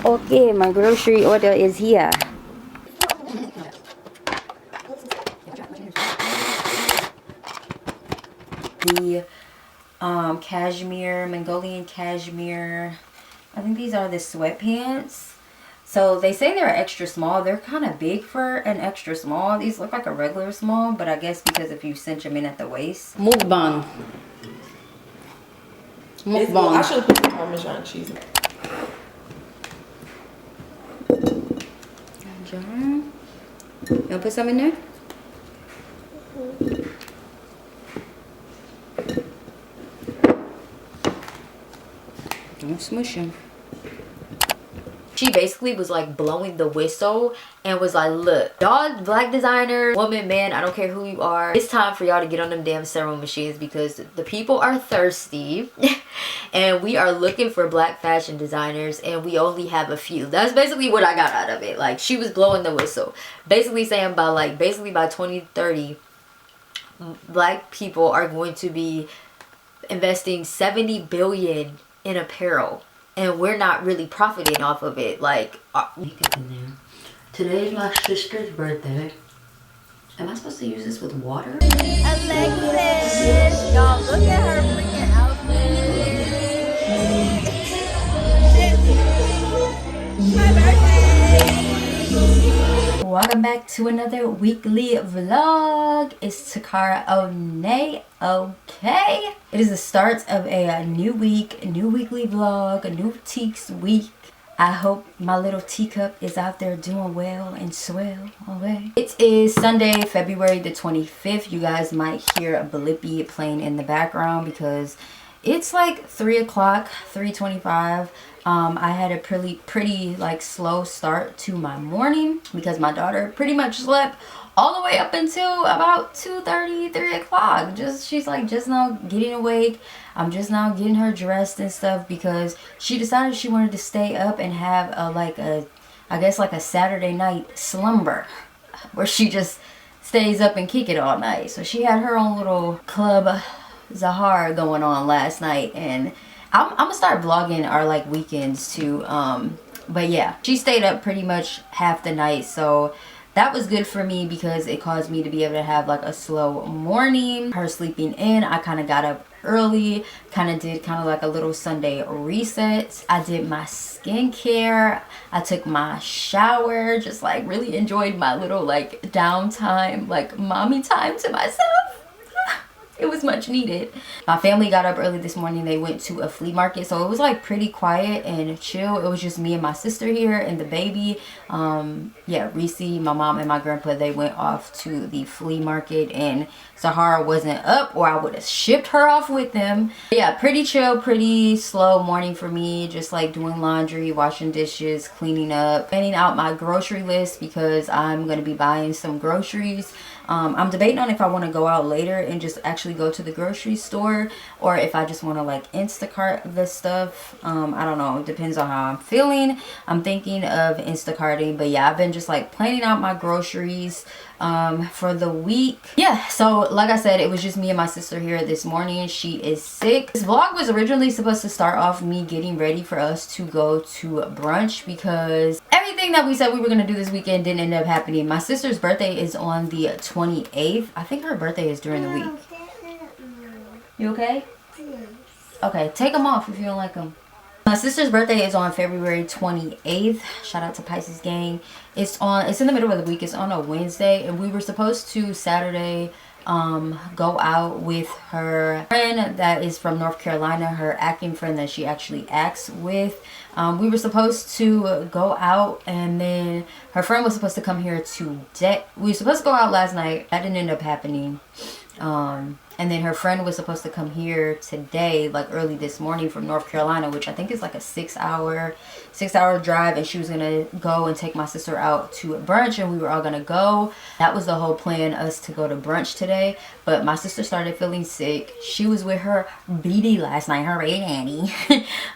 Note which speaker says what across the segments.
Speaker 1: Okay, my grocery order is here. The cashmere, Mongolian cashmere. I think these are the sweatpants. So they say they're extra small. They're kind of big for an extra small. These look like a regular small, but I guess because if you cinch them in at the waist. Mukbang. Mukbang.
Speaker 2: I should have put the Parmesan cheese in.
Speaker 1: John, you want to put some in there? Don't smush them. She basically was like blowing the whistle and was like, look, y'all black designers, woman, man, I don't care who you are, it's time for y'all to get on them damn sewing machines because the people are thirsty and we are looking for black fashion designers and we only have a few. That's basically what I got out of it. Like, she was blowing the whistle, basically saying by 2030 black people are going to be investing 70 billion in apparel. And we're not really profiting off of it. Like, today's my sister's birthday. Am I supposed to use this with water? Alexis, y'all look at her freaking outfit. My birthday. Welcome back to another weekly vlog. It's TAKARAONEA. Okay, it is the start of a new week, a new weekly vlog, a new Teeks week. I hope my little teacup is out there doing well and swell. Okay, it is Sunday, February the 25th. You guys might hear a blippy playing in the background because it's like 3 o'clock, 3:25. I had a pretty like slow start to my morning because my daughter pretty much slept all the way up until about 2:30, 3 o'clock. She's like just now getting awake. I'm just now getting her dressed and stuff because she decided she wanted to stay up and have I guess like a Saturday night slumber where she just stays up and kick it all night. So she had her own little club Zahar going on last night, and I'm gonna start vlogging our like weekends too. But yeah, she stayed up pretty much half the night, so that was good for me because it caused me to be able to have like a slow morning. Her sleeping in, I kind of got up early, did like a little Sunday reset. I did my skincare, I took my shower, just like really enjoyed my little like downtime, like mommy time to myself. It was much needed. My family got up early this morning. They went to a flea market, so it was like pretty quiet and chill. It was just me and my sister here and the baby. Yeah, Reese, my mom and my grandpa, they went off to the flea market, and Sahara wasn't up or I would have shipped her off with them. Yeah, pretty chill, pretty slow morning for me. Just like doing laundry, washing dishes, cleaning up, planning out my grocery list because I'm gonna be buying some groceries. I'm debating on if I want to go out later and just actually go to the grocery store or if I just want to like Instacart this stuff. I don't know. It depends on how I'm feeling. I'm thinking of Instacarting, but yeah, I've been just like planning out my groceries for the week. Yeah, so like I said, it was just me and my sister here this morning. She is sick. This vlog was originally supposed to start off me getting ready for us to go to brunch because everything that we said we were gonna do this weekend didn't end up happening. My sister's birthday is on the 28th. I think her birthday is during the week. You okay? Okay, take them off if you don't like them. My sister's birthday is on February 28th. Shout out to Pisces gang. It's in the middle of the week. It's on a Wednesday, and we were supposed to Saturday go out with her friend that is from North Carolina, her acting friend that she actually acts with. We were supposed to go out, and then her friend was supposed to come here today. We were supposed to go out last night. That didn't end up happening. And then her friend was supposed to come here today, like early this morning from North Carolina, which I think is like a 6-hour drive. And she was going to go and take my sister out to a brunch, and we were all going to go. That was the whole plan, us to go to brunch today. But my sister started feeling sick. She was with her BD last night, her baby daddy.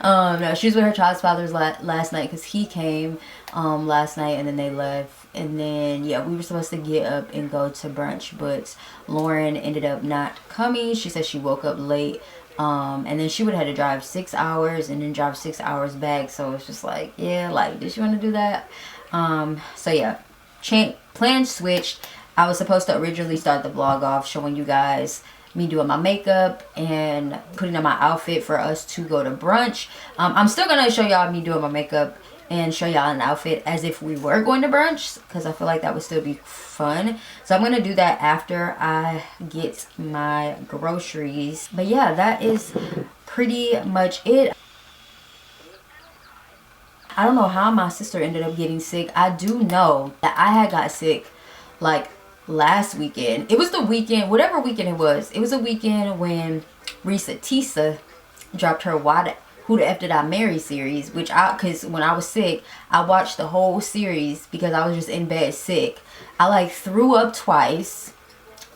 Speaker 1: No, she was with her child's father's last night because he came last night, and then they left. And then yeah, we were supposed to get up and go to brunch, but Lauren ended up not coming. She said she woke up late And then she would have had to drive 6 hours and then drive 6 hours back. So it's just like, yeah, like, did she want to do that? So yeah, plan switched. I was supposed to originally start the vlog off showing you guys me doing my makeup and putting on my outfit for us to go to brunch. I'm still gonna show y'all me doing my makeup and show y'all an outfit as if we were going to brunch, because I feel like that would still be fun. So I'm gonna do that after I get my groceries. But yeah, that is pretty much it. I don't know how my sister ended up getting sick. I do know that I had got sick like last weekend. It was the weekend, whatever weekend it was a weekend when Risa Tisa dropped her Who the F Did I Marry series, because when I was sick, I watched the whole series because I was just in bed sick. I like threw up twice.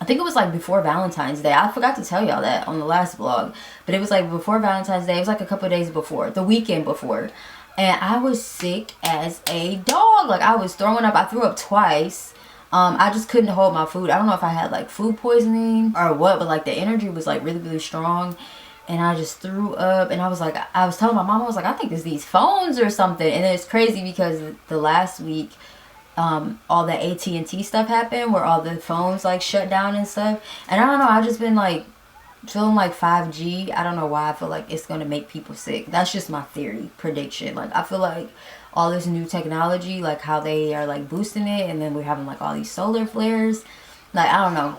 Speaker 1: I think it was like before Valentine's Day. I forgot to tell y'all that on the last vlog, but it was like before Valentine's Day. It was like a couple of days before, the weekend before. And I was sick as a dog. Like, I was throwing up. I threw up twice. I just couldn't hold my food. I don't know if I had like food poisoning or what, but like the energy was like really, really strong. And I just threw up. And I was telling my mom, I was like, I think it's these phones or something. And it's crazy because the last week, all the AT&T stuff happened where all the phones like shut down and stuff. And I don't know, I just been like feeling like 5G. I don't know why I feel like it's going to make people sick. That's just my theory, prediction. Like, I feel like all this new technology, like how they are like boosting it, and then we're having like all these solar flares. Like, I don't know,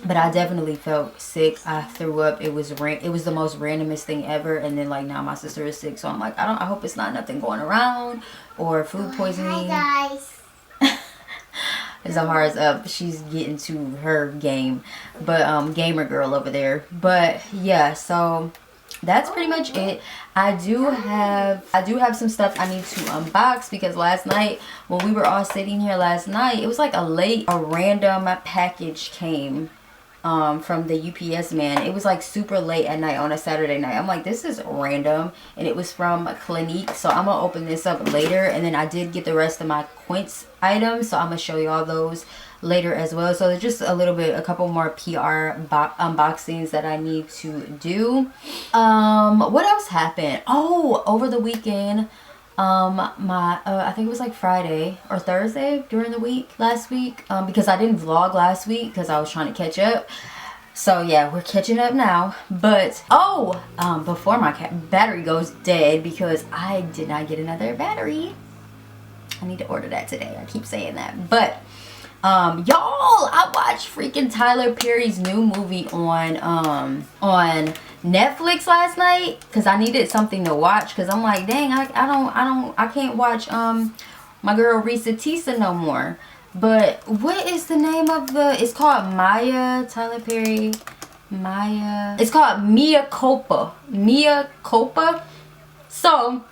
Speaker 1: but I definitely felt sick. I threw up. It was the most randomest thing ever. And then like now my sister is sick, so I'm like, I hope it's not nothing going around or food poisoning. Hi guys. Zahara's up. She's getting to her game, but gamer girl over there. But yeah, so that's pretty much it. I do have some stuff I need to unbox, because last night when we were all sitting here last night, it was like a random package came from the UPS man. It was like super late at night on a Saturday night. I'm like, this is random, and it was from Clinique. So I'm gonna open this up later, and then I did get the rest of my Quince items, so I'm gonna show you all those later as well. So there's just a couple more PR unboxings that I need to do. What else happened? Oh, over the weekend, I think it was like Friday or Thursday during the week last week, because I didn't vlog last week because I was trying to catch up. So yeah, we're catching up now. But before my battery goes dead, because I did not get another battery, I need to order that today. I keep saying that. But y'all, I watched freaking Tyler Perry's new movie on Netflix last night, because I needed something to watch, because I'm like, dang, I can't watch my girl Risa Tisa no more. But what is the name of it's called Maya, Tyler Perry, Maya, it's called Mea Culpa. So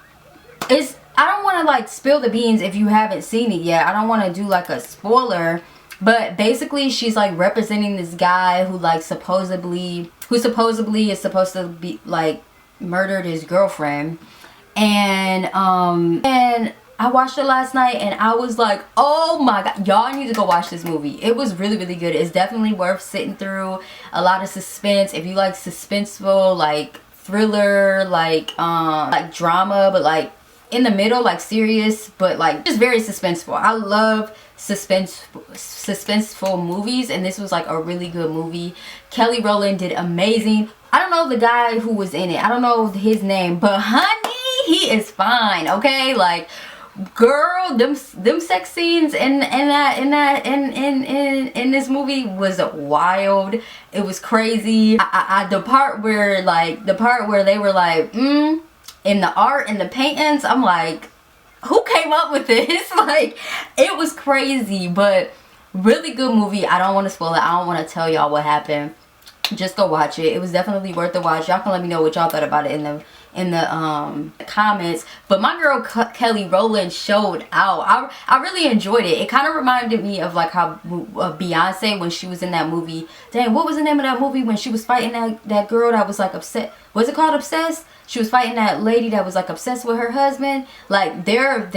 Speaker 1: I don't want to like spill the beans if you haven't seen it yet. I don't want to do like a spoiler, but basically she's like representing this guy who like supposedly is supposed to be like murdered his girlfriend. And I watched it last night, and I was like, oh my god, y'all need to go watch this movie. It was really, really good. It's definitely worth sitting through. A lot of suspense. If you like suspenseful, like thriller, like drama, but like in the middle, like serious, but like just very suspenseful. I love suspenseful movies, and this was like a really good movie. Kelly Rowland did amazing. I don't know the guy who was in it. I don't know his name, but honey, he is fine. Okay, like girl, them sex scenes in this movie was wild. It was crazy. The part where they were like in the art and the paintings, I'm like, who came up with this? Like, it was crazy, but really good movie. I don't want to spoil it. I don't want to tell y'all what happened. Just go watch it. It was definitely worth the watch. Y'all can let me know what y'all thought about it in the comments. But my girl Kelly Rowland showed out. I really enjoyed it. It kind of reminded me of like how Beyonce, when she was in that movie. Dang, what was the name of that movie when she was fighting that girl that was like upset? Was it called Obsessed? She was fighting that lady that was like obsessed with her husband. Like their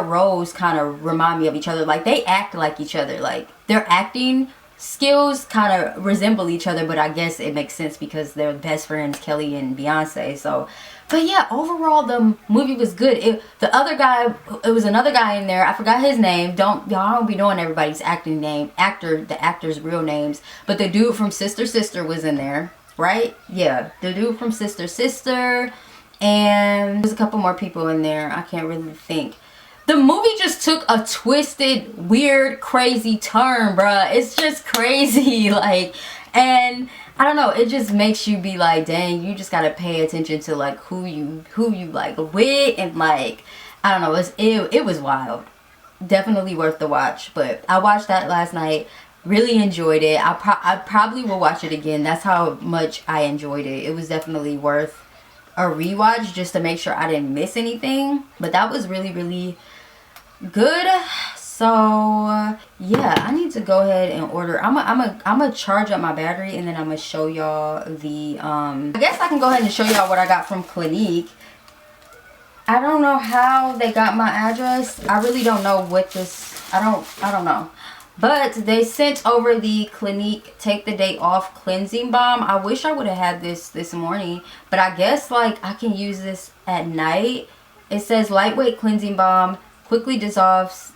Speaker 1: roles kind of remind me of each other. Like they act like each other. Like their acting skills kind of resemble each other, but I guess it makes sense because they're best friends, Kelly and Beyonce. So, but yeah, overall the movie was good. It was another guy in there. I forgot his name. Y'all don't be knowing everybody's the actor's real names. But the dude from Sister Sister was in there, right? Yeah, the dude from Sister Sister, and there's a couple more people in there. I can't really think. The movie just took a twisted, weird, crazy turn, bruh. It's just crazy, like, and I don't know, it just makes you be like, dang, you just gotta pay attention to like who you like with, and like, I don't know, it was wild. Definitely worth the watch. But I watched that last night, really enjoyed it. I probably will watch it again. That's how much I enjoyed it. It was definitely worth a rewatch just to make sure I didn't miss anything. But that was really, really good. So yeah, I need to go ahead and order. I'm gonna charge up my battery, and then I'm gonna show y'all the I guess I can go ahead and show y'all what I got from Clinique. I don't know how they got my address. I really don't know what this, I don't know. But they sent over the Clinique Take the Day Off Cleansing Balm. I wish I would have had this morning, but I guess like I can use this at night. It says lightweight cleansing balm, quickly dissolves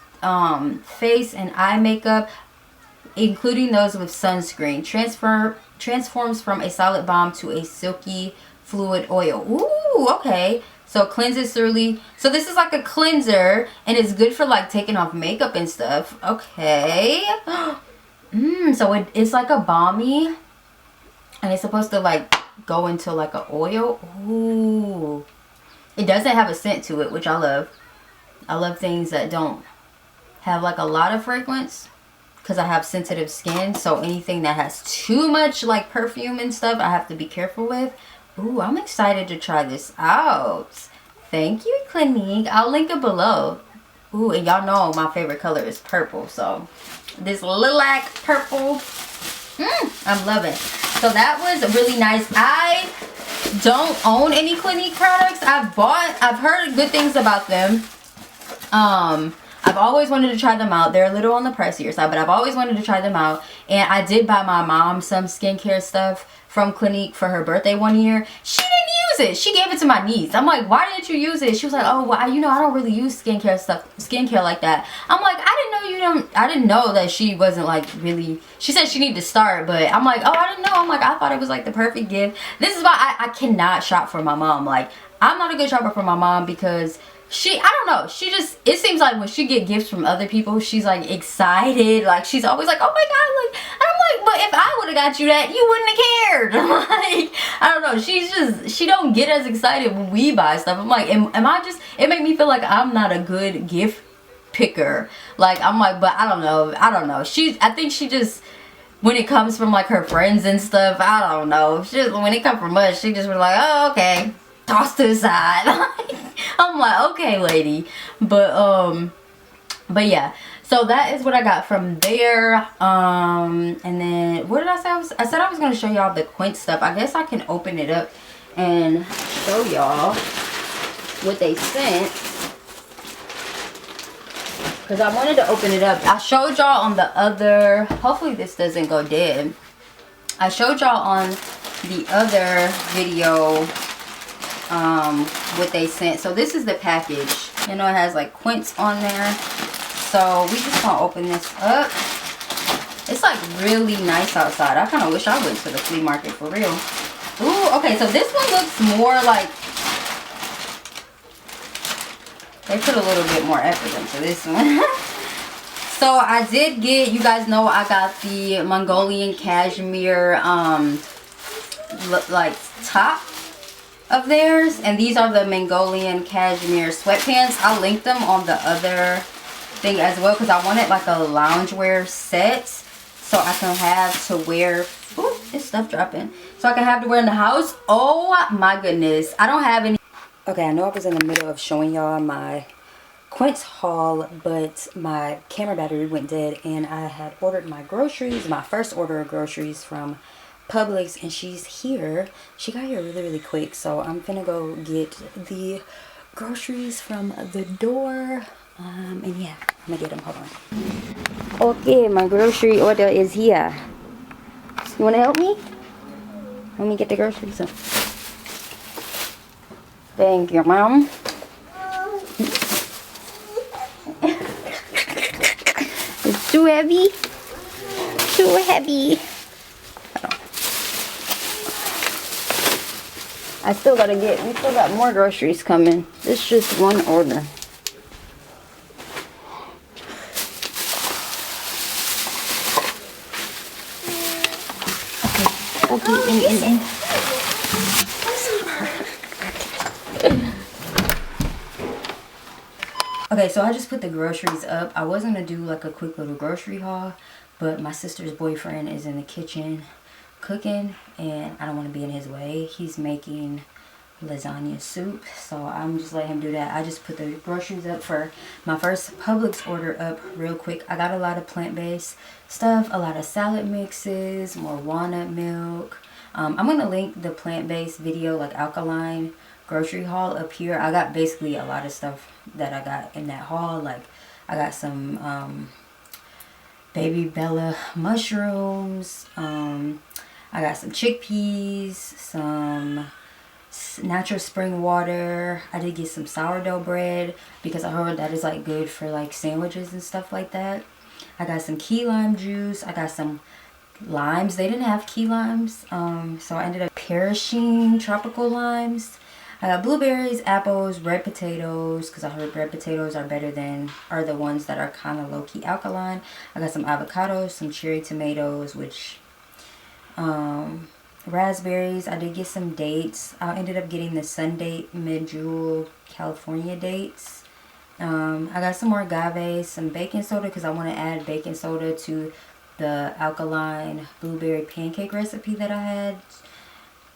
Speaker 1: face and eye makeup, including those with sunscreen. Transforms from a solid balm to a silky fluid oil. Ooh, okay. So cleanses thoroughly. So this is like a cleanser, and it's good for like taking off makeup and stuff. Okay. So it's like a balmy, and it's supposed to like go into like an oil. Ooh. It doesn't have a scent to it, which I love. I love things that don't have like a lot of fragrance, because I have sensitive skin. So anything that has too much like perfume and stuff, I have to be careful with. Ooh, I'm excited to try this out. Thank you, Clinique. I'll link it below. Ooh, and y'all know my favorite color is purple. So this lilac purple, I'm loving. So that was really nice. I don't own any Clinique products. I've heard good things about them. I've always wanted to try them out. They're a little on the pricier side, but I've always wanted to try them out. And I did buy my mom some skincare stuff from Clinique for her birthday one year. She didn't use it. She gave it to my niece. I'm like, why didn't you use it? She was like, oh, well, you know, I don't really use skincare like that. I'm like, I didn't know that she wasn't like really, she said she needed to start, but I'm like, oh, I didn't know. I'm like, I thought it was like the perfect gift. This is why I cannot shop for my mom. Like, I'm not a good shopper for my mom because I don't know, she just, it seems like when she get gifts from other people, she's like excited, like she's always like, oh my god, like, and I'm like, but if I would have got you that, you wouldn't have cared. Like, I don't know, she don't get as excited when we buy stuff. I'm like, am I just, it made me feel like I'm not a good gift picker. Like, I'm like, but I don't know, I think she just, when it comes from like her friends and stuff, I don't know, when it comes from us, she just was like, oh, okay, toss to the side. I'm like, okay, lady. But yeah, so that is what I got from there. And then what did I say? I said I was gonna show y'all the Quince stuff. I guess I can open it up and show y'all what they sent, because I wanted to open it up. I showed y'all on the other, hopefully this doesn't go dead, I showed y'all on the other video what they sent. So this is the package. You know, it has like Quince on there. So we just gonna open this up. It's like really nice outside. I kind of wish I went to the flea market for real. Ooh, okay, so this one looks more like they put a little bit more effort into this one. So I did get, you guys know I got the Mongolian Cashmere like top of theirs, and these are the Mongolian Cashmere sweatpants. I'll link them on the other thing as well, because I wanted like a loungewear set so I can have to wear. Ooh, this stuff dropping. So I can have to wear in the house. Oh my goodness, I don't have any. Okay, I know I was in the middle of showing y'all my Quince haul, but my camera battery went dead, and I had ordered my groceries, my first order of groceries from Publix, and she's here. She got here really, really quick, so I'm gonna go get the groceries from the door. And yeah, I'm gonna get them. Hold on. Okay, my grocery order is here. You want to help me? Let me get the groceries up. Thank you, Mom. It's too heavy. Too heavy. We still got more groceries coming. It's just one order. Okay. Okay, so I just put the groceries up. I was gonna do like a quick little grocery haul, but my sister's boyfriend is in the kitchen cooking and I don't want to be in his way. He's making lasagna soup, so I'm just letting him do that. I just put the groceries up for my first Publix order up real quick. I got a lot of plant-based stuff, a lot of salad mixes, more walnut milk. I'm gonna link the plant-based video, like alkaline grocery haul, up here. I got basically a lot of stuff that I got in that haul. Like I got some baby Bella mushrooms, I got some chickpeas, some natural spring water. I did get some sourdough bread because I heard that is like good for like sandwiches and stuff like that. I got some key lime juice. I got some limes. They didn't have key limes, so I ended up perishing tropical limes. I got blueberries, apples, red potatoes, because I heard red potatoes are the ones that are kind of low-key alkaline. I got some avocados, some cherry tomatoes, which raspberries. I did get some dates. I ended up getting the Sun Date Mid-Jewel California dates. I got some more agave, some baking soda, because I want to add baking soda to the alkaline blueberry pancake recipe that I had.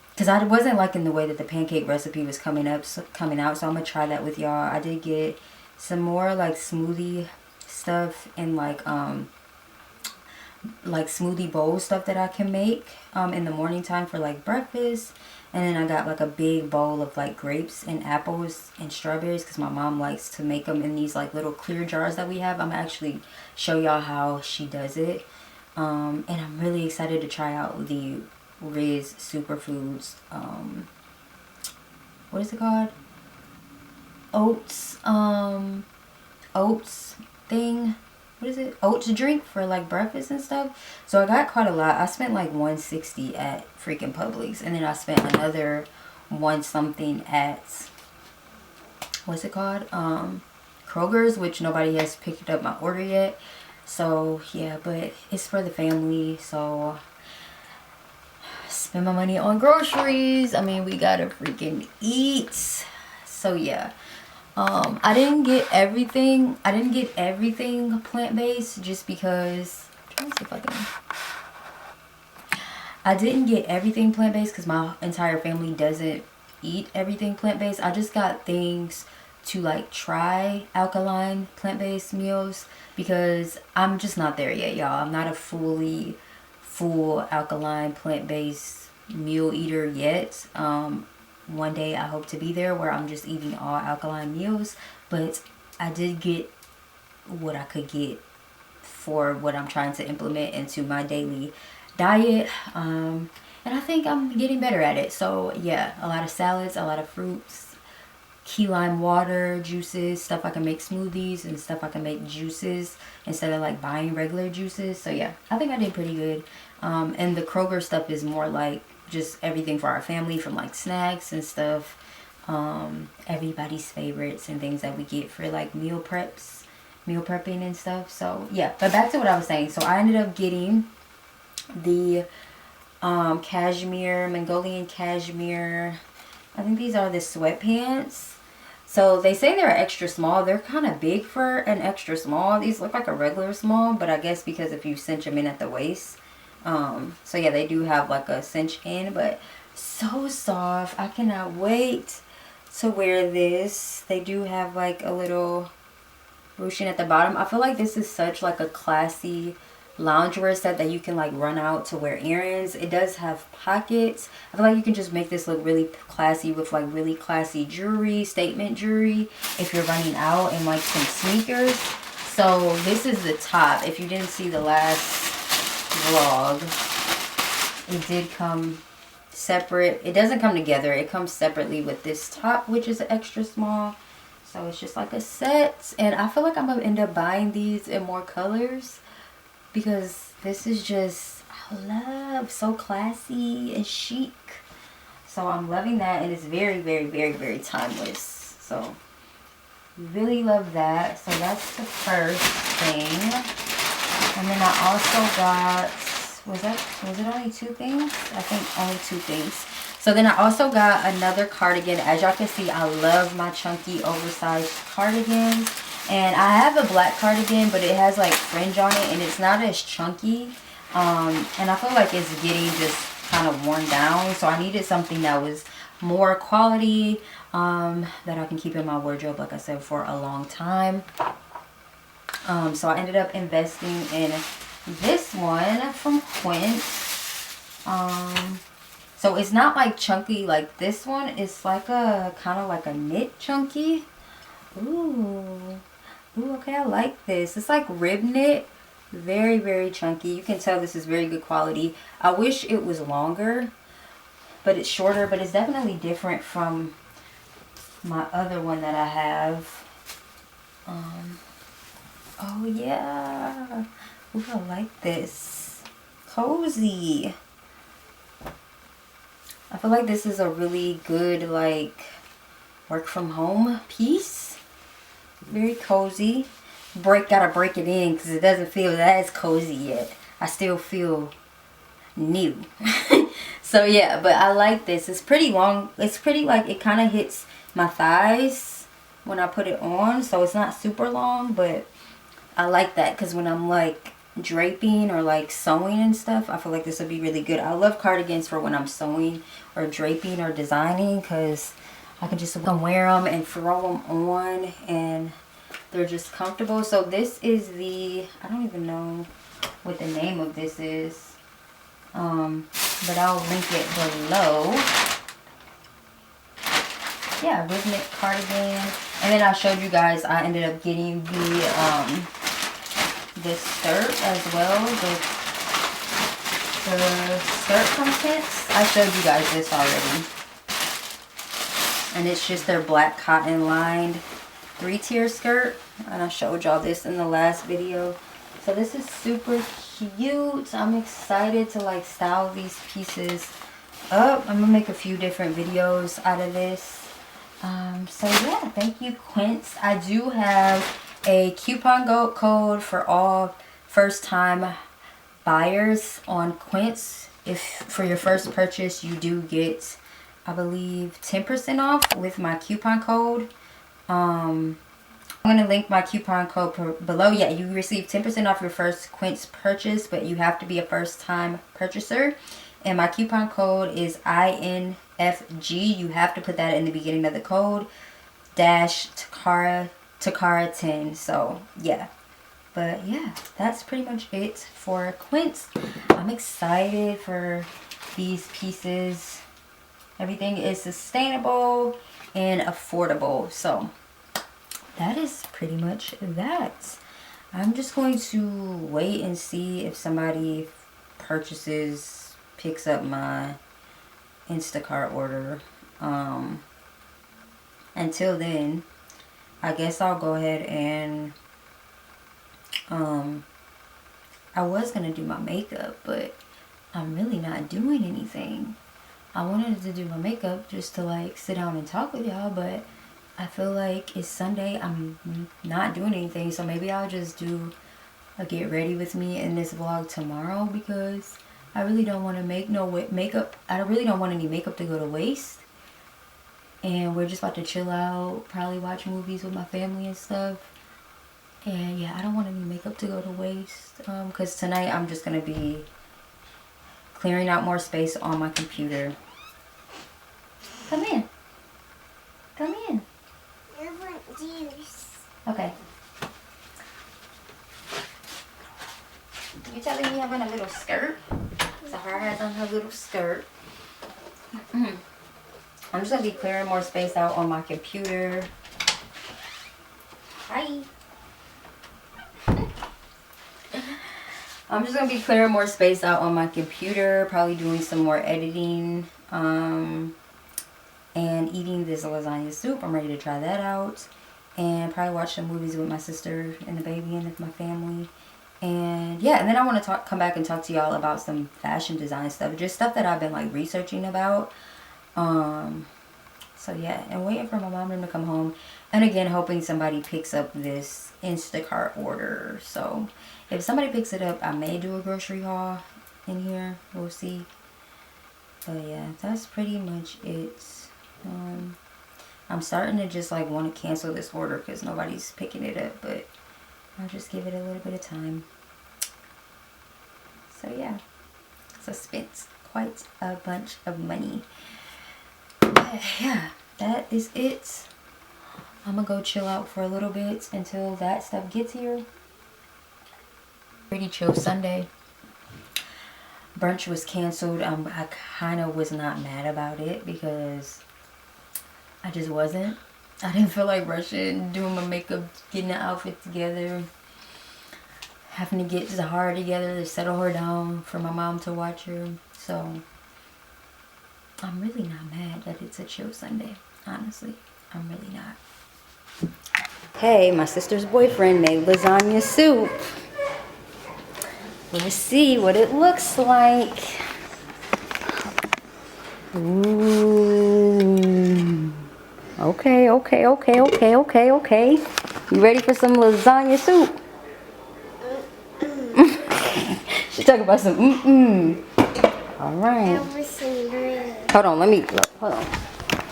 Speaker 1: Because I wasn't liking the way that the pancake recipe was coming out, so I'm going to try that with y'all. I did get some more like smoothie stuff and like smoothie bowl stuff that I can make in the morning time for like breakfast. And then I got like a big bowl of like grapes and apples and strawberries because my mom likes to make them in these like little clear jars that we have. I'm gonna actually show y'all how she does it. And I'm really excited to try out the Ryze SuperFoods, what is it called? Oats thing. What is it? Oats drink for like breakfast and stuff. So I got quite a lot. I spent like $160 at freaking Publix, and then I spent another one something at, what's it called? Kroger's, which nobody has picked up my order yet. So yeah, but it's for the family, so spend my money on groceries. I mean, we gotta freaking eat. So yeah, I didn't get everything plant-based just because I didn't get everything plant-based because my entire family doesn't eat everything plant-based. I just got things to like try alkaline plant-based meals because I'm just not there yet, y'all. I'm not a full alkaline plant-based meal eater yet. One day I hope to be there where I'm just eating all alkaline meals, but I did get what I could get for what I'm trying to implement into my daily diet, and I think I'm getting better at it. So yeah, a lot of salads, a lot of fruits, key lime water, juices, stuff I can make smoothies and stuff I can make juices instead of like buying regular juices. So yeah, I think I did pretty good. And the Kroger stuff is more like just everything for our family, from like snacks and stuff, everybody's favorites and things that we get for like meal prepping and stuff. So yeah, but back to what I was saying. So I ended up getting the cashmere, Mongolian cashmere. I think these are the sweatpants. So they say they're extra small. They're kind of big for an extra small. These look like a regular small, but I guess because if you cinch them in at the waist. So yeah, they do have like a cinch in, but so soft. I cannot wait to wear this. They do have like a little ruching at the bottom. I feel like this is such like a classy loungewear set that you can like run out to wear errands. It does have pockets. I feel like you can just make this look really classy with like really classy jewelry, statement jewelry, if you're running out, and like some sneakers. So this is the top. If you didn't see the last vlog, it did come separate. It doesn't come together. It comes separately with this top, which is extra small. So it's just like a set. And I feel like I'm gonna end up buying these in more colors because this is just, I love, so classy and chic. So I'm loving that, and it's very, very, very, very timeless. So really love that. So that's the first thing. And then I also got, was it only 2 things? I think only 2 things. So then I also got another cardigan. As y'all can see, I love my chunky oversized cardigans. And I have a black cardigan, but it has like fringe on it, and it's not as chunky. And I feel like it's getting just kind of worn down. So I needed something that was more quality, that I can keep in my wardrobe, like I said, for a long time. So I ended up investing in this one from Quince. So it's not like chunky like this one. It's like a kind of like a knit chunky. Ooh, okay, I like this. It's like rib knit. Very, very chunky. You can tell this is very good quality. I wish it was longer, but it's shorter. But it's definitely different from my other one that I have. Oh yeah. Ooh, I like this. Cozy. I feel like this is a really good, like, work from home piece. Very cozy. Gotta break it in because it doesn't feel as cozy yet. I still feel new. So yeah, but I like this. It's pretty long. It's pretty, like, it kind of hits my thighs when I put it on. So it's not super long, but I like that because when I'm like draping or like sewing and stuff, I feel like this would be really good. I love cardigans for when I'm sewing or draping or designing because I can just wear them and throw them on and they're just comfortable. So this is the, I don't even know what the name of this is, but I'll link it below. Yeah, rhythmic cardigan. And then I showed you guys, I ended up getting the this skirt as well. The skirt from Quince. I showed you guys this already. And it's just their black cotton lined 3-tier skirt. And I showed y'all this in the last video. So this is super cute. I'm excited to like style these pieces up. I'm gonna make a few different videos out of this. So yeah, thank you, Quince. I do have a coupon code for all first time buyers on Quince. If for your first purchase you do get, I believe, 10% off with my coupon code. I'm gonna link my coupon code below. Yeah, you receive 10% off your first Quince purchase, but you have to be a first time purchaser. And my coupon code is INFG. You have to put that in the beginning of the code. Takara10. So yeah, but yeah, that's pretty much it for Quince. I'm excited for these pieces. Everything is sustainable and affordable. So that is pretty much that. I'm just going to wait and see if somebody picks up my Instacart order. Until then, I guess I'll go ahead and I was gonna do my makeup, but I'm really not doing anything. I wanted to do my makeup just to like sit down and talk with y'all, but I feel like it's Sunday. I'm not doing anything, so maybe I'll just do a get ready with me in this vlog tomorrow because I really don't want to make no makeup. I really don't want any makeup to go to waste. And we're just about to chill out, probably watch movies with my family and stuff. And yeah, I don't want any makeup to go to waste. Because tonight I'm just going to be clearing out more space on my computer. Come in. Come in.
Speaker 2: I want juice.
Speaker 1: Okay. You telling me I'm in a little skirt? Sahara has on her little skirt. I'm just going to be clearing more space out on my computer. Hi. I'm just gonna be clearing more space out on my computer, probably doing some more editing, and eating this lasagna soup. I'm ready to try that out, and probably watch some movies with my sister and the baby and with my family. And yeah, and then I want to come back and talk to y'all about some fashion design stuff, just stuff that I've been like researching about. So yeah, and waiting for my mom to come home, and again hoping somebody picks up this Instacart order. So if somebody picks it up, I may do a grocery haul in here. We'll see. But yeah, that's pretty much it. I'm starting to just like want to cancel this order because nobody's picking it up, but I'll just give it a little bit of time. So yeah, so spent quite a bunch of money. Yeah, that is it. I'm gonna go chill out for a little bit until that stuff gets here. Pretty chill Sunday. Brunch was canceled. I kind of was not mad about it because I just wasn't. I didn't feel like rushing, doing my makeup, getting the outfit together, having to get Zahara together to settle her down for my mom to watch her. So I'm really not mad that it's a chill Sunday. Honestly, I'm really not. Hey, my sister's boyfriend made lasagna soup. Let's see what it looks like. Ooh. Okay. You ready for some lasagna soup? She's talking about some All right. Hold on, let me look. Hold on.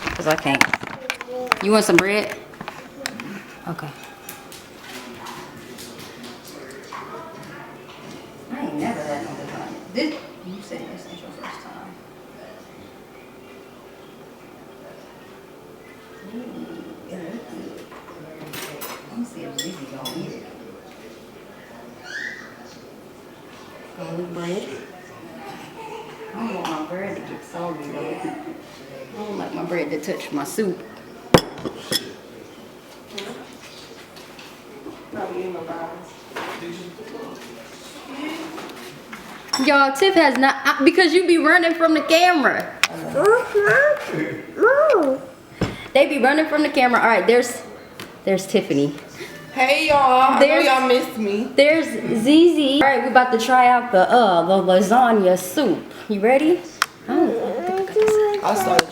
Speaker 1: Because I can't. You want some bread? Okay. I ain't never had no lasagna. This, you said this ain't your first time. Ooh, it looks good. Let me see if Lizzie gonna eat it. Garlic bread. I don't want my bread to get soggy though. I don't like my bread to touch my soup. Y'all, Tiff has not, because you be running from the camera. They be running from the camera. All right, there's Tiffany.
Speaker 3: Hey y'all, I know y'all missed me.
Speaker 1: There's ZZ. All right, we're about to try out the lasagna soup. You ready?
Speaker 3: I'll start.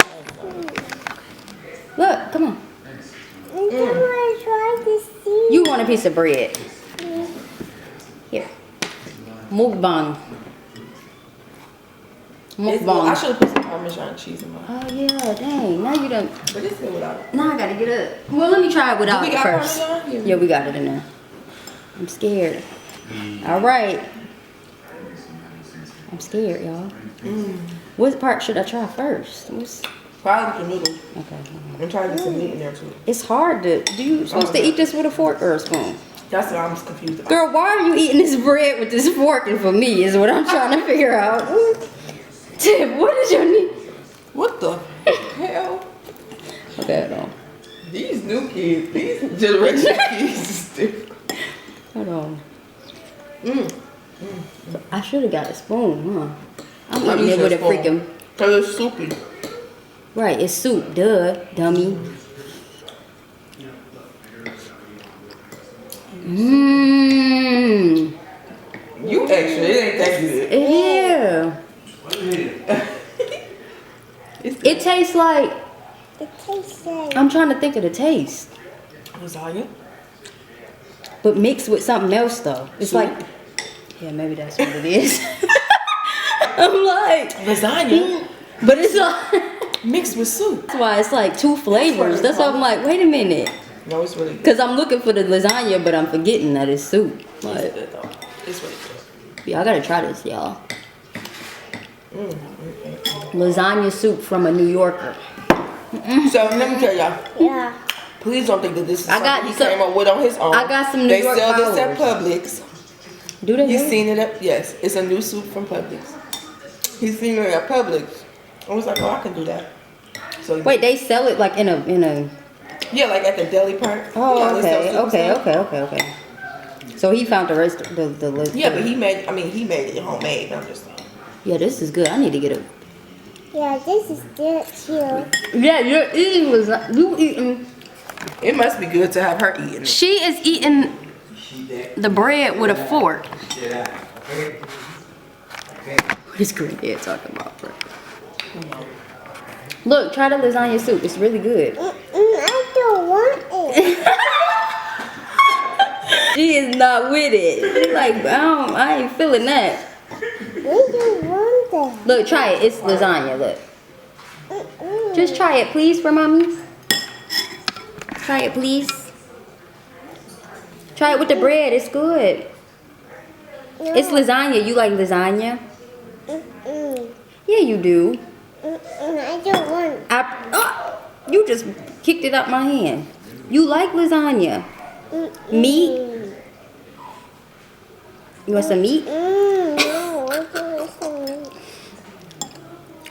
Speaker 1: Look, come on. You want a piece of bread? Here. Mukbang.
Speaker 3: I should have put some Parmesan cheese in mine.
Speaker 1: Oh yeah, dang. Now you done.
Speaker 3: But it's good without it.
Speaker 1: Now I gotta get up. Well, let me try it without it first.
Speaker 3: Parmesan?
Speaker 1: Yeah, we got it in there. I'm scared. All right. I'm scared, y'all. What part should I try first?
Speaker 3: Probably the noodle.
Speaker 1: Okay.
Speaker 3: I'm trying to get some meat in there too.
Speaker 1: It's hard to. Do you supposed to eat this with a fork or a spoon?
Speaker 3: That's what I'm confused about.
Speaker 1: Girl, why are you eating this bread with this fork and for me is what I'm trying to figure out. Tiff, what is your need?
Speaker 3: What the hell?
Speaker 1: Okay, hold on.
Speaker 3: These new kids, these generation kids is different.
Speaker 1: Hold on. I should have got a spoon, huh? I'm eating it with a freaking.
Speaker 3: Cause it's soupy.
Speaker 1: Right, it's soup, duh, dummy.
Speaker 3: You extra, it ain't that good.
Speaker 1: Yeah. It tastes like. I'm trying to think of the taste.
Speaker 3: Lasagna?
Speaker 1: But mixed with something else though. It's
Speaker 3: soup?
Speaker 1: like. Yeah, maybe that's what it is. I'm like.
Speaker 3: Lasagna?
Speaker 1: But it's like.
Speaker 3: Mixed with soup.
Speaker 1: That's why it's like two flavors. That's why I'm like, wait a minute.
Speaker 3: No, it's really good.
Speaker 1: Because I'm looking for the lasagna, but I'm forgetting that it's soup. Like,
Speaker 3: It's good though. It's really good.
Speaker 1: yeah, I gotta try this, y'all. Lasagna soup from a New Yorker.
Speaker 3: So let me tell y'all.
Speaker 2: Yeah.
Speaker 3: Please don't think that this is
Speaker 1: I got
Speaker 3: something he
Speaker 1: some-
Speaker 3: came up with on his own.
Speaker 1: I got some New
Speaker 3: They
Speaker 1: York
Speaker 3: sell this at
Speaker 1: followers.
Speaker 3: Publix.
Speaker 1: Do they?
Speaker 3: He's
Speaker 1: really?
Speaker 3: seen it at, yes, it's a new soup from Publix. He's seen it at Publix. I was like, oh, I can do that. So
Speaker 1: Wait, they sell it like in a.
Speaker 3: yeah, like at the deli part.
Speaker 1: Oh,
Speaker 3: Yeah, they sell
Speaker 1: okay,
Speaker 3: soup and
Speaker 1: okay,
Speaker 3: stuff.
Speaker 1: okay. So he found the rest of the list.
Speaker 3: Yeah, but he made it homemade. I'm just saying.
Speaker 1: Yeah, this is good. I need to get it.
Speaker 2: Yeah, this is good too.
Speaker 1: Yeah, you're eating lasagna. You eating.
Speaker 3: It must be good to have her eating it.
Speaker 1: She is eating the bread with a fork. What is granddad talking about, bro? Look, try the lasagna soup. It's really good.
Speaker 2: I don't want it.
Speaker 1: She is not with it. She's like, I ain't feeling that.
Speaker 2: We don't want that.
Speaker 1: Look, try it. It's lasagna. Look. Just try it, please, for mommy. Try it, please. Try it with the bread. It's good. It's lasagna. You like lasagna? Yeah, you do.
Speaker 2: I don't want.
Speaker 1: You just kicked it out my hand. You like lasagna? Meat? You want some meat?
Speaker 2: No, I don't want some meat.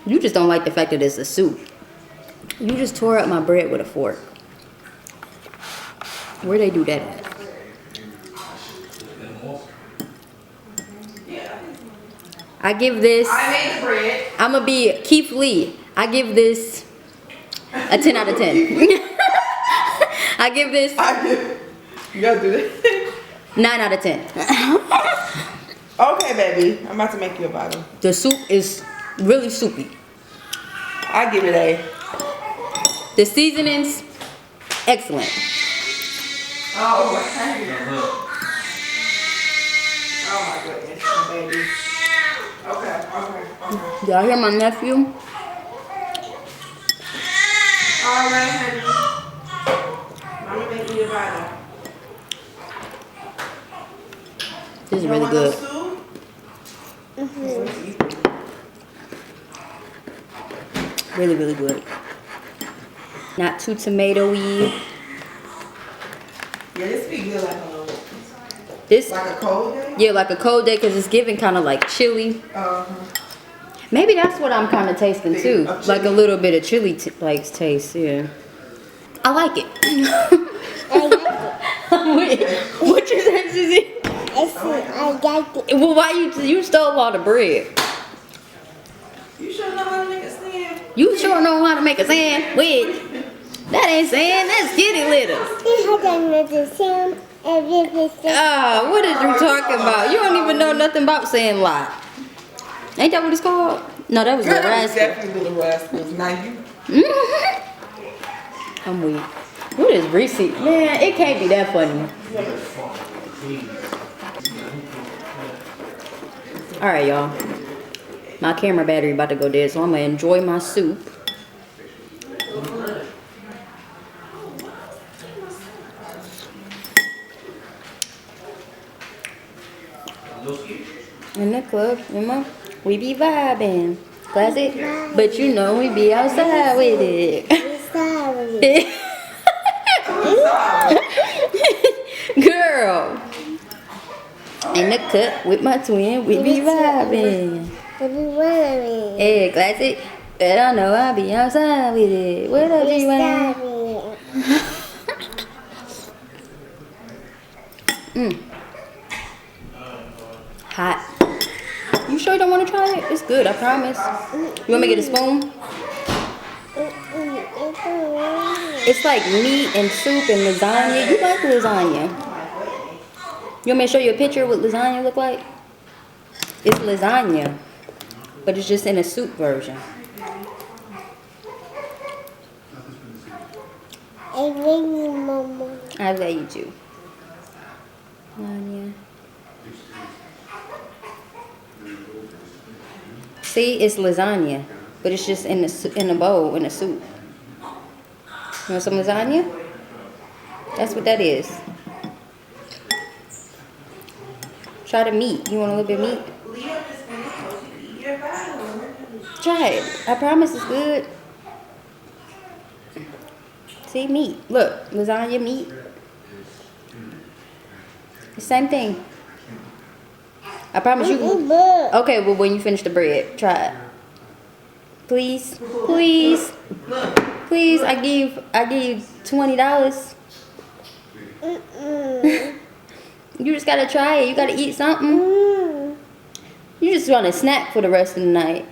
Speaker 1: You just don't like the fact that it's a soup. You just tore up my bread with a fork. Where they do that at? I give this.
Speaker 3: I made the bread.
Speaker 1: I'm gonna be Keith Lee. I give this a 10 out of 10. I give this
Speaker 3: You gotta do this.
Speaker 1: 9 out of 10.
Speaker 3: Okay, baby. I'm about to make you a bottle.
Speaker 1: The soup is really soupy.
Speaker 3: I give it a.
Speaker 1: The seasonings, excellent.
Speaker 3: Oh my goodness, baby. Okay.
Speaker 1: Y'all hear my nephew?
Speaker 3: All right, honey. Mama make me a bottle.
Speaker 1: This is really good. Really, really good. Not too tomatoey.
Speaker 3: Yeah, this be good like a little.
Speaker 1: This,
Speaker 3: Like a cold day?
Speaker 1: yeah, like a cold day because it's giving kind of like chili. Maybe that's what I'm kind of tasting too. Like a little bit of chili like taste, yeah. I like it. Wait, what you said, Susie?
Speaker 2: I got it.
Speaker 1: Well, why you stole all the bread?
Speaker 3: You sure know how to make a stand?
Speaker 1: You sure know how to make a sandwich. That ain't sand, that's kitty litter. What is you talking about? You don't even know nothing about saying lot. Ain't that what it's called? No, that was
Speaker 3: Girl,
Speaker 1: Little
Speaker 3: that was
Speaker 1: Rascal.
Speaker 3: definitely Little Rascals. Now you.
Speaker 1: I'm weak. What is Reese? Man, it can't be that funny. Alright, y'all. My camera battery about to go dead, so I'm gonna enjoy my soup. In the club, we be vibing. Classic. But you know we be outside with it. Girl. In the cut with my twin, we be vibing. Hey, classic. But I know I be outside with it. What up, G-Wayne? Hot. You sure you don't want to try it? It's good, I promise. You want me to get a spoon? It's like meat and soup and lasagna. You like lasagna. You want me to show you a picture of what lasagna look like? It's lasagna, but it's just in a soup version.
Speaker 2: I love you, Mama.
Speaker 1: I love you too. Lasagna. See, it's lasagna, but it's just in a bowl in a soup. You want some lasagna? That's what that is. Try the meat. You want a little bit of meat? Try it. I promise it's good. See, meat. Look, lasagna meat. The same thing. I promise you. Okay, well, when you finish the bread, try it. Please, please, please. I give you $20. You just gotta try it. You gotta eat something. You just want to snack for the rest of the night.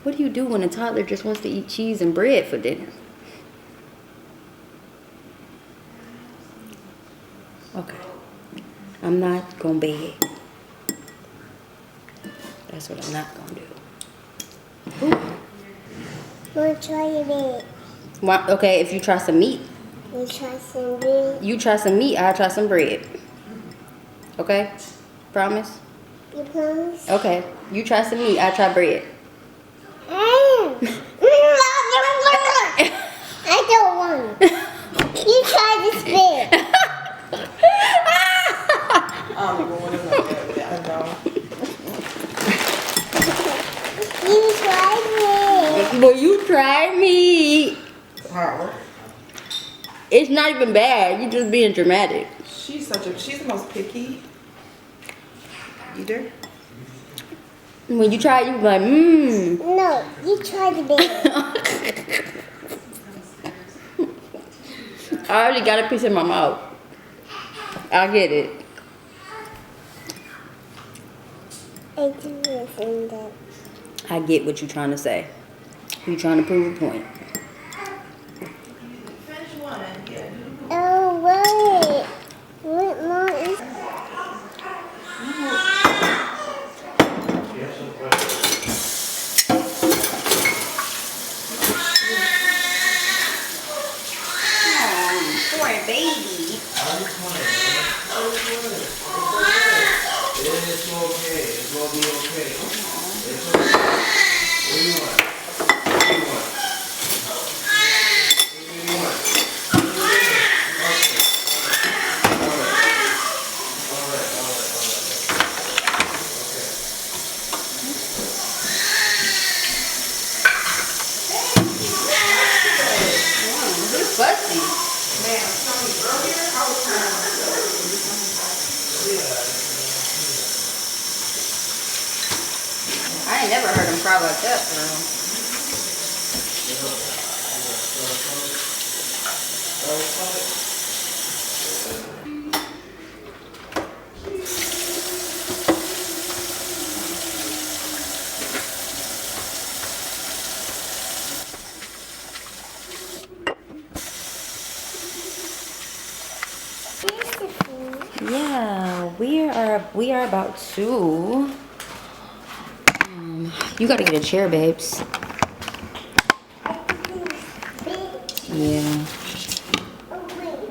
Speaker 1: What do you do when a toddler just wants to eat cheese and bread for dinner? Okay. I'm not gonna beg. That's what I'm not gonna do. Ooh.
Speaker 2: Wanna try it?
Speaker 1: Well, okay, if you try some meat.
Speaker 2: You try some bread?
Speaker 1: You try some meat, I'll try some bread. Okay? Promise?
Speaker 2: You promise?
Speaker 1: Okay. You try some meat, I'll try bread.
Speaker 2: I don't want. You try this bit.
Speaker 3: I'm going in like that. I know.
Speaker 2: You try it.
Speaker 1: Well, you try meat.
Speaker 3: How?
Speaker 1: It's not even bad. You're just being dramatic.
Speaker 3: She's the most picky eater.
Speaker 1: When you try it, you be like, mmm.
Speaker 2: No, you try the bit.
Speaker 1: I already got a piece in my mouth. I get it.
Speaker 2: I do this and that.
Speaker 1: I get what you're trying to say. You're trying to prove a point.
Speaker 2: Oh, wait. What more is...
Speaker 1: Poor baby.
Speaker 4: It's okay. It's gonna be okay. It's okay. What do you want? What do you want? What do you want?
Speaker 1: Fussy. I ain't never heard him cry like that, girl. Yeah, we are about to. You gotta get a chair, babes. Yeah.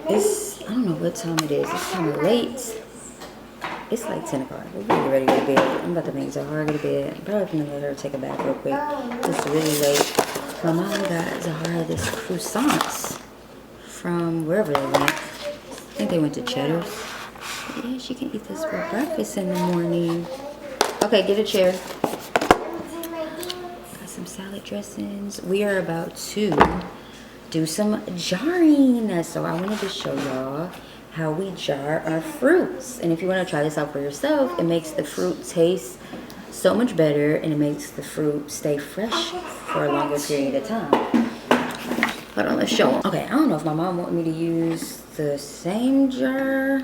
Speaker 1: It's, I don't know what time it is. It's kind of late. It's like 10 o'clock. We're getting ready to go to bed. I'm about to make Zahara go to bed. I'm probably gonna let her take a bath real quick. It's really late. My mom got Zahara this croissants from wherever they went. I think they went to Cheddar's. But yeah, she can eat this for breakfast in the morning. Okay, get a chair. Got some salad dressings. We are about to do some jarring. So I wanted to show y'all how we jar our fruits. And if you want to try this out for yourself, it makes the fruit taste so much better and it makes the fruit stay fresh for a longer period of time. Hold on, let's show them. Okay, I don't know if my mom wants me to use the same jar.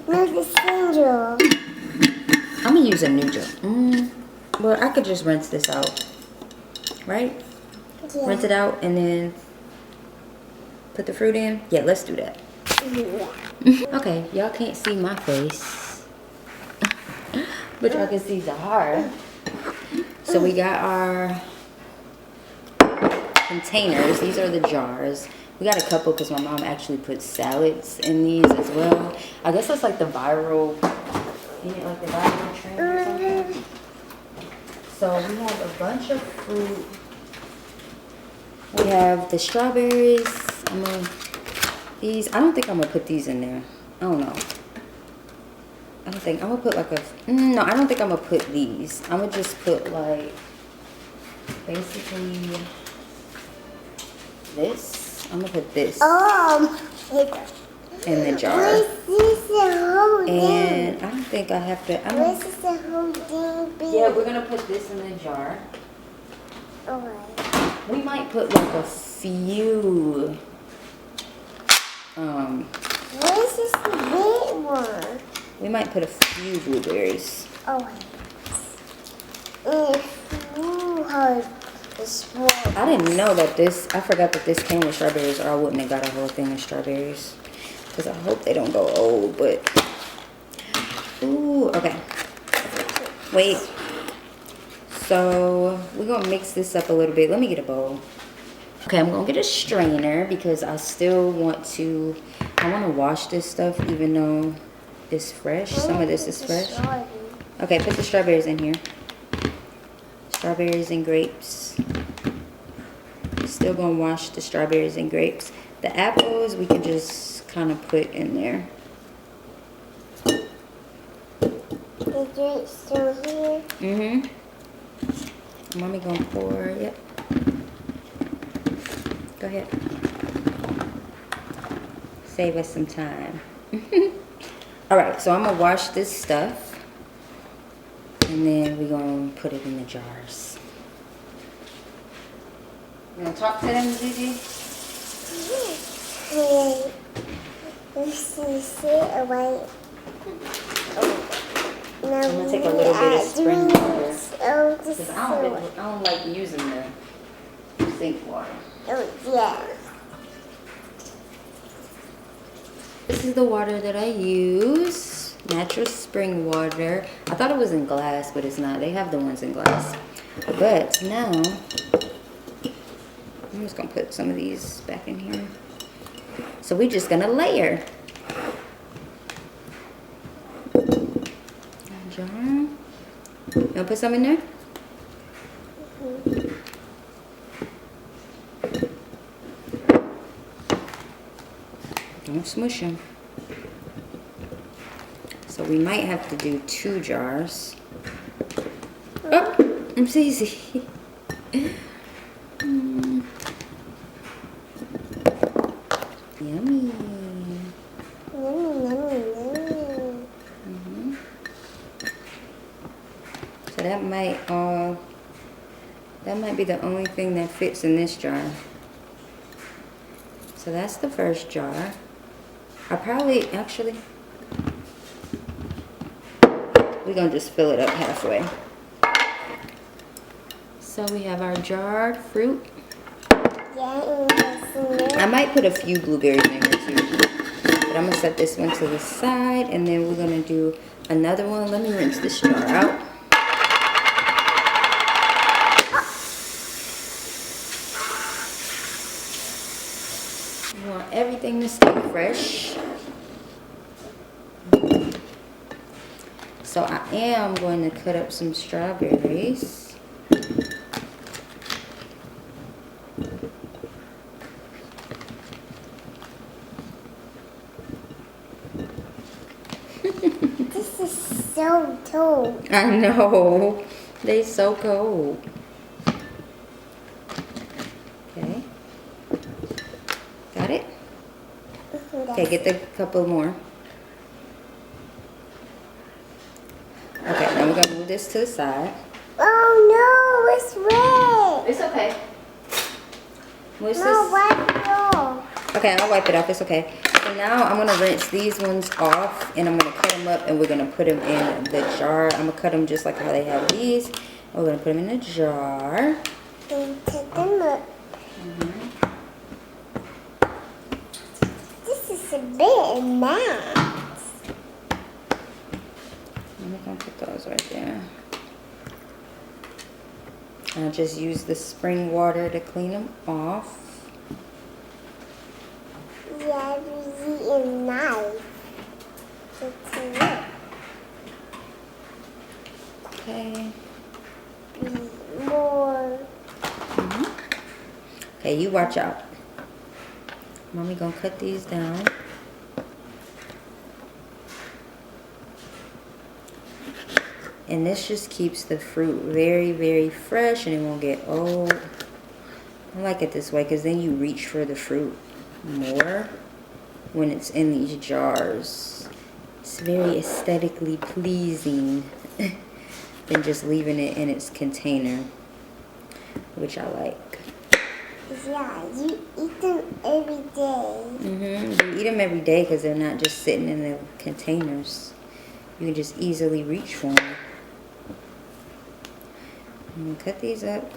Speaker 2: No, the same jar.
Speaker 1: I'm gonna use a new jar. Well, I could just rinse this out, right?
Speaker 2: Yeah.
Speaker 1: Rinse it out and then put the fruit in. Yeah, let's do that.
Speaker 2: Yeah.
Speaker 1: Okay, y'all can't see my face, but y'all can see Zahara. So we got our containers. These are the jars. We got a couple because my mom actually puts salads in these as well. I guess that's like the viral, like the viral trend or something. So we have a bunch of fruit. We have the strawberries. These, I don't think I'm gonna put these in there. I don't know. I don't think I'm gonna put like a. No, I don't think I'm gonna put these. I'm gonna just put like basically this. I'm gonna put this in the jar.
Speaker 2: This is the whole
Speaker 1: And I don't think I have to.
Speaker 2: This is the whole thing.
Speaker 1: Yeah, we're gonna put this in the jar.
Speaker 2: Alright.
Speaker 1: We might put like a few.
Speaker 2: This is the big one.
Speaker 1: We might put a few blueberries.
Speaker 2: Oh. If you heard this one.
Speaker 1: I didn't know that this, I forgot that this came with strawberries, or I wouldn't have got a whole thing of strawberries. Because I hope they don't go old, but. Ooh, okay. Wait. So, we're going to mix this up a little bit. Let me get a bowl. Okay, I'm going to get a strainer because I still want to, I want to wash this stuff even though it's fresh. Some of this is fresh. Okay, put the strawberries in here. Strawberries and grapes. Still going to wash the strawberries and grapes. The apples, we can just kind of put in there.
Speaker 2: The grapes still here?
Speaker 1: Mm-hmm. Mommy going to pour, yep. Go ahead. Save us some time. Alright, so I'm going to wash this stuff. And then we're going to put it in the jars. You want to talk to them, Gigi?
Speaker 2: Wait. This is it away. Now
Speaker 1: I'm going to take a little bit of spring water.
Speaker 2: Oh,
Speaker 1: Because I don't like using the sink water.
Speaker 2: Oh, yeah.
Speaker 1: This is the water that I use. Natural spring water. I thought it was in glass, but it's not. They have the ones in glass. But now, I'm just going to put some of these back in here. So we're just going to layer. Jar. You want to put some in there? Don't smush them. So we might have to do 2 jars. Oh, it's easy. Yummy. So that might be the only thing that fits in this jar. So that's the first jar. I probably, actually, we're gonna just fill it up halfway. So we have our jarred fruit. I might put a few blueberries in here too. But I'm gonna set this one to the side and then we're gonna do another one. Let me rinse this jar out. You want everything to stay fresh. So I am going to cut up some strawberries.
Speaker 2: This is so cold.
Speaker 1: I know. They so cold. Okay. Got it? Okay, get the couple more. Okay, now we're gonna move this to the side.
Speaker 2: Oh no, it's red.
Speaker 1: It's okay. What's
Speaker 2: No,
Speaker 1: this?
Speaker 2: wipe it off.
Speaker 1: Okay, I'll wipe it off. It's okay. So now I'm gonna rinse these ones off, and I'm gonna cut them up, and we're gonna put them in the jar. I'm gonna cut them just like how they have these. And we're gonna put them in a jar.
Speaker 2: And take them up. This is a bit nice.
Speaker 1: I'm gonna put those right there. I'll just use the spring water to clean them off.
Speaker 2: Yeah, really nice.
Speaker 1: Okay.
Speaker 2: More.
Speaker 1: Okay, you watch out. Mommy gonna cut these down. And this just keeps the fruit very, very fresh and it won't get old. I like it this way because then you reach for the fruit more when it's in these jars. It's very aesthetically pleasing than just leaving it in its container, which I like.
Speaker 2: Yeah, you eat them every day.
Speaker 1: You eat them every day because they're not just sitting in the containers. you can just easily reach for them. I'm gonna cut these up.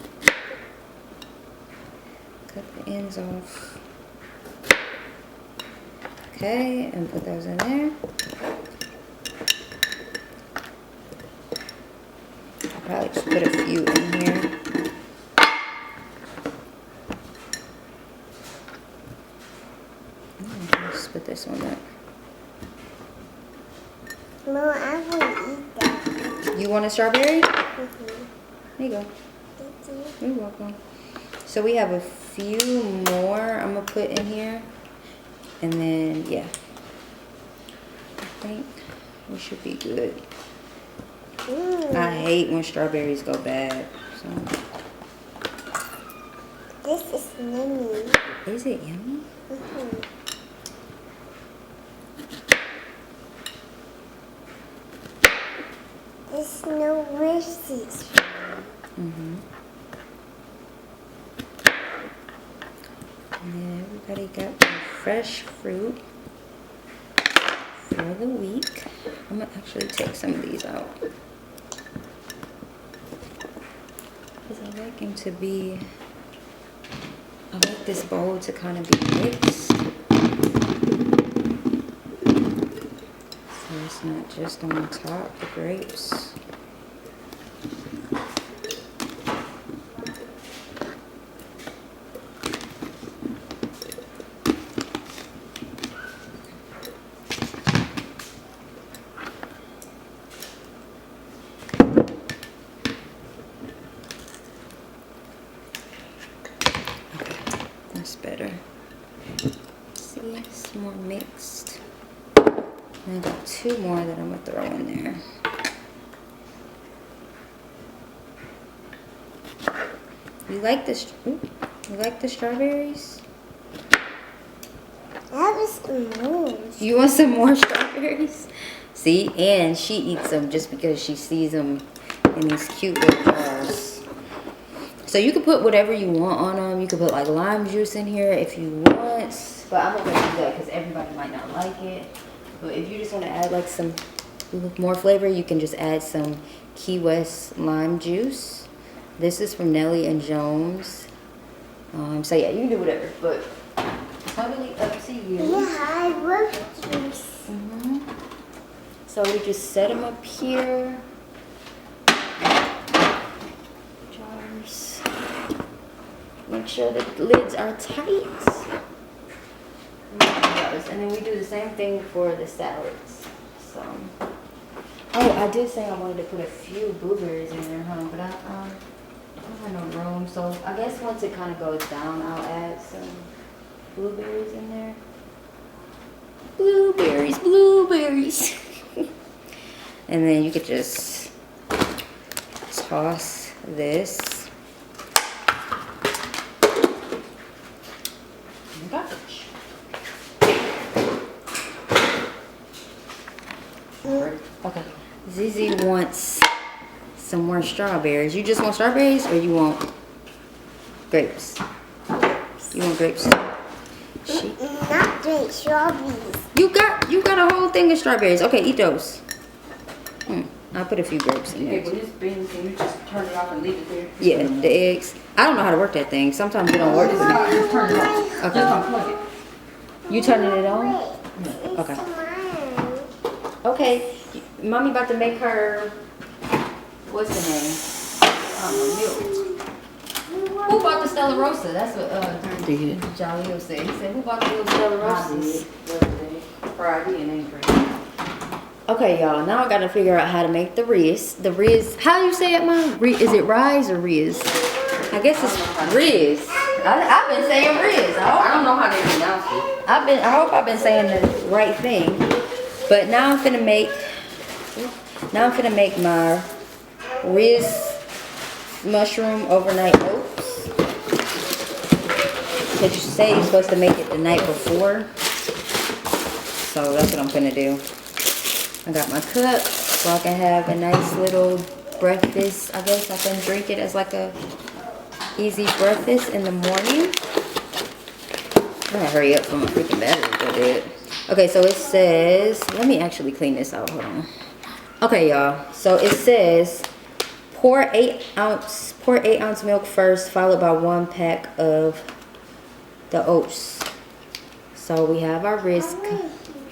Speaker 1: Cut the ends off. Okay, and put those in there. I'll probably just put a few in here. Just put this one up.
Speaker 2: Mom, I will eat that.
Speaker 1: You want a strawberry?
Speaker 2: Mm-hmm.
Speaker 1: There you go.
Speaker 2: Thank
Speaker 1: You're welcome. So we have a few more I'm gonna put in here. And then, yeah. I think we should be good. I hate when strawberries go bad. So.
Speaker 2: This is yummy.
Speaker 1: Is it yummy?
Speaker 2: Mm-hmm. There's no Reese's.
Speaker 1: Mm-hmm. And then everybody got their fresh fruit for the week. I'm gonna actually take some of these out. Because I like them to be, I like this bowl to kind of be mixed. So it's not just on the top, the grapes. Better. See, it's more mixed. And I got two more that I'm gonna throw in there. You like this? You like the strawberries?
Speaker 2: That was more.
Speaker 1: You want some more strawberries? See, and she eats them just because she sees them in these cute little jars. So you can put whatever you want on them. You can put like lime juice in here if you want. But I'm not going to do that because everybody might not like it. But if you just want to add like some more flavor, you can just add some Key West lime juice. This is from Nelly and Jones. So yeah, you can do whatever. But totally up to you.
Speaker 2: Yeah, I love juice.
Speaker 1: So we just set them up here. Make sure the lids are tight. And then we do the same thing for the salads. So, oh, I did say I wanted to put a few blueberries in there, huh? But I don't have no room. So I guess once it kind of goes down, I'll add some blueberries in there. Blueberries, blueberries. And then you could just toss this. Garbage. Okay. Zizi wants some more strawberries. You just want strawberries, or you want grapes? You want grapes?
Speaker 2: Not grapes, strawberries.
Speaker 1: You got a whole thing of strawberries. Okay, eat those. I'll put a few grapes in there.
Speaker 5: Okay, well, this bin, can you just turn it off and leave it there?
Speaker 1: Yeah, the eggs. I don't know how to work that thing. Sometimes it don't work.
Speaker 5: Just turn it off.
Speaker 1: Okay.
Speaker 5: Just unplug it.
Speaker 1: You turning it on?
Speaker 2: Wait,
Speaker 1: Okay.
Speaker 2: it's mine.
Speaker 1: Okay. Mommy about to make her, what's the name? Milk. Who bought the Stella Rosa? That's what Jaleel said. He said, who bought the little Stella Rosas?
Speaker 5: Friday and ain't Friday.
Speaker 1: Okay, y'all. Now I gotta figure out how to make the Ryze. The Ryze. How do you say it, Mom? Is it Ryze or Ryze? I guess it's Ryze. I've been saying Ryze.
Speaker 5: I don't know how they pronounce it.
Speaker 1: I hope I've been saying the right thing. But now I'm finna make my Ryze mushroom overnight oats. Because you say you're supposed to make it the night before. So that's what I'm finna do. I got my cup so I can have a nice little breakfast. I guess I can drink it as like a easy breakfast in the morning. I'm gonna hurry up for my freaking battery to go dead. Okay, so it says, let me actually clean this out. Hold on. Okay, y'all. So it says pour 8 ounce milk first, followed by 1 pack of the oats. So we have our Ryze.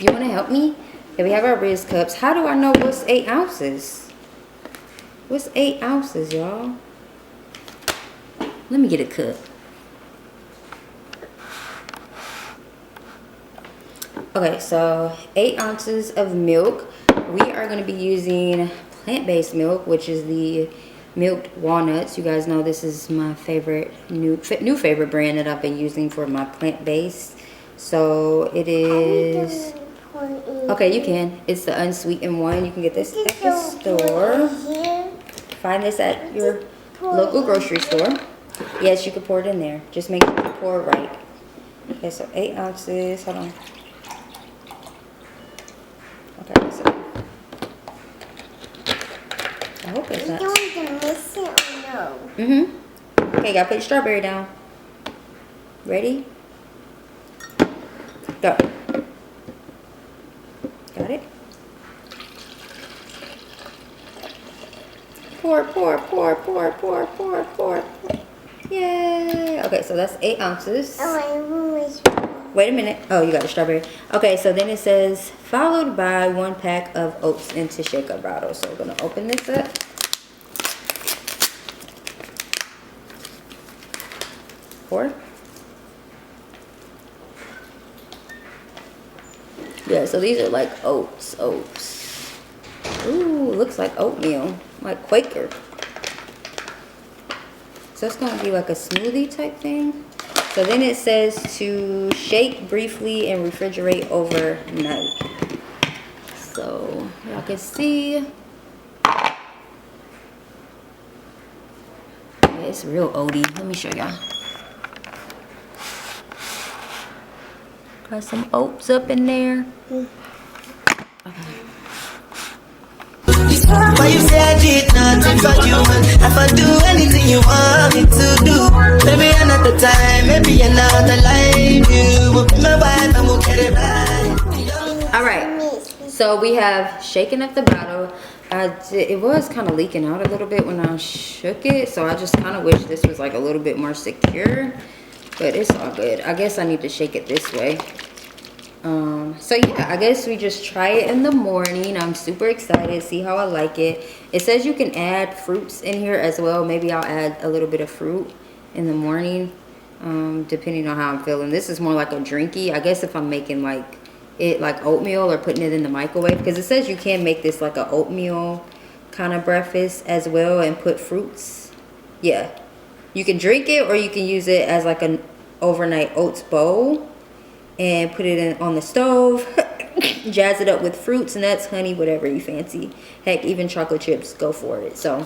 Speaker 1: You want to help me? Okay, we have our Ryze cups. How do I know what's 8 ounces? What's 8 ounces, y'all? Let me get a cup. Okay, so 8 ounces of milk. We are going to be using plant-based milk, which is the milked walnuts. You guys know this is my favorite new favorite brand that I've been using for my plant-based. So it is. Okay, you can. It's the unsweetened one. You can get this at the store. Find this at your local grocery store. Yes, you can pour it in there. Just make sure you pour it right. Okay, so 8 ounces. Hold on. Okay, so I hope it's not.
Speaker 2: You want to miss it or no?
Speaker 1: Mm-hmm. Okay, gotta put your strawberry down. Ready? Go. Got it? Pour, pour, pour, pour, pour, pour, pour. Yay! Okay, so that's 8 ounces. Wait a minute. Oh, you got the strawberry. Okay, so then it says, followed by 1 pack of oats into shaker bottle. So we're going to open this up. Pour. Yeah, so these are like oats. Ooh, looks like oatmeal. Like Quaker. So it's going to be like a smoothie type thing. So then it says to shake briefly and refrigerate overnight. So y'all can see. Yeah, it's real oaty. Let me show y'all. Got some oats up in there.
Speaker 6: Why you say I did nothing for you? If I do anything you want me to do, maybe another time, maybe another life. You will be my wife and we'll get it right.
Speaker 1: Alright, so we have shaken up the bottle. It was kind of leaking out a little bit when I shook it, so I just kind of wish this was like a little bit more secure, but it's all good. I guess I need to shake it this way. So yeah, I guess we just try it in the morning. I'm super excited, see how I like it. It says you can add fruits in here as well. Maybe I'll add a little bit of fruit in the morning, depending on how I'm feeling. This is more like a drinky. I guess if I'm making like oatmeal or putting it in the microwave, because it says you can make this like an oatmeal kind of breakfast as well and put fruits. Yeah, you can drink it or you can use it as like an overnight oats bowl and put it in on the stove. Jazz it up with fruits, nuts, honey, whatever you fancy. Heck, even chocolate chips, go for it. So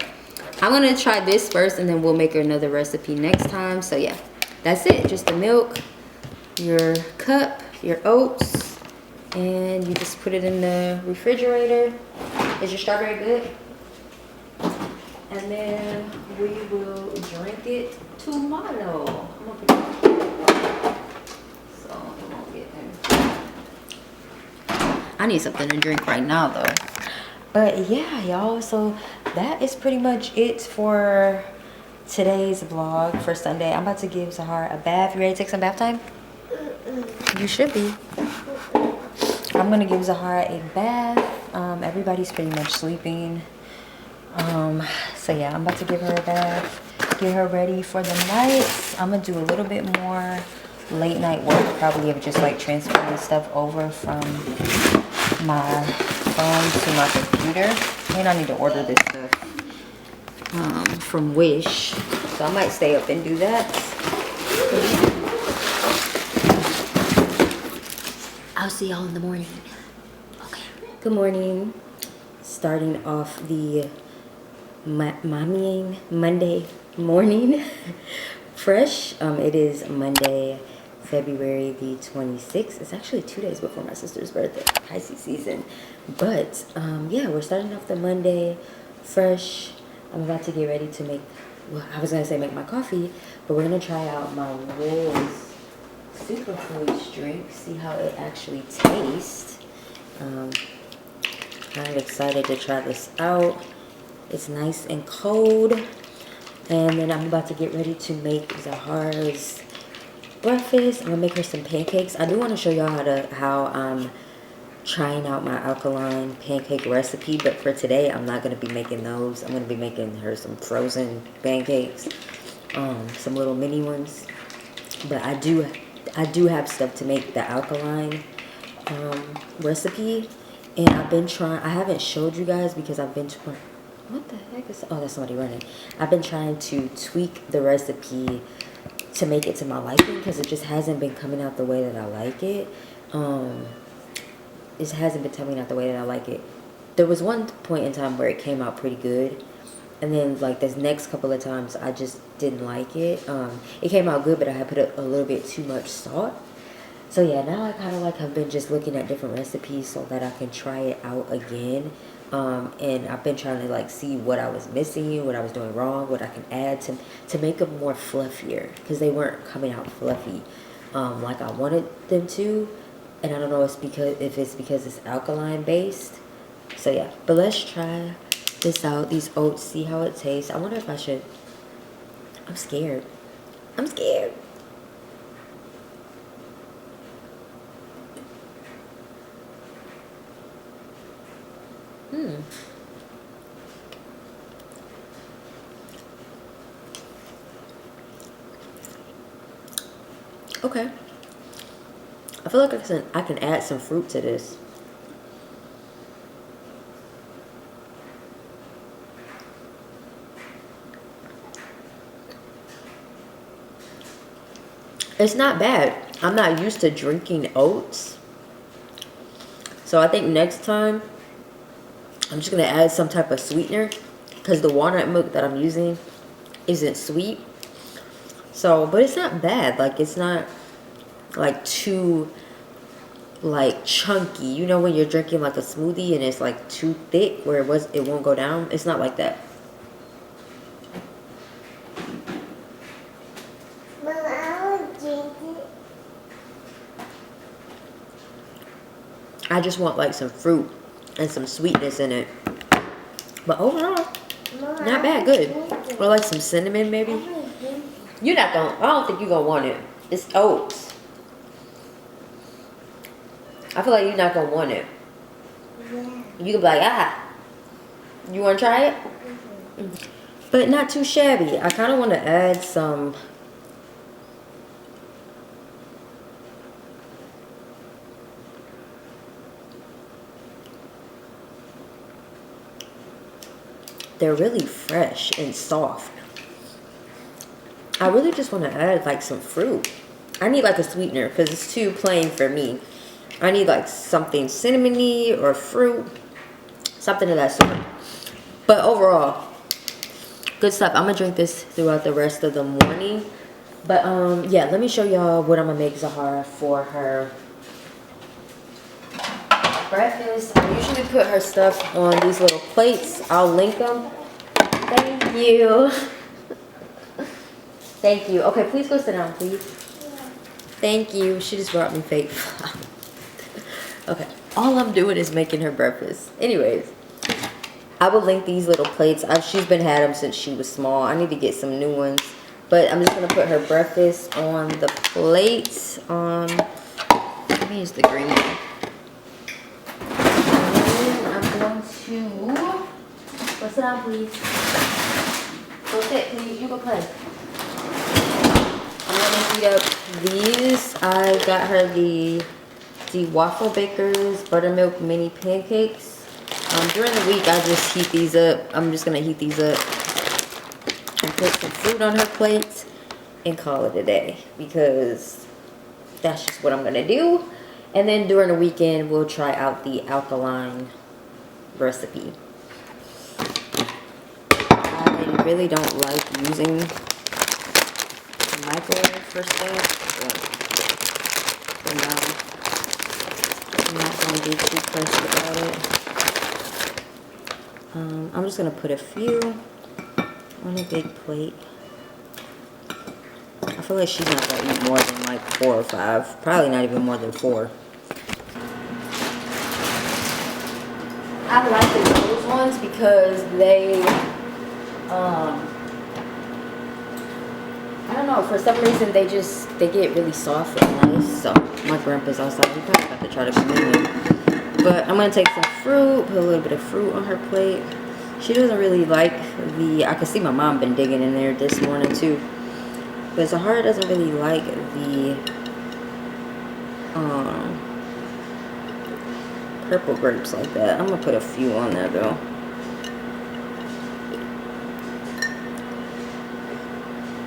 Speaker 1: I'm gonna try this first and then we'll make another recipe next time. So yeah, that's it. Just the milk, your cup, your oats, and you just put it in the refrigerator. Is your strawberry good? And then we will drink it tomorrow. I'm gonna put it so it won't get in. I need something to drink right now though. But yeah, y'all, so that is pretty much it for today's vlog for Sunday. I'm about to give Zahara a bath. You ready to take some bath time? You should be. I'm gonna give Zahara a bath. Everybody's pretty much sleeping. So yeah, I'm about to give her a bath, get her ready for the night. I'm gonna do a little bit more late night work, probably of just like transferring stuff over from my phone to my computer. And I need to order this stuff from Wish, so I might stay up and do that. I'll see y'all in the morning. Okay, good morning. Starting off the mommying Monday morning fresh. It is Monday, February the 26th. It's actually 2 days before my sister's birthday, Pisces season. But yeah, we're starting off the Monday fresh. I'm about to get ready to make, well, I was gonna say make my coffee, but we're gonna try out my Ryze SuperFoods drink, see how it actually tastes. Kind of excited to try this out. It's nice and cold. And then I'm about to get ready to make Zahara's breakfast. I'm gonna make her some pancakes. I do want to show y'all how I'm trying out my alkaline pancake recipe, but for today I'm not gonna be making those. I'm gonna be making her some frozen pancakes, some little mini ones. But I do have stuff to make the alkaline recipe, and I've been trying. I haven't showed you guys because I've been trying. What the heck is? Oh, that's somebody running. I've been trying to tweak the recipe to make it to my liking because it just hasn't been coming out the way that I like it. It hasn't been coming out the way that I like it. There was one point in time where it came out pretty good, and then like this next couple of times I just didn't like it. It came out good, but I had put a little bit too much salt. So yeah, now I kind of like have been just looking at different recipes so that I can try it out again. And I've been trying to like see what I was missing, what I was doing wrong, what I can add to make them more fluffier, because they weren't coming out fluffy like I wanted them to. And I don't know if it's because it's alkaline based. So yeah, but let's try this out, these oats, see how it tastes. I wonder if I should. I'm scared. Okay. I feel like I can add some fruit to this. It's not bad. I'm not used to drinking oats. So I think next time I'm just going to add some type of sweetener, because the walnut milk that I'm using isn't sweet. So, but it's not bad. Like, it's not like too like chunky. You know when you're drinking like a smoothie and it's like too thick where it won't go down? It's not like that.
Speaker 2: Mom, I will drink it.
Speaker 1: I just want like some fruit and some sweetness in it. But overall,
Speaker 2: Mom,
Speaker 1: not bad, good. Or like some cinnamon maybe. You're not gonna, I don't think you're gonna want it. It's oats. I feel like you're not gonna want it.
Speaker 2: Yeah.
Speaker 1: You could be like, you wanna try it? But not too shabby. I kinda wanna add some they're really fresh and soft. I really just want to add like some fruit. I need like a sweetener because it's too plain for me. I need like something cinnamony or fruit, something of that sort. But overall, good stuff. I'm gonna drink this throughout the rest of the morning. But yeah, let me show y'all what I'm gonna make Zahara for her breakfast. I usually put her stuff on these little plates. I'll link them. Thank you. Thank you. Okay, please go sit down, please. Thank you. She just brought me fake. Okay, all I'm doing is making her breakfast. Anyways, I will link these little plates. She's been had them since she was small. I need to get some new ones. But I'm just gonna put her breakfast on the plates. Let me use the green one. I'm going to go sit down, please. Go sit, please. You go play. I'm gonna heat up these. I got her the waffle bakers buttermilk mini pancakes. During the week, I just heat these up. I'm just gonna heat these up and put some fruit on her plate and call it a day, because that's just what I'm gonna do. And then during the weekend, we'll try out the alkaline recipe. I really don't like using the microwave for stuff, but I'm not going to be too pressed about it. I'm just going to put a few on a big plate. I feel like she's not going to eat more than like 4 or 5. Probably not even more than 4. I like the those ones because they, I don't know, for some reason they get really soft and nice. So my grandpa's outside. We probably have to try to come in here. But I'm gonna take some fruit, put a little bit of fruit on her plate. She doesn't really like I can see my mom been digging in there this morning too. But Zahara doesn't really like the purple grapes like that. I'm gonna put a few on there though.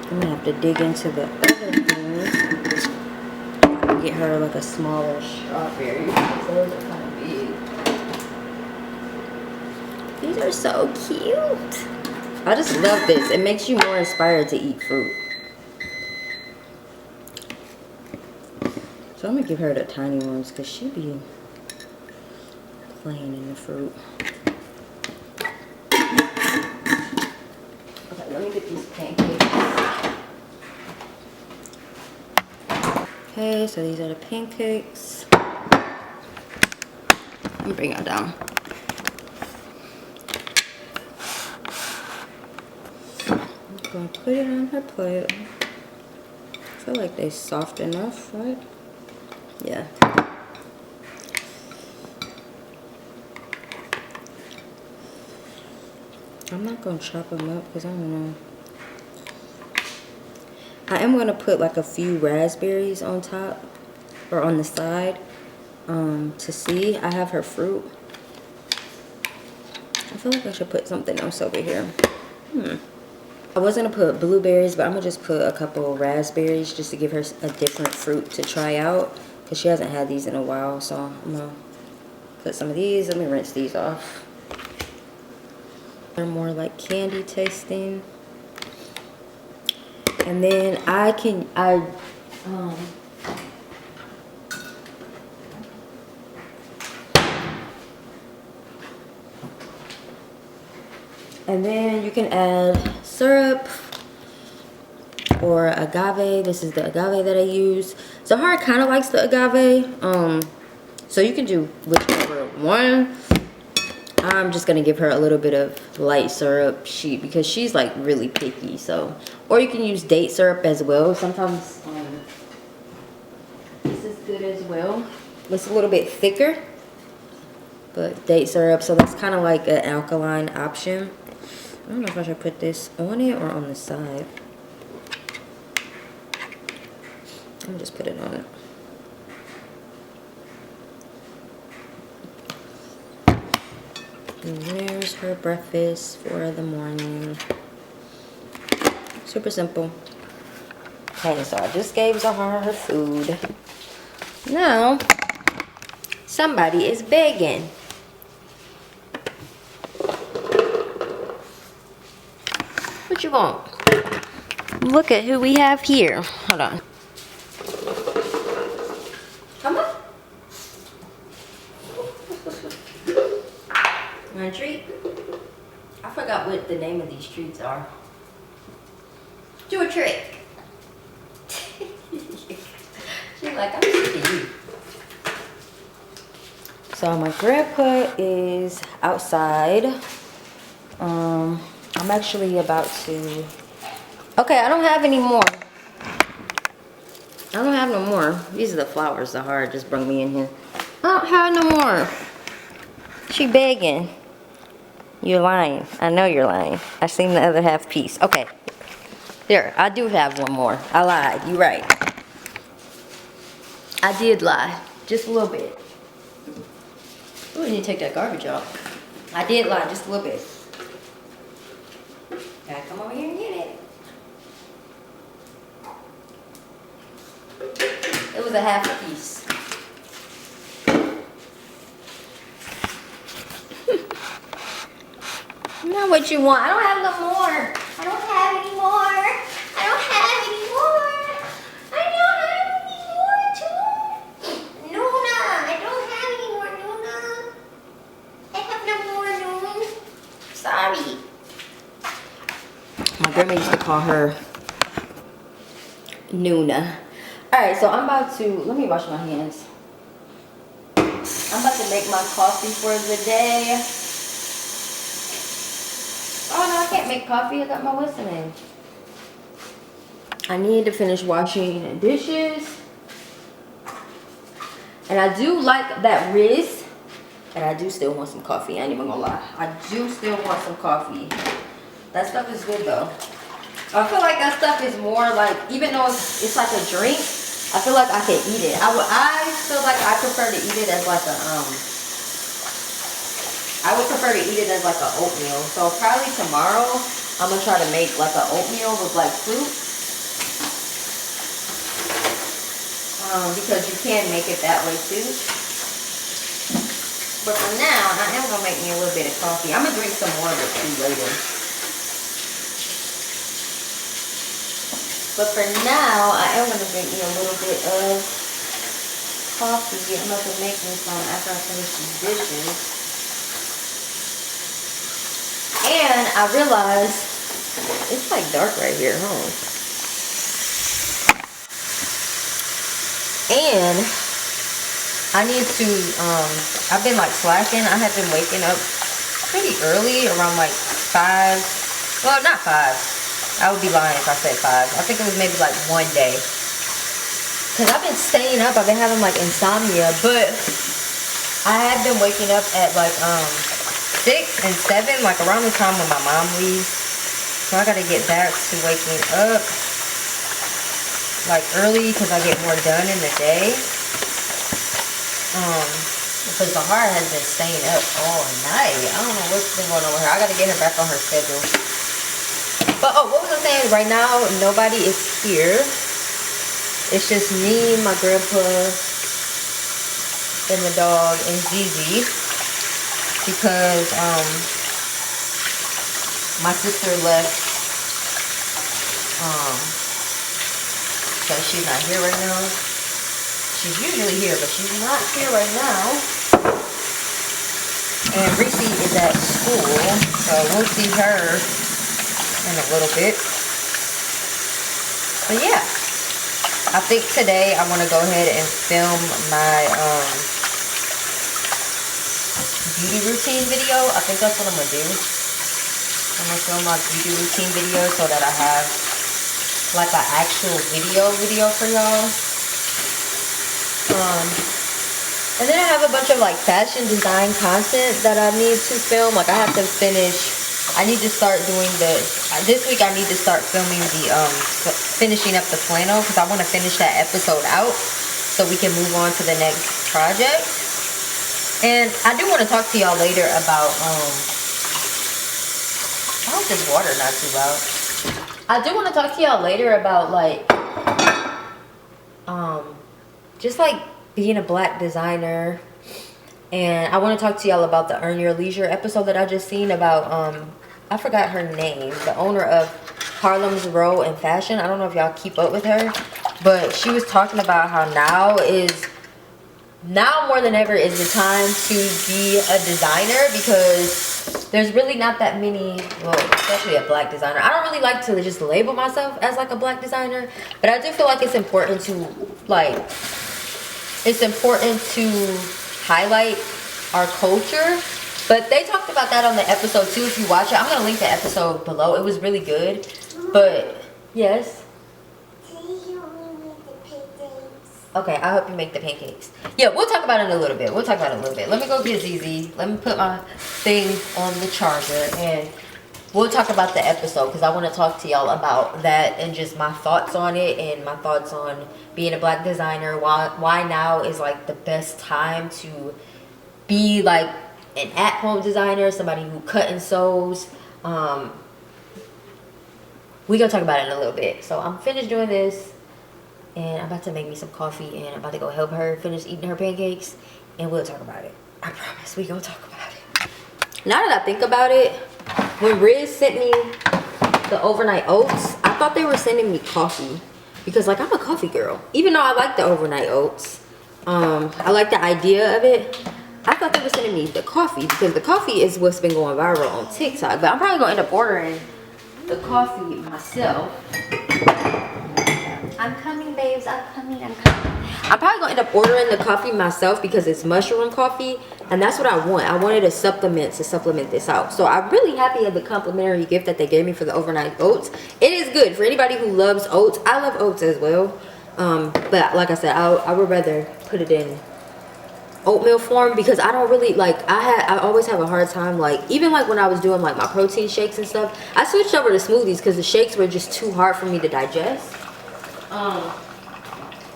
Speaker 1: I'm gonna have to dig into the other things. Get her like a smaller strawberry. Those are kind of big. These are so cute. I just love this. It makes you more inspired to eat fruit. So I'm gonna give her the tiny ones because she be playing in the fruit. Okay, let me get these pancakes. Okay, so these are the pancakes. Let me bring it down. I'm going to put it on her plate. I feel like they're soft enough, right? Yeah. I'm not going to chop them up because I don't know. I am going to put like a few raspberries on top or on the side to see. I have her fruit. I feel like I should put something else over here. I was going to put blueberries, but I'm going to just put a couple raspberries just to give her a different fruit to try out because she hasn't had these in a while. So I'm going to put some of these. Let me rinse these off. They're more like candy tasting. And then and then you can add syrup or agave. This is the agave that I use. Zahara kind of likes the agave. So you can do whichever one. I'm just gonna give her a little bit of light syrup because she's like really picky. So, or you can use date syrup as well. Sometimes this is good as well. It's a little bit thicker, but date syrup. So that's kind of like an alkaline option. I don't know if I should put this on it or on the side. I'm gonna just put it on it. And there's her breakfast for the morning. Super simple. Okay, so I just gave Zahara her food. Now, somebody is begging. What you want? Look at who we have here. Hold on. Come on. Want a treat? I forgot what the name of these treats are. Do a trick. She's like, I'm sick of you. So my grandpa is outside. I'm actually about to. Okay, I don't have any more. I don't have no more. These are the flowers Zahara just brought me in here. I don't have no more. She begging. You're lying. I know you're lying. I seen the other half piece. Okay. There, I do have one more. I lied. You're right. I did lie. Just a little bit. Oh, you need to take that garbage out. I did lie just a little bit. Gotta come over here and get it. It was a half a piece. Not what you want. I don't have no more. I don't have any more. I don't have any more. I don't have any more too. Nuna, I don't have any more, Nuna. I have no more, Nuna. Sorry. My grandma used to call her Nuna. Alright, so I'm about to, let me wash my hands. I'm about to make my coffee for the day. Oh no, I can't make coffee. I got my what's the name? I need to finish washing dishes. And I do like that Ryze. And I do still want some coffee. I ain't even gonna lie. I do still want some coffee. That stuff is good though. I feel like that stuff is more like, even though it's like a drink, I feel like I can eat it. I feel like I prefer to eat it as like a I would prefer to eat it as like an oatmeal. So probably tomorrow I'm gonna try to make like an oatmeal with like fruit. Because you can make it that way too. But for now, I am gonna make me a little bit of coffee. I'm gonna drink some more of it too later. But for now, I am gonna drink me a little bit of coffee. I'm about to make me some after I finish these dishes. And I realized it's like dark right here, huh? And I need to, I've been like slacking. I have been waking up pretty early, around like 5. Well, not 5. I would be lying if I said 5. I think it was maybe like one day. Because I've been staying up. I've been having like insomnia. But I have been waking up at like 6 and 7. Like around the time when my mom leaves. So I got to get back to waking up like early. Because I get more done in the day. Because Tahara has been staying up all night. I don't know what's been going on with her. I got to get her back on her schedule. But, oh, what was I saying? Right now, nobody is here. It's just me, my grandpa, and the dog, and Zizi. Because, my sister left. So she's not here right now. She's usually here, but she's not here right now. And Ryze is at school. So we'll see her in a little bit. But yeah, I think today I want to go ahead and film my beauty routine video. I think that's what I'm gonna do. I'm gonna film my beauty routine video so that I have like an actual video for y'all. And then I have a bunch of like fashion design content that I need to film. Like I have to finish. I need to start doing this week I need to start filming the, finishing up the flannel because I want to finish that episode out so we can move on to the next project. And I do want to talk to y'all later about, I hope this water not too loud. I do want to talk to y'all later about like, just like being a black designer. And I want to talk to y'all about the Earn Your Leisure episode that I just seen about, I forgot her name, the owner of Harlem's Row and Fashion. I don't know if y'all keep up with her, but she was talking about how now more than ever is the time to be a designer because there's really not that many, well, especially a black designer. I don't really like to just label myself as like a black designer, but I do feel like it's important to highlight our culture. But they talked about that on the episode too. If you watch it, I'm gonna link the episode below. It was really good. But yes, okay, I hope you make the pancakes. Yeah, we'll talk about it in a little bit. Let me go get Zizi. Let me put my thing on the charger and we'll talk about the episode because I want to talk to y'all about that and just my thoughts on it and my thoughts on being a black designer. Why now is like the best time to be like an at-home designer, somebody who cut and sews. We're gonna talk about it in a little bit. So I'm finished doing this and I'm about to make me some coffee and I'm about to go help her finish eating her pancakes and we'll talk about it. I promise we gonna talk about it. Now that I think about it, when Ryze sent me the overnight oats, I thought they were sending me coffee because like I'm a coffee girl. Even though I like the overnight oats, I like the idea of it. I thought they were sending me the coffee because the coffee is what's been going viral on TikTok. But I'm probably gonna end up ordering the coffee myself. I'm coming, babes. I'm coming. I'm probably gonna end up ordering the coffee myself because it's mushroom coffee, and that's what I want. I wanted a supplement to supplement this out. So I'm really happy at the complimentary gift that they gave me for the overnight oats. It is good for anybody who loves oats. I love oats as well, but like I said, I would rather put it in oatmeal form because I don't really like, I always have a hard time, like even like when I was doing like my protein shakes and stuff, I switched over to smoothies because the shakes were just too hard for me to digest.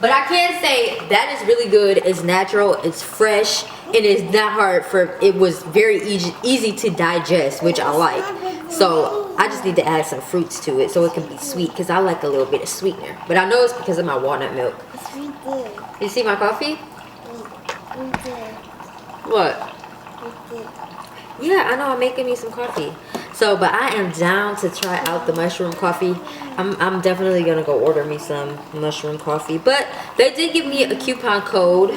Speaker 1: But I can say that is really good. It's natural, it's fresh, and it's not hard for, it was very easy to digest, which I like. So I just need to add some fruits to it so it can be sweet because I like a little bit of sweetener, but I know it's because of my walnut milk. You see my coffee? What? Yeah, I know, I'm making me some coffee. So, but I am down to try out the mushroom coffee. I'm definitely gonna go order me some mushroom coffee. But they did give me a coupon code.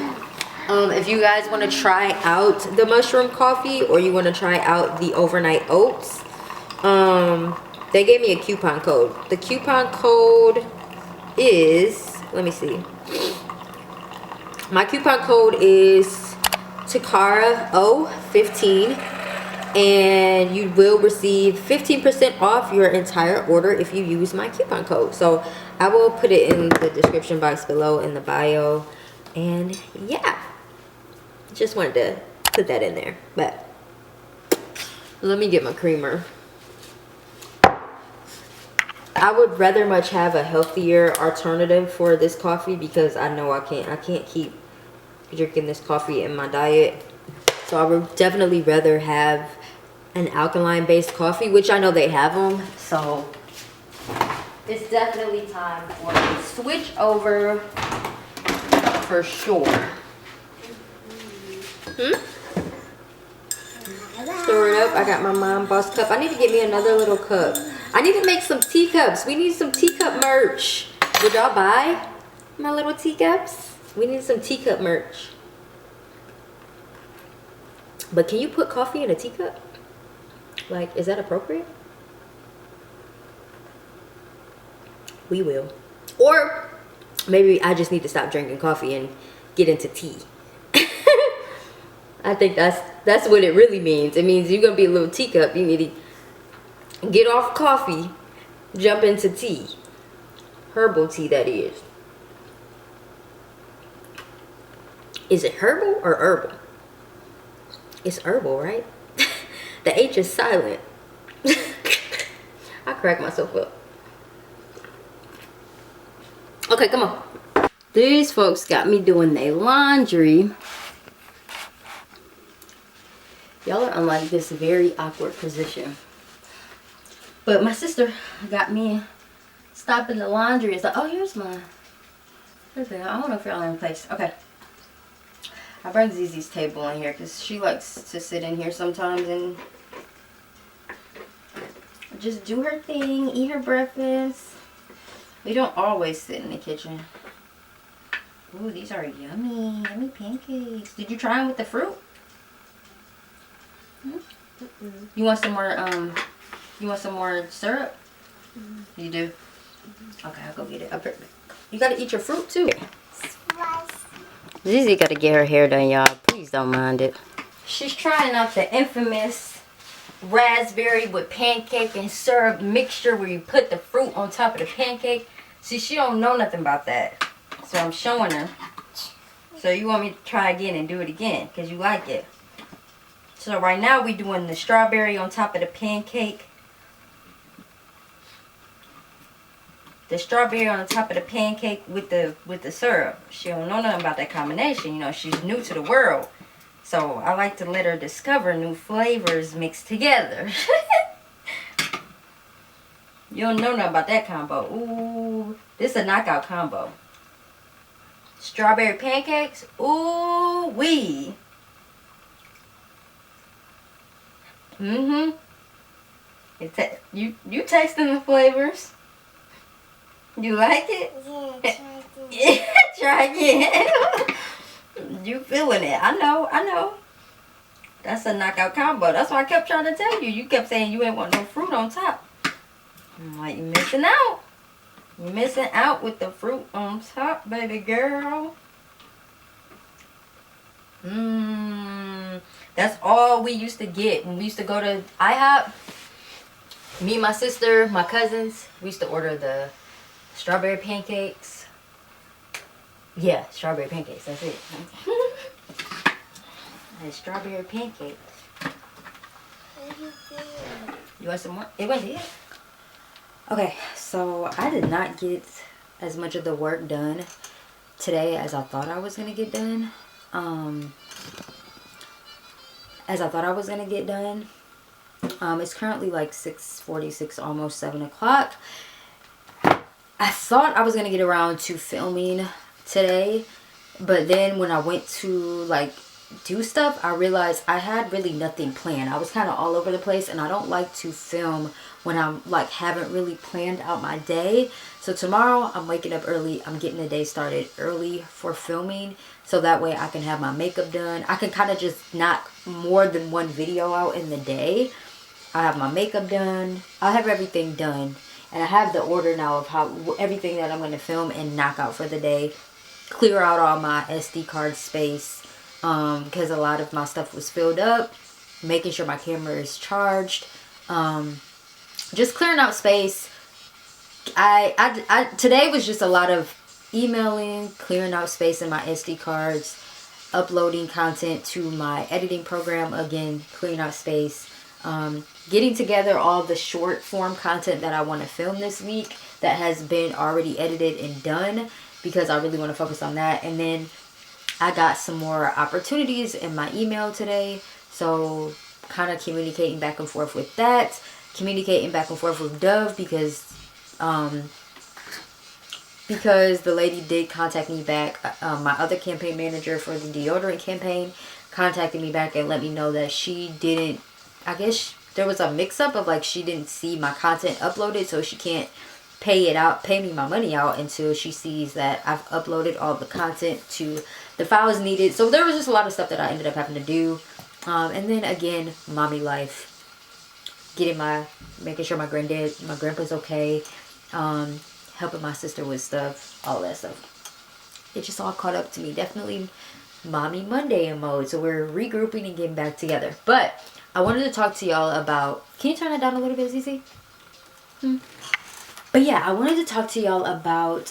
Speaker 1: If you guys want to try out the mushroom coffee or you want to try out the overnight oats, they gave me a coupon code. The coupon code is, let me see. My coupon code is TAKARAONEA 15, and you will receive 15% off your entire order if you use my coupon code. So I will put it in the description box below in the bio. And yeah, just wanted to put that in there. But let me get my creamer. I would rather much have a healthier alternative for this coffee because I know I can't keep drinking this coffee in my diet. So I would definitely rather have an alkaline based coffee, which I know they have them. So it's definitely time for me to switch over for sure. Stir it up. I got my Mom Boss cup. I need to get me another little cup. I need to make some teacups. We need some teacup merch. Would y'all buy my little teacups? We need some teacup merch. But can you put coffee in a teacup? Like, is that appropriate? We will. Or maybe I just need to stop drinking coffee and get into tea. I think that's what it really means. It means you're gonna be a little teacup. You need to get off coffee, jump into tea. Herbal tea, that is. Is it herbal or herbal? It's herbal, right? The H is silent. I crack myself up. Okay, come on. These folks got me doing their laundry. Y'all are in like this very awkward position. But my sister got me stopping the laundry. It's like, oh, here's my... I don't know if y'all are in place. Okay. I bring Zizi's table in here because she likes to sit in here sometimes and just do her thing, eat her breakfast. We don't always sit in the kitchen. Ooh, these are yummy, yummy pancakes. Did you try them with the fruit? You want some more? You want some more syrup? You do? Okay, I'll go get it. I'll bring it back. You gotta eat your fruit too. Zizi gotta get her hair done, y'all. Please don't mind it. She's trying out the infamous raspberry with pancake and syrup mixture where you put the fruit on top of the pancake. See, she don't know nothing about that. So I'm showing her. So you want me to try again and do it again because you like it. So right now we're doing the strawberry on top of the pancake. The strawberry on the top of the pancake with the syrup. She don't know nothing about that combination. You know, she's new to the world. So I like to let her discover new flavors mixed together. You don't know nothing about that combo. Ooh, this is a knockout combo. Strawberry pancakes. Ooh wee. You tasting the flavors? You like it?
Speaker 2: Yeah,
Speaker 1: Try again. You feeling it? I know. That's a knockout combo. That's why I kept trying to tell you. You kept saying you ain't want no fruit on top. I'm like, you missing out. You're missing out with the fruit on top, baby girl. That's all we used to get when we used to go to IHOP. Me, my sister, my cousins, we used to order the strawberry pancakes. Yeah, strawberry pancakes. That's it. And strawberry pancakes. You want some more? It went here. Okay, so I did not get as much of the work done today as I thought I was gonna get done. It's currently like 6:46, almost 7 o'clock. I thought I was gonna get around to filming today, but then when I went to like do stuff, I realized I had really nothing planned. I was kind of all over the place, and I don't like to film when I'm like haven't really planned out my day. So tomorrow I'm waking up early. I'm getting the day started early for filming, so that way I can have my makeup done. I can kind of just knock more than one video out in the day. I have my makeup done. I'll have everything done, and I have the order now of how everything that I'm going to film and knock out for the day. Clear out all my SD card space, because a lot of my stuff was filled up. Making sure my camera is charged. Just clearing out space. Today was just a lot of emailing, clearing out space in my SD cards, uploading content to my editing program, again clearing out space, getting together all the short form content that I want to film this week that has been already edited and done, because I really want to focus on that. And then I got some more opportunities in my email today, so kind of communicating back and forth with that, communicating back and forth with Dove, because the lady did contact me back. My other campaign manager for the deodorant campaign contacted me back and let me know that she didn't, I guess there was a mix-up of like she didn't see my content uploaded, so she can't pay me my money out until she sees that I've uploaded all the content to the files needed. So there was just a lot of stuff that I ended up having to do. And then again, mommy life, making sure my grandpa's okay, helping my sister with stuff, all that stuff. It just all caught up to me. Definitely mommy Monday in mode. So we're regrouping and getting back together. But I wanted to talk to y'all about, can you turn that down a little bit, Zizi? But yeah, I wanted to talk to y'all about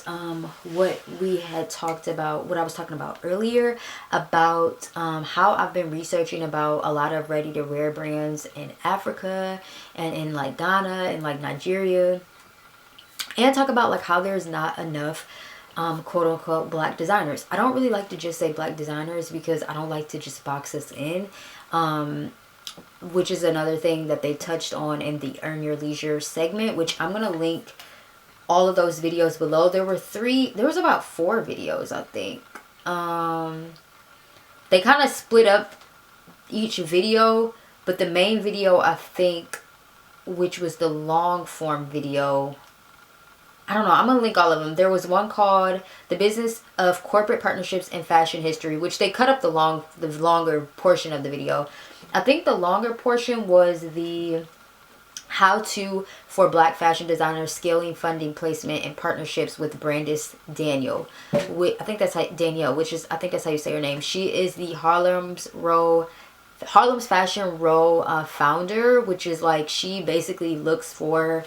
Speaker 1: what I was talking about earlier, about how I've been researching about a lot of ready-to-wear brands in Africa and in like Ghana and like Nigeria, and talk about like how there's not enough quote-unquote black designers. I don't really like to just say black designers because I don't like to just box us in, which is another thing that they touched on in the Earn Your Leisure segment, which I'm going to link all of those videos below. There was about 4 videos, I think. They kind of split up each video, but the main video, I think, which was the long form video, I don't know, I'm gonna link all of them. There was one called The Business of Corporate Partnerships in Fashion History, which they cut up the longer portion of the video. I think the longer portion was the how to for black fashion designers, scaling funding, placement, and partnerships with Brandis Daniel. I think that's Danielle, I think that's how you say her name. She is the Harlem's Fashion Row founder, which is like, she basically looks for,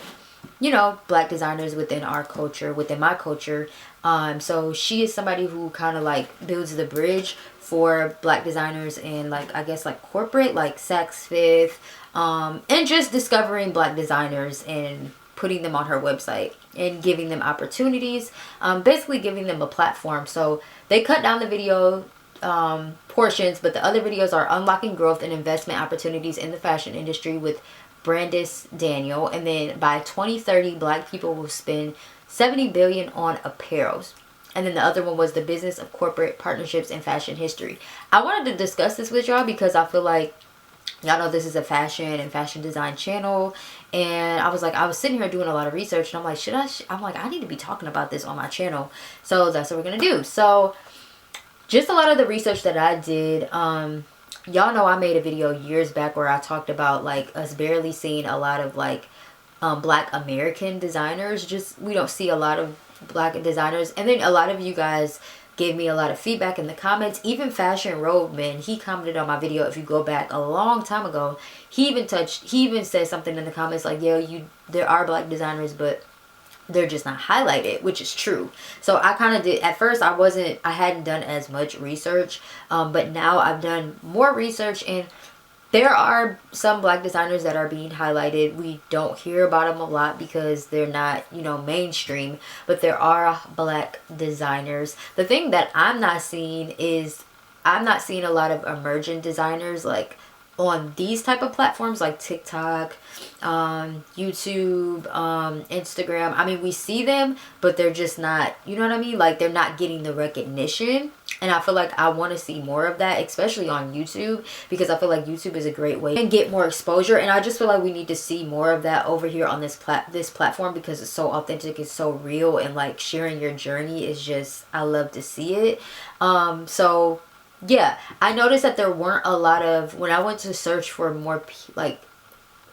Speaker 1: you know, black designers within our culture, within my culture. So she is somebody who kind of like builds the bridge for black designers and like, I guess like corporate, like Saks Fifth, and just discovering black designers and putting them on her website and giving them opportunities, basically giving them a platform. So they cut down the video portions, but the other videos are unlocking growth and investment opportunities in the fashion industry with Brandis Daniel, and then by 2030 black people will spend $70 billion on apparels. And then the other one was The Business of Corporate Partnerships in Fashion History. I wanted to discuss this with y'all because I feel like y'all know this is a fashion and fashion design channel, and I was sitting here doing a lot of research, and I'm like, I need to be talking about this on my channel. So that's what we're gonna do. So just a lot of the research that I did, y'all know I made a video years back where I talked about like us barely seeing a lot of like black American designers. Just we don't see a lot of black designers, and then a lot of you guys gave me a lot of feedback in the comments. Even Fashion Roadman, he commented on my video. If you go back a long time ago, he even said something in the comments like, yo, there are black designers, but they're just not highlighted, which is true. So I kind of did, at first I hadn't done as much research, but now I've done more research, and there are some black designers that are being highlighted. We don't hear about them a lot because they're not, you know, mainstream, but there are black designers. The thing that I'm not seeing is, I'm not seeing a lot of emerging designers like on these type of platforms like TikTok, YouTube, Instagram. I mean, we see them, but they're just not, you know what I mean? Like, they're not getting the recognition. And I feel like I want to see more of that, especially on YouTube, because I feel like YouTube is a great way to get more exposure. And I just feel like we need to see more of that over here on this platform, because it's so authentic, it's so real, and like sharing your journey is just, I love to see it. So yeah, I noticed that there weren't a lot of, when I went to search for more like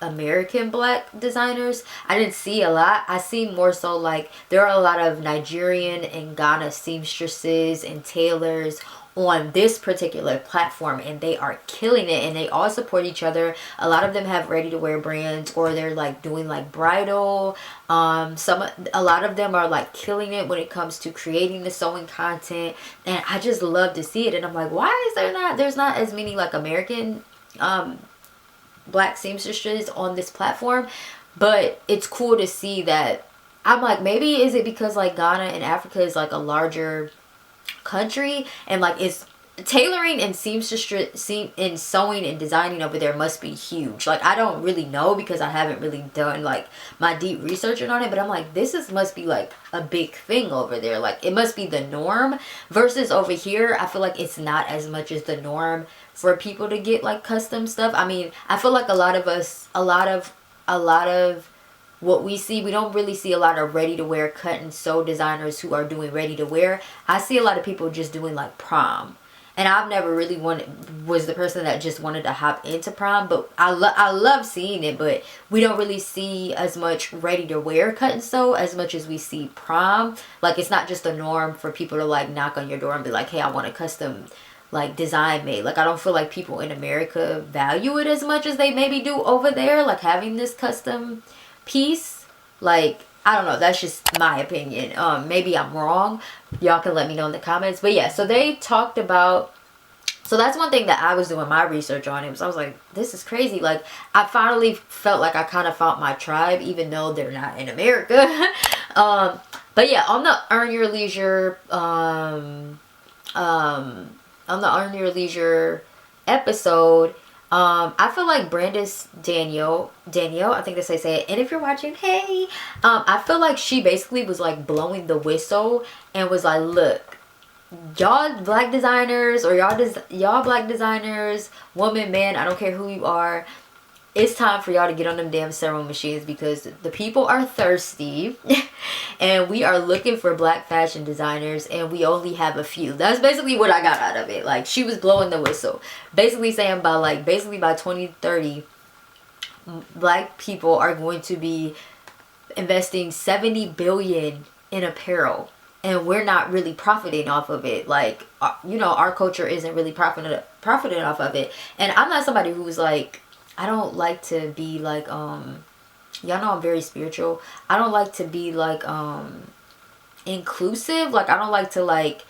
Speaker 1: American black designers, I didn't see a lot. I see more so like there are a lot of Nigerian and Ghana seamstresses and tailors on this particular platform, and they are killing it, and they all support each other. A lot of them have ready-to-wear brands, or they're like doing like bridal. A lot of them are like killing it when it comes to creating the sewing content, and I just love to see it. And I'm like, why is there's not as many like American black seamstresses on this platform? But it's cool to see that. I'm like, maybe is it because like Ghana and Africa is like a larger country, and like it's tailoring and and sewing and designing over there must be huge. Like, I don't really know because I haven't really done like my deep researching on it, but I'm like, must be like a big thing over there. Like, it must be the norm, versus over here I feel like it's not as much as the norm for people to get like custom stuff. I mean, I feel like a lot of what we see, we don't really see a lot of ready-to-wear cut and sew designers who are doing ready-to-wear. I see a lot of people just doing like prom, and I've never really was the person that just wanted to hop into prom, but I love seeing it. But we don't really see as much ready-to-wear cut and sew as much as we see prom. Like, it's not just a norm for people to like knock on your door and be like, hey, I want a custom like design made. Like, I don't feel like people in America value it as much as they maybe do over there, like having this custom piece. Like, I don't know, that's just my opinion. Maybe I'm wrong, y'all can let me know in the comments. But yeah, so they talked about, so that's one thing that I was doing my research on. I was like, this is crazy. Like, I finally felt like I kind of found my tribe, even though they're not in America. But yeah, on the Earn Your Leisure episode, I feel like Danielle, I think that's how they say it. And if you're watching, hey, I feel like she basically was like blowing the whistle and was like, look, y'all black designers, or y'all black designers, woman, man, I don't care who you are, it's time for y'all to get on them damn sewing machines, because the people are thirsty and we are looking for black fashion designers, and we only have a few. That's basically what I got out of it. Like, she was blowing the whistle, basically saying by 2030 black people are going to be investing 70 billion in apparel, and we're not really profiting off of it. Like, you know, our culture isn't really profiting off of it. And I'm not somebody who's like, I don't like to be like, y'all know I'm very spiritual. I don't like to be like, inclusive. Like, I don't like to like,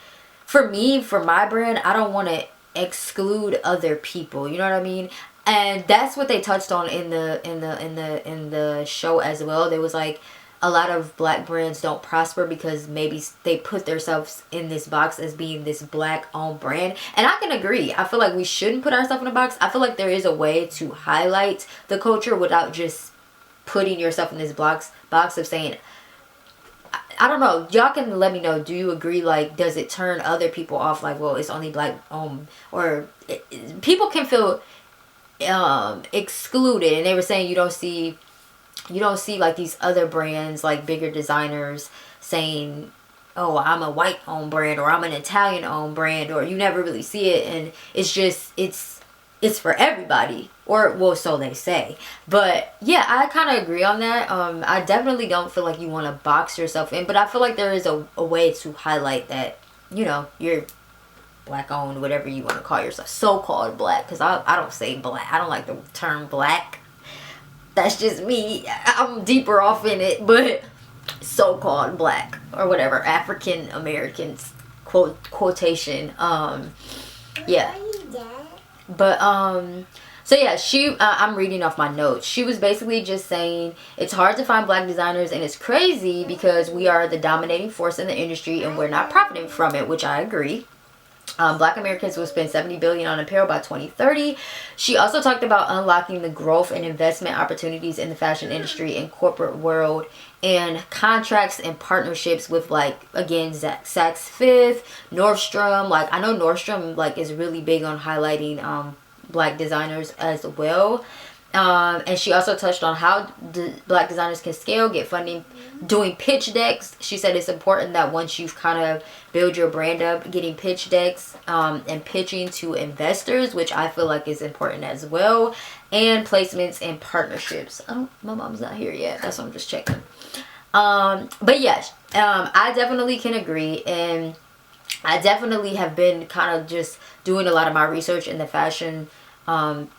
Speaker 1: for me, for my brand, I don't want to exclude other people. You know what I mean? And that's what they touched on in the show as well. There was like, a lot of black brands don't prosper because maybe they put themselves in this box as being this black owned brand. And I can agree. I feel like we shouldn't put ourselves in a box. I feel like there is a way to highlight the culture without just putting yourself in this box of saying, I don't know, y'all can let me know, do you agree? Like, does it turn other people off? Like, well, it's only black or people can feel excluded. And they were saying you don't see like these other brands, like bigger designers, saying, oh, I'm a white owned brand, or I'm an Italian owned brand, or you never really see it. And it's just, it's for everybody, or well, so they say. But yeah, I kind of agree on that. I definitely don't feel like you want to box yourself in, but I feel like there is a way to highlight that you know, you're black owned, whatever you want to call yourself, so-called black, because I don't say black, I don't like the term black, that's just me, I'm deeper off in it, but so-called black or whatever, African Americans, quotation, yeah, but so yeah, I'm reading off my notes. She was basically just saying it's hard to find black designers, and it's crazy because we are the dominating force in the industry and we're not profiting from it, which I agree. Black Americans will spend $70 billion on apparel by 2030. She also talked about unlocking the growth and investment opportunities in the fashion industry and corporate world, and contracts and partnerships with, like, again, Saks Fifth, Nordstrom. Like, I know Nordstrom, like, is really big on highlighting black designers as well. And she also touched on how black designers can scale, get funding, doing pitch decks. She said it's important that once you've kind of build your brand up, getting pitch decks and pitching to investors, which I feel like is important as well, and placements and partnerships. Oh, my mom's not here yet. That's why I'm just checking. But yes, I definitely can agree, and I definitely have been kind of just doing a lot of my research in the fashion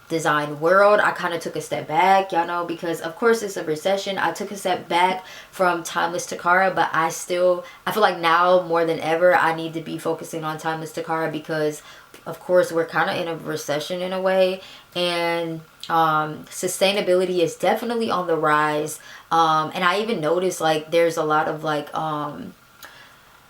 Speaker 1: design world. I kind of took a step back, y'all know, because of course it's a recession. I took a step back from Timeless Takara, but I feel like now more than ever I need to be focusing on Timeless Takara, because of course we're kind of in a recession in a way, and sustainability is definitely on the rise. And I even noticed, like, there's a lot of, like,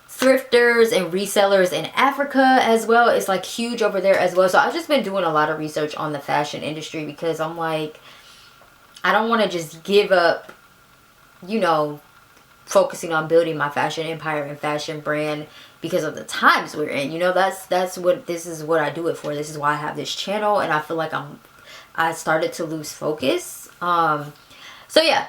Speaker 1: thrifters and resellers in Africa as well. It's, like, huge over there as well. So I've just been doing a lot of research on the fashion industry, because I'm like, I don't want to just give up, you know, focusing on building my fashion empire and fashion brand because of the times we're in. You know, this is what I do it for. This is why I have this channel, and I feel like I started to lose focus. So yeah.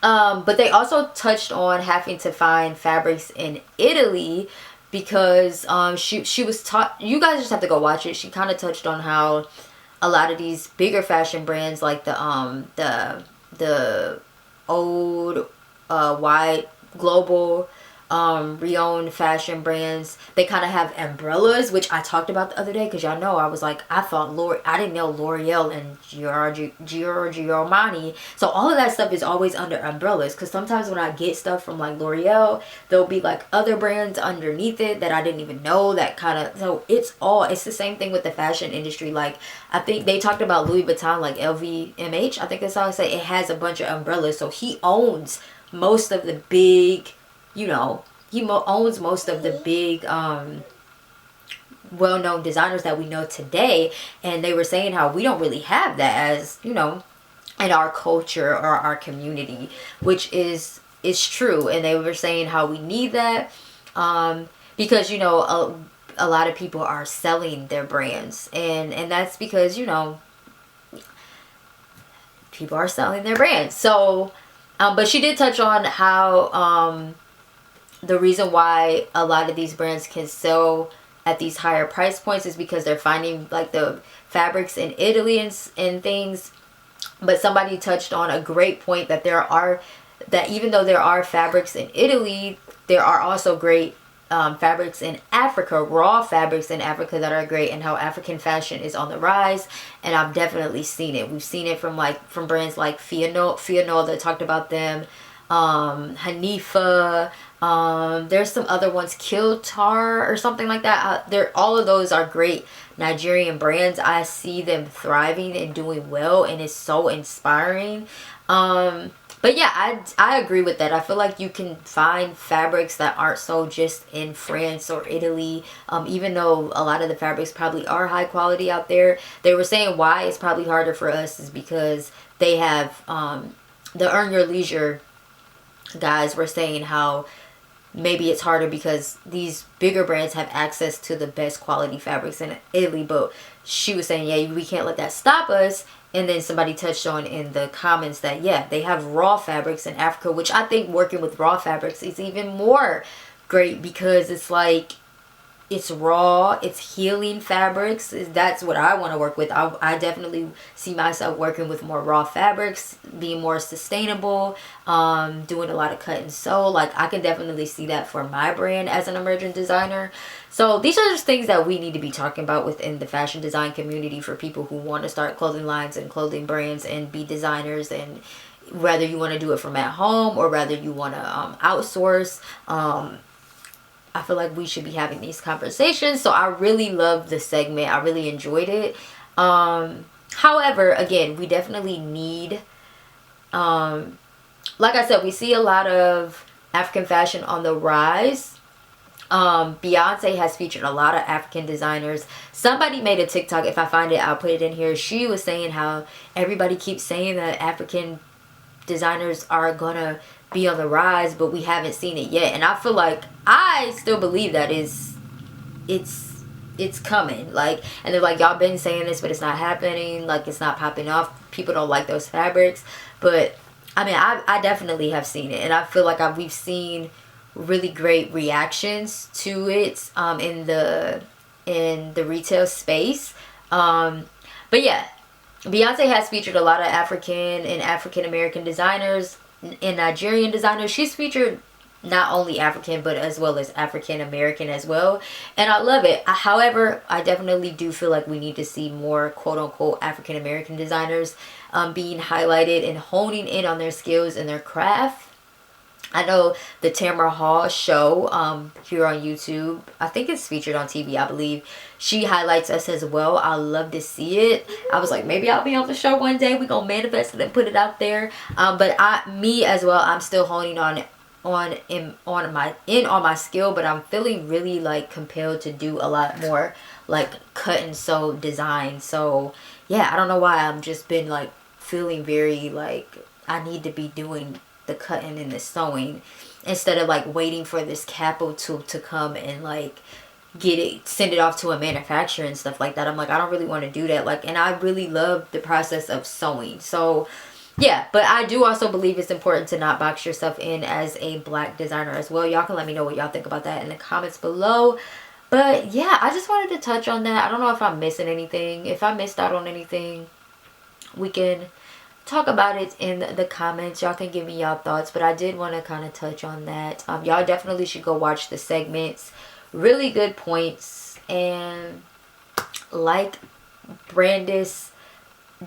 Speaker 1: But they also touched on having to find fabrics in Italy, because she was taught, you guys just have to go watch it. She kind of touched on how a lot of these bigger fashion brands, like the old wide global renowned fashion brands, they kind of have umbrellas, which I talked about the other day, because y'all know I was like, I didn't know L'Oreal and Giorgio Armani, so all of that stuff is always under umbrellas, because sometimes when I get stuff from, like, L'Oreal, there'll be, like, other brands underneath it that I didn't even know, that kind of, so it's the same thing with the fashion industry. Like, I think they talked about Louis Vuitton, like LVMH, I think that's how I say it, has a bunch of umbrellas, so he owns most of the big, you know, he owns most of the big well-known designers that we know today. And they were saying how we don't really have that, as, you know, in our culture or our community, which is true. And they were saying how we need that because, you know, a lot of people are selling their brands, and that's because, you know, people are selling their brands. So but she did touch on how the reason why a lot of these brands can sell at these higher price points is because they're finding, like, the fabrics in Italy and things. But somebody touched on a great point, that even though there are fabrics in Italy, there are also great fabrics in Africa, raw fabrics in Africa that are great, and how African fashion is on the rise. And I've definitely seen it. We've seen it from brands like Fiano that talked about them, Hanifa, there's some other ones, Kiltar or something like that. All of those are great Nigerian brands. I see them thriving and doing well, and it's so inspiring. But yeah, I agree with that. I feel like you can find fabrics that aren't so just in France or Italy, even though a lot of the fabrics probably are high quality out there. They were saying why it's probably harder for us is because they have the Earn Your Leisure guys were saying how maybe it's harder because these bigger brands have access to the best quality fabrics in Italy. But she was saying, yeah, we can't let that stop us. And then somebody touched on in the comments that, yeah, they have raw fabrics in Africa, which I think working with raw fabrics is even more great, because it's like, it's raw, it's healing fabrics. That's what I want to work with. I definitely see myself working with more raw fabrics, being more sustainable, doing a lot of cut and sew. Like, I can definitely see that for my brand as an emerging designer. So these are just things that we need to be talking about within the fashion design community for people who want to start clothing lines and clothing brands and be designers, and whether you want to do it from at home or whether you want to outsource. I feel like we should be having these conversations. So I really loved the segment. I really enjoyed it. However, again, we definitely need, like I said, we see a lot of African fashion on the rise. Beyonce has featured a lot of African designers. Somebody made a TikTok. If I find it, I'll put it in here. She was saying how everybody keeps saying that African designers are gonna be on the rise, but we haven't seen it yet. And I feel like, I still believe that it's coming. Like, and they're like, y'all been saying this, but it's not happening. Like, it's not popping off. People don't like those fabrics. But I mean, I definitely have seen it, and I feel like we've seen really great reactions to it in the retail space. But yeah, Beyonce has featured a lot of African and African American designers and Nigerian designers. She's featured not only African, but as well as African American as well, and I love it. However, I definitely do feel like we need to see more quote-unquote African American designers being highlighted and honing in on their skills and their craft. I know the Tamara Hall show here on YouTube, I think it's featured on TV, I believe. She highlights us as well. I love to see it. I was like, maybe I'll be on the show one day. We're going to manifest it and put it out there. But me as well, I'm still honing on my skill, but I'm feeling really like compelled to do a lot more like cut and sew design. So yeah, I don't know why, I'm just been like feeling very like I need to be doing the cutting and the sewing instead of like waiting for this capo to come and like send it off to a manufacturer and stuff like that. I'm like, I don't really want to do that. Like, and I really love the process of sewing. So yeah, but I do also believe it's important to not box yourself in as a black designer as well. Y'all can let me know what y'all think about that in the comments below. But yeah, I just wanted to touch on that. I don't know if I'm missing anything. If I missed out on anything, we can talk about it in the comments. Y'all can give me y'all thoughts, but I did want to kind of touch on that. Y'all definitely should go watch the segments. Really good points. And like Brandis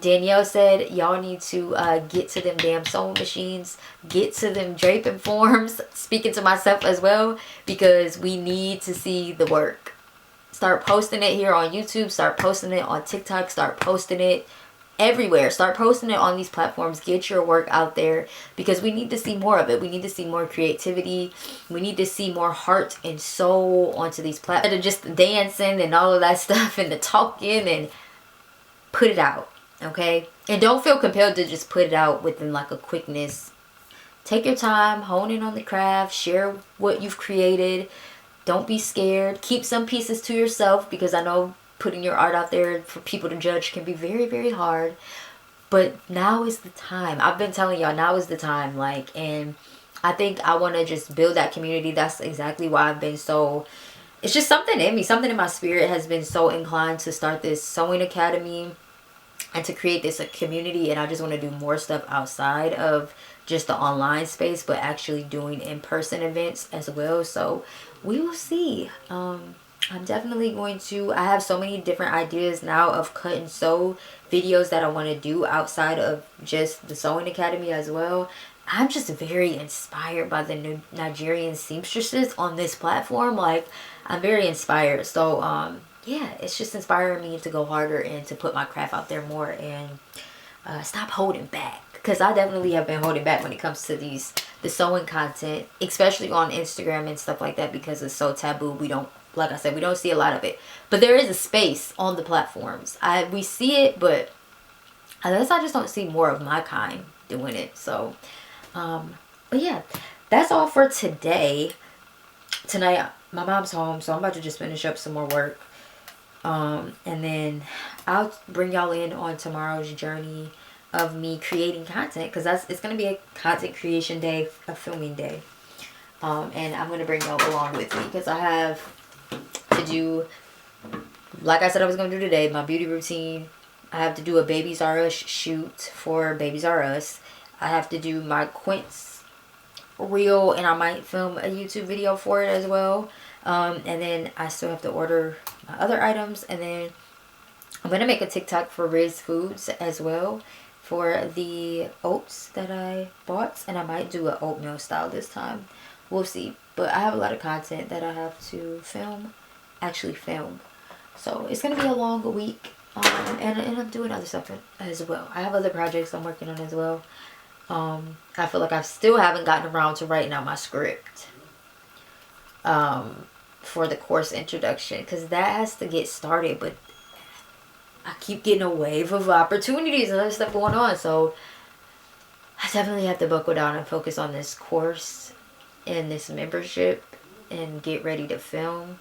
Speaker 1: Danielle said, y'all need to get to them damn sewing machines, get to them draping forms. Speaking to myself as well, because we need to see the work. Start posting it here on YouTube, start posting it on TikTok, start posting it everywhere. Start posting it on these platforms. Get your work out there, because we need to see more of it. We need to see more creativity. We need to see more heart and soul onto these platforms, instead of just dancing and all of that stuff and the talking, and put it out. Okay, and don't feel compelled to just put it out within like a quickness. Take your time, hone in on the craft, share what you've created. Don't be scared. Keep some pieces to yourself, because I know putting your art out there for people to judge can be very, very hard. But now is the time. I've been telling y'all, now is the time. Like, and I think I want to just build that community. That's exactly why I've been so, it's just something in me, something in my spirit has been so inclined to start this sewing academy and to create this community. And I just want to do more stuff outside of just the online space, but actually doing in-person events as well. So we will see. I'm definitely going to, I have so many different ideas now of cut and sew videos that I want to do outside of just the sewing academy as well. I'm just very inspired by the Nigerian seamstresses on this platform. Like, I'm very inspired. So yeah, it's just inspiring me to go harder and to put my craft out there more, and stop holding back, because I definitely have been holding back when it comes to the sewing content, especially on Instagram and stuff like that, because it's so taboo. We don't, like I said, we don't see a lot of it, but there is a space on the platforms. We see it, but I guess I just don't see more of my kind doing it. So but yeah, that's all for today. Tonight my mom's home, so I'm about to just finish up some more work, and then I'll bring y'all in on tomorrow's journey of me creating content, because it's gonna be a content creation day, a filming day, and I'm gonna bring y'all along with me, because I have to do, like I said I was going to do today, my beauty routine. I have to do a Babies R Us shoot for Babies R Us. I have to do my Quince reel, and I might film a YouTube video for it as well. And then I still have to order my other items, and then I'm going to make a TikTok for Ryze Foods as well for the oats that I bought, and I might do an oatmeal style this time. We'll see. But I have a lot of content that I have to actually film. So it's going to be a long week, and I'm doing other stuff as well. I have other projects I'm working on as well. I feel like I still haven't gotten around to writing out my script for the course introduction, because that has to get started, but I keep getting a wave of opportunities and other stuff going on, so I definitely have to buckle down and focus on this course and this membership and get ready to film.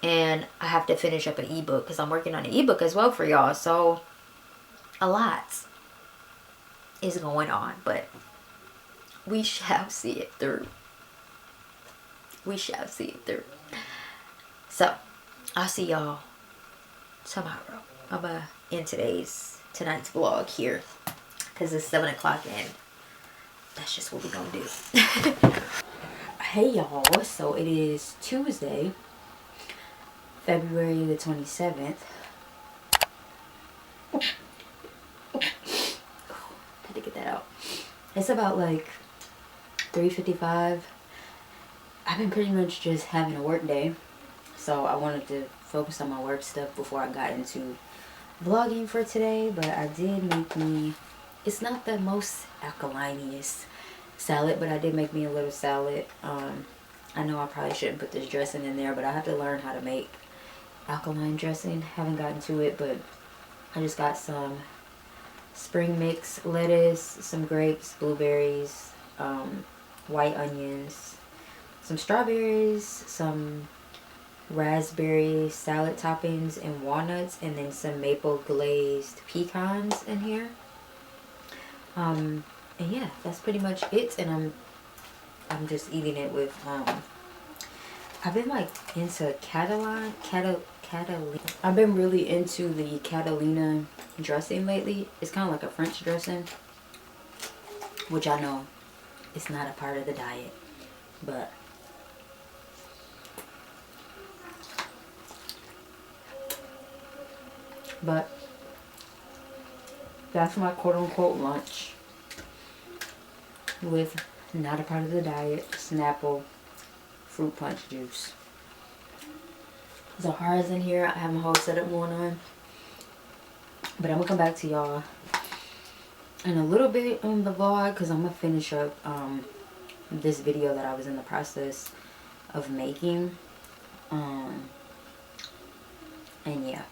Speaker 1: And I have to finish up an ebook, because I'm working on an ebook as well for y'all, so a lot is going on, but we shall see it through. We shall see it through. So I'll see y'all tomorrow. I'm gonna end tonight's vlog here, because it's 7 o'clock and that's just what we're gonna do. Hey y'all, so it is Tuesday, February the 27th. Had to get that out. It's about like 3:55. I've been pretty much just having a work day, so I wanted to focus on my work stuff before I got into vlogging for today. But I did make me, it's not the most alkaline-iest salad, but I did make me a little salad. I know I probably shouldn't put this dressing in there, but I have to learn how to make alkaline dressing. Haven't gotten to it, but I just got some spring mix lettuce, some grapes, blueberries, white onions, some strawberries, some raspberry salad toppings and walnuts, and then some maple glazed pecans in here. And yeah, that's pretty much it. And I'm just eating it with I've been like into Catalina. I've been really into the Catalina dressing lately. It's kind of like a French dressing, which I know it's not a part of the diet, but that's my quote-unquote lunch with not a part of the diet, Snapple fruit punch juice. Zahara's in here. I have my whole setup going on, but I'm gonna come back to y'all in a little bit on the vlog, because I'm gonna finish up this video that I was in the process of making. And yeah,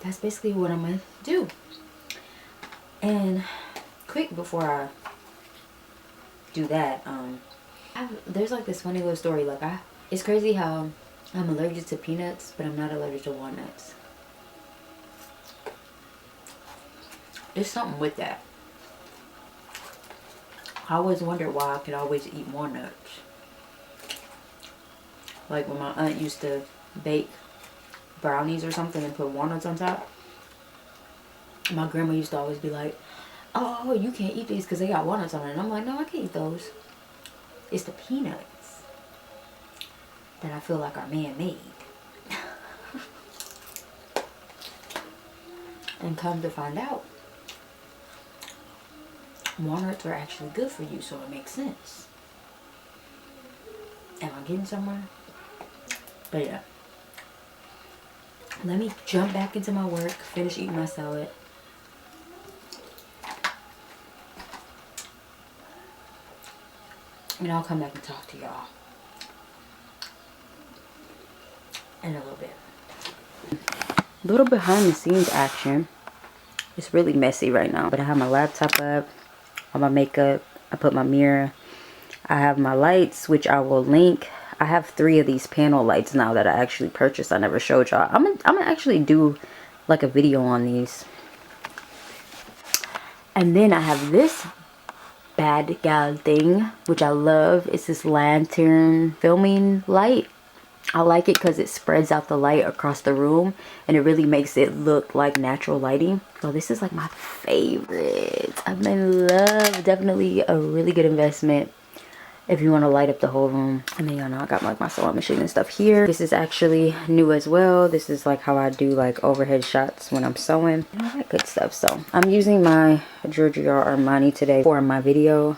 Speaker 1: that's basically what I'm gonna do. And quick before I do that, there's like this funny little story. Like it's crazy how I'm allergic to peanuts, but I'm not allergic to walnuts. There's something with that. I always wondered why I could always eat walnuts. Like when my aunt used to bake brownies or something and put walnuts on top, my grandma used to always be like, oh, you can't eat these because they got walnuts on it. And I'm like, no, I can eat those. It's the peanuts that I feel like are man-made. And come to find out, walnuts are actually good for you, so it makes sense. Am I getting somewhere? But yeah. Let me jump back into my work, finish eating my salad. And I'll come back and talk to y'all in a little bit. Little behind the scenes action. It's really messy right now, but I have my laptop up, all my makeup, I put my mirror, I have my lights, which I will link. I have 3 of these panel lights now that I actually purchased. I never showed y'all. I'm gonna actually do like a video on these. And then I have this bad gal thing, which I love. It's this lantern filming light. I like it because it spreads out the light across the room and it really makes it look like natural lighting. So this is like my favorite. I'm in love. Definitely a really good investment if you want to light up the whole room. And then y'all know I got like my sewing machine and stuff here. This is actually new as well. This is like how I do like overhead shots when I'm sewing and all that good stuff. So I'm using my Giorgio Armani today for my video.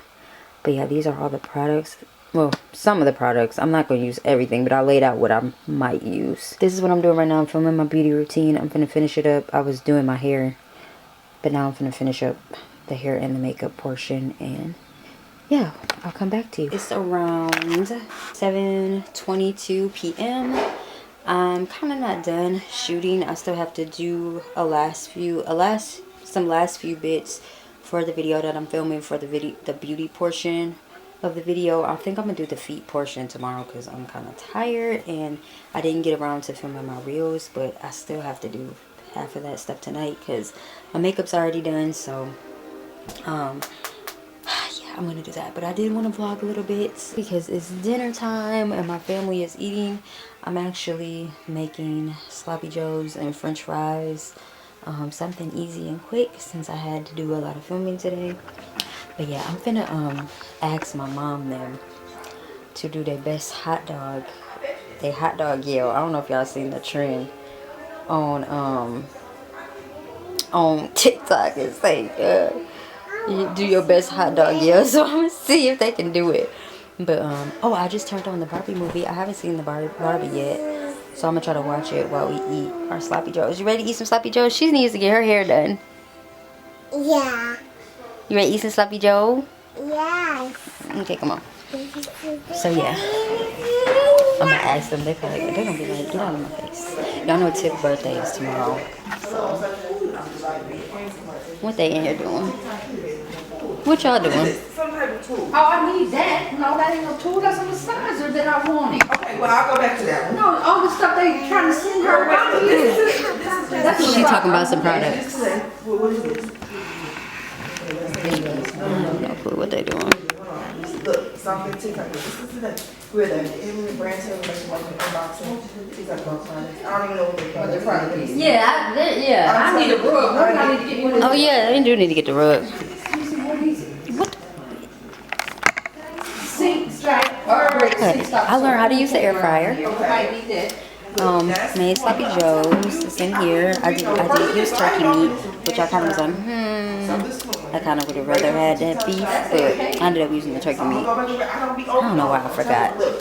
Speaker 1: But yeah, these are all the products. Well, some of the products. I'm not going to use everything, but I laid out what I might use. This is what I'm doing right now. I'm filming my beauty routine. I'm going to finish it up. I was doing my hair, but now I'm going to finish up the hair and the makeup portion. And yeah, I'll come back to you. It's around 7:22 p.m. I'm kind of not done shooting. I still have to do some last few bits for the video that I'm filming for the beauty portion of the video. I think I'm gonna do the feet portion tomorrow because I'm kind of tired and I didn't get around to filming my reels, but I still have to do half of that stuff tonight because my makeup's already done. So yeah, I'm gonna do that. But I did want to vlog a little bit because it's dinner time and my family is eating. I'm actually making sloppy joes and french fries, something easy and quick since I had to do a lot of filming today. But yeah, I'm finna ask my mom them to do their best hot dog yell. I don't know if y'all seen the trend on TikTok. It's like you do your best hot dog yell. So I'm gonna see if they can do it. But oh, I just turned on the Barbie movie. I haven't seen the Barbie yet, so I'm gonna try to watch it while we eat our sloppy joes. You ready to eat some sloppy joes? She needs to get her hair done.
Speaker 2: Yeah.
Speaker 1: You ready to eat some sloppy joe?
Speaker 2: Yes.
Speaker 1: Okay, come on. So yeah, I'm gonna ask them. They're gonna be like, get out of my face. Y'all know Tip's birthday is tomorrow. So what they in here doing? What y'all doing?
Speaker 5: Oh, I need that. No, that ain't no tool. That's a massager that I wanted.
Speaker 3: Okay, well, I'll go back to that one.
Speaker 5: No, all the stuff they trying to send her around here. That's
Speaker 1: She talking about some products.
Speaker 3: What is this?
Speaker 1: No clue what they doing.
Speaker 3: Look, something TikTok. This is the we're the brand sales unboxing. TikTok products. I don't even know what their product is.
Speaker 5: Yeah, I need a rug. What do I need to get one of
Speaker 1: Oh yeah, they do need to get the rug. What?
Speaker 5: sink stripe or
Speaker 1: Okay, I learned how to use the air fryer.
Speaker 5: might be that.
Speaker 1: Made sloppy joes. It's in here. I did use turkey meat, which I kind of was like, I kind of would have rather had that beef, but I ended up using the turkey meat. I don't know why I forgot, but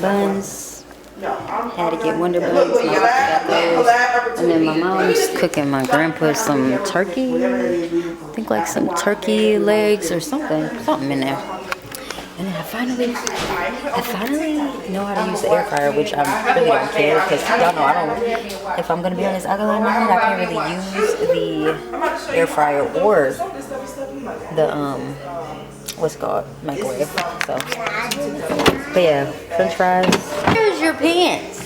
Speaker 1: buns. Had to get Wonder Buns. My sister got those. And then my mom's cooking my grandpa some turkey. I think like some turkey legs or something in there. And then I finally know how to use the air fryer, which I really don't care because y'all know I don't. If I'm gonna be honest, other than that, I can't really use the air fryer or the what's it called, microwave. So, but yeah, French fries. Here's your pants.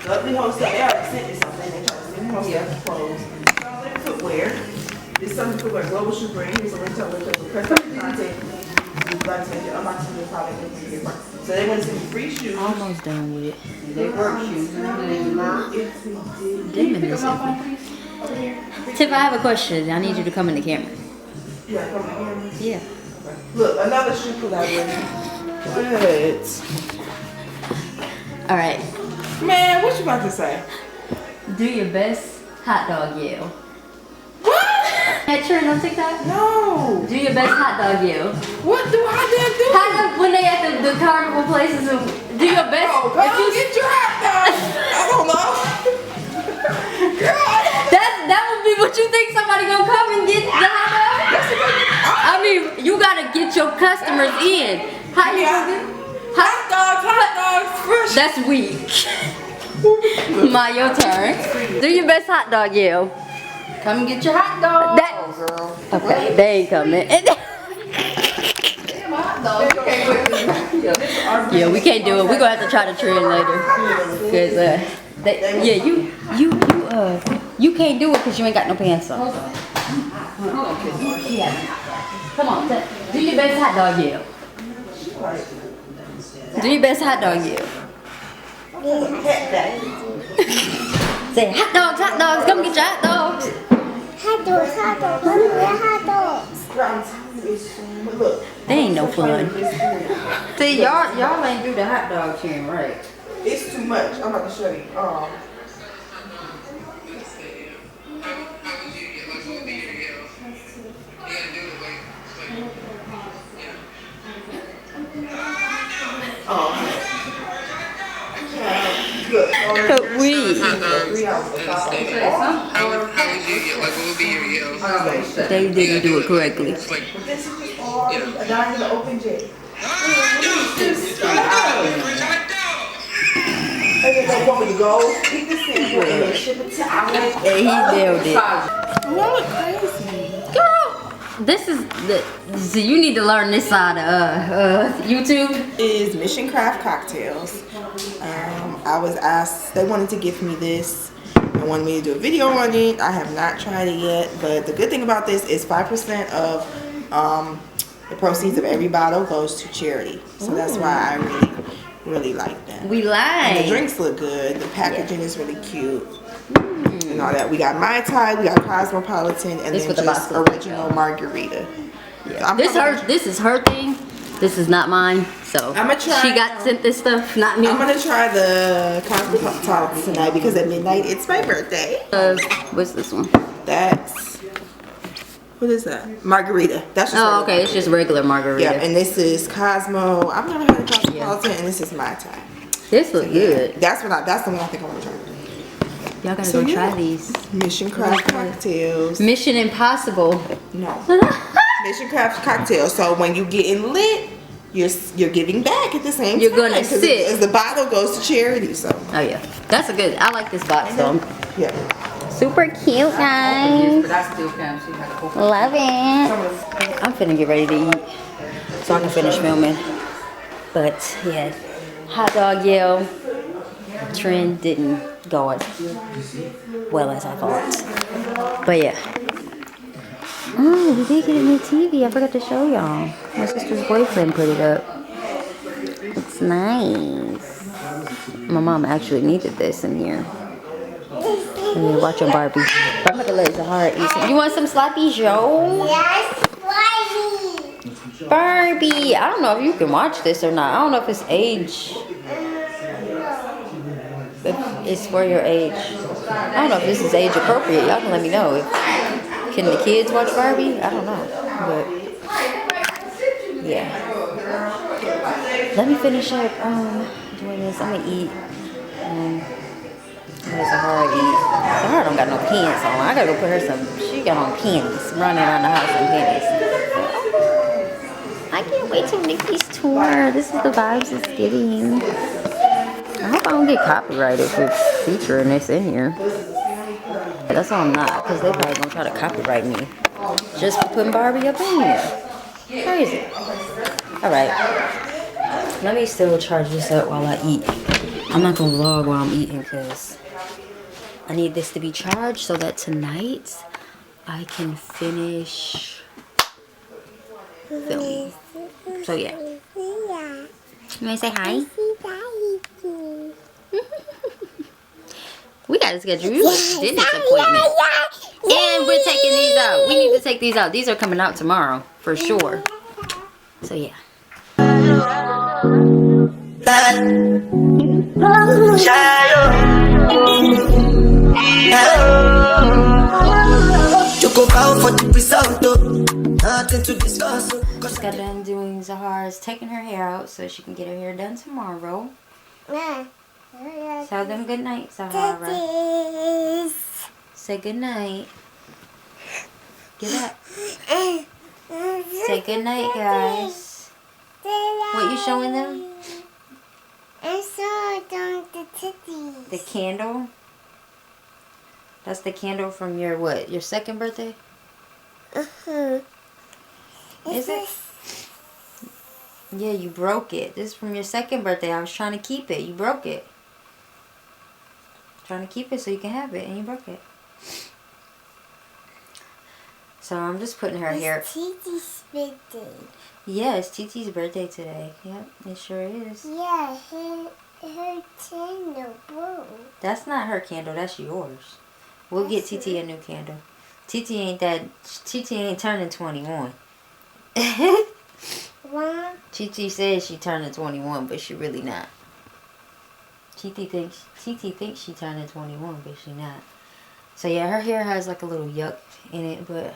Speaker 3: Lovely host, they already sent me something. They tried to send me some clothes. Some footwear. This is something footwear. Global Shoe Brand. Here's a link to the content. So they want to send me free shoes.
Speaker 1: Almost done with it.
Speaker 5: They work shoes.
Speaker 1: Tiff, I have a question. I need you to come in the camera.
Speaker 3: Yeah, come on.
Speaker 1: Yeah.
Speaker 3: Look, another shoe collaboration. What?
Speaker 1: All right.
Speaker 3: Man, what you about to say?
Speaker 1: Do your best hot dog yell.
Speaker 3: What?
Speaker 1: That trend on TikTok?
Speaker 3: No.
Speaker 1: Do your best hot dog yell.
Speaker 3: What do I do?
Speaker 1: When they at the carnival places, do your best.
Speaker 3: Oh, come get your hot dog. I don't know. Girl,
Speaker 1: That would be what you think somebody gonna come and get the hot dog? I mean, you gotta get your customers in. How you gonna do?
Speaker 3: hot dogs, fresh.
Speaker 1: That's weak. My, your turn. Do your best hot dog yell.
Speaker 5: Come and get your hot dog.
Speaker 1: Okay, they ain't coming. Yeah, we can't do it. We're gonna have to try the trend later. Cause you can't do it because you ain't got no pants on. Come on, do your best hot dog yell. Do your best hot dog yell. Say hot dogs, come get your hot dogs.
Speaker 2: Hot dogs, hot dogs. Mommy, where hot dogs?
Speaker 3: Look.
Speaker 1: They ain't no fun. See, y'all ain't do the hot dog chain right.
Speaker 3: It's too much. I'm about to show you. Good.
Speaker 1: We.
Speaker 3: 3 hours.
Speaker 1: They didn't do it correctly.
Speaker 3: This is all a dime in the open jet. And then they want me to go pick the sample and then ship it to outlet.
Speaker 1: Yeah, he nailed it. Girl, this is the. So you need to learn this side of YouTube.
Speaker 3: Is Mission Craft cocktails. I was asked, they wanted to give me this and wanted me to do a video on it. I have not tried it yet, but the good thing about this is 5% of the proceeds of every bottle goes to charity. So that's why I really like them.
Speaker 1: We like.
Speaker 3: And the drinks look good. The packaging is really cute. And all that. We got Mai Tai, we got Cosmopolitan, and
Speaker 1: This
Speaker 3: then
Speaker 1: with the
Speaker 3: just
Speaker 1: box.
Speaker 3: original margarita.
Speaker 1: Yeah.
Speaker 3: So
Speaker 1: This is her thing. This is not mine. So
Speaker 3: I'ma try-
Speaker 1: she got sent this stuff, not me.
Speaker 3: I'm gonna try the Cosmopolitan tonight because at midnight it's my birthday.
Speaker 1: What's this one?
Speaker 3: That's, what is that? Margarita. That's just
Speaker 1: Oh,
Speaker 3: regular
Speaker 1: okay. It's just regular margarita.
Speaker 3: Yeah, and this is Cosmo. I've never had a Cosmopolitan, and this is Mai Tai.
Speaker 1: This looks good.
Speaker 3: That's the one I think I want to try.
Speaker 1: Y'all gotta
Speaker 3: So,
Speaker 1: go try
Speaker 3: yeah.
Speaker 1: these.
Speaker 3: Mission Craft cocktails.
Speaker 1: Mission Impossible.
Speaker 3: No. Mission Craft cocktails. So when you getting lit, you're giving back at the same
Speaker 1: You're
Speaker 3: time.
Speaker 1: gonna
Speaker 3: 'cause
Speaker 1: sit.
Speaker 3: as the bottle goes to charity. So
Speaker 1: Oh yeah, that's a good. I like this box though.
Speaker 3: yeah.
Speaker 1: Super cute, guys.
Speaker 5: But I still can't see how to open.
Speaker 1: Love it. I'm finna get ready to eat so I can finish filming. But yeah, hot dog yell trend didn't go as well as I thought. But yeah. Oh, we did get a new TV. I forgot to show y'all. My sister's boyfriend put it up. It's nice. My mom actually needed this in here. And we're watching Barbie. I'm gonna let Zahara eat some. You want some sloppy Joe?
Speaker 2: Yes, Barbie.
Speaker 1: Barbie! I don't know if you can watch this or not. I don't know if it's age. If it's for your age. I don't know if this is age appropriate. Y'all can let me know. Can the kids watch Barbie? I don't know. But yeah. Let me finish up doing this. I'm gonna eat. Let Zahara eat. Zahara don't got no pants on. I gotta go put her some. She got on panties. Running around the house in panties. I can't wait till Nikki's tour. This is the vibes it's giving. I hope I don't get copyrighted for featuring this in here. That's all I'm not, because they probably gonna try to copyright me just for putting Barbie up in here. Crazy. Alright. Let me still charge this up while I eat. I'm not gonna vlog while I'm eating because I need this to be charged so that tonight I can finish filming. So yeah. You wanna say hi? We gotta schedule you a dentist appointment. And we're taking these out. We need to take these out. These are coming out tomorrow, for sure. So yeah. Just got done doing Zahara's taking her hair out so she can get her hair done tomorrow. Tell them good night, Zahara. Say good night. Get up. Say good night, guys. What you showing them?
Speaker 2: I saw the titties.
Speaker 1: The candle? That's the candle from your what? Your second birthday? Is it? Yeah, you broke it. This is from your second birthday. I was trying to keep it. You broke it. Trying to keep it so you can have it, and you broke it. So I'm just putting her hair.
Speaker 2: Titi's birthday.
Speaker 1: Yeah, it's TT's birthday today. Yep, it sure is.
Speaker 2: Yeah, Her candle blue.
Speaker 1: That's not her candle. That's yours. We'll get TT a new candle. TT ain't turning 21.
Speaker 2: One.
Speaker 1: TT says she turning 21, but she really not. TT thinks she turning 21, but she not. So yeah, her hair has like a little yuck in it, but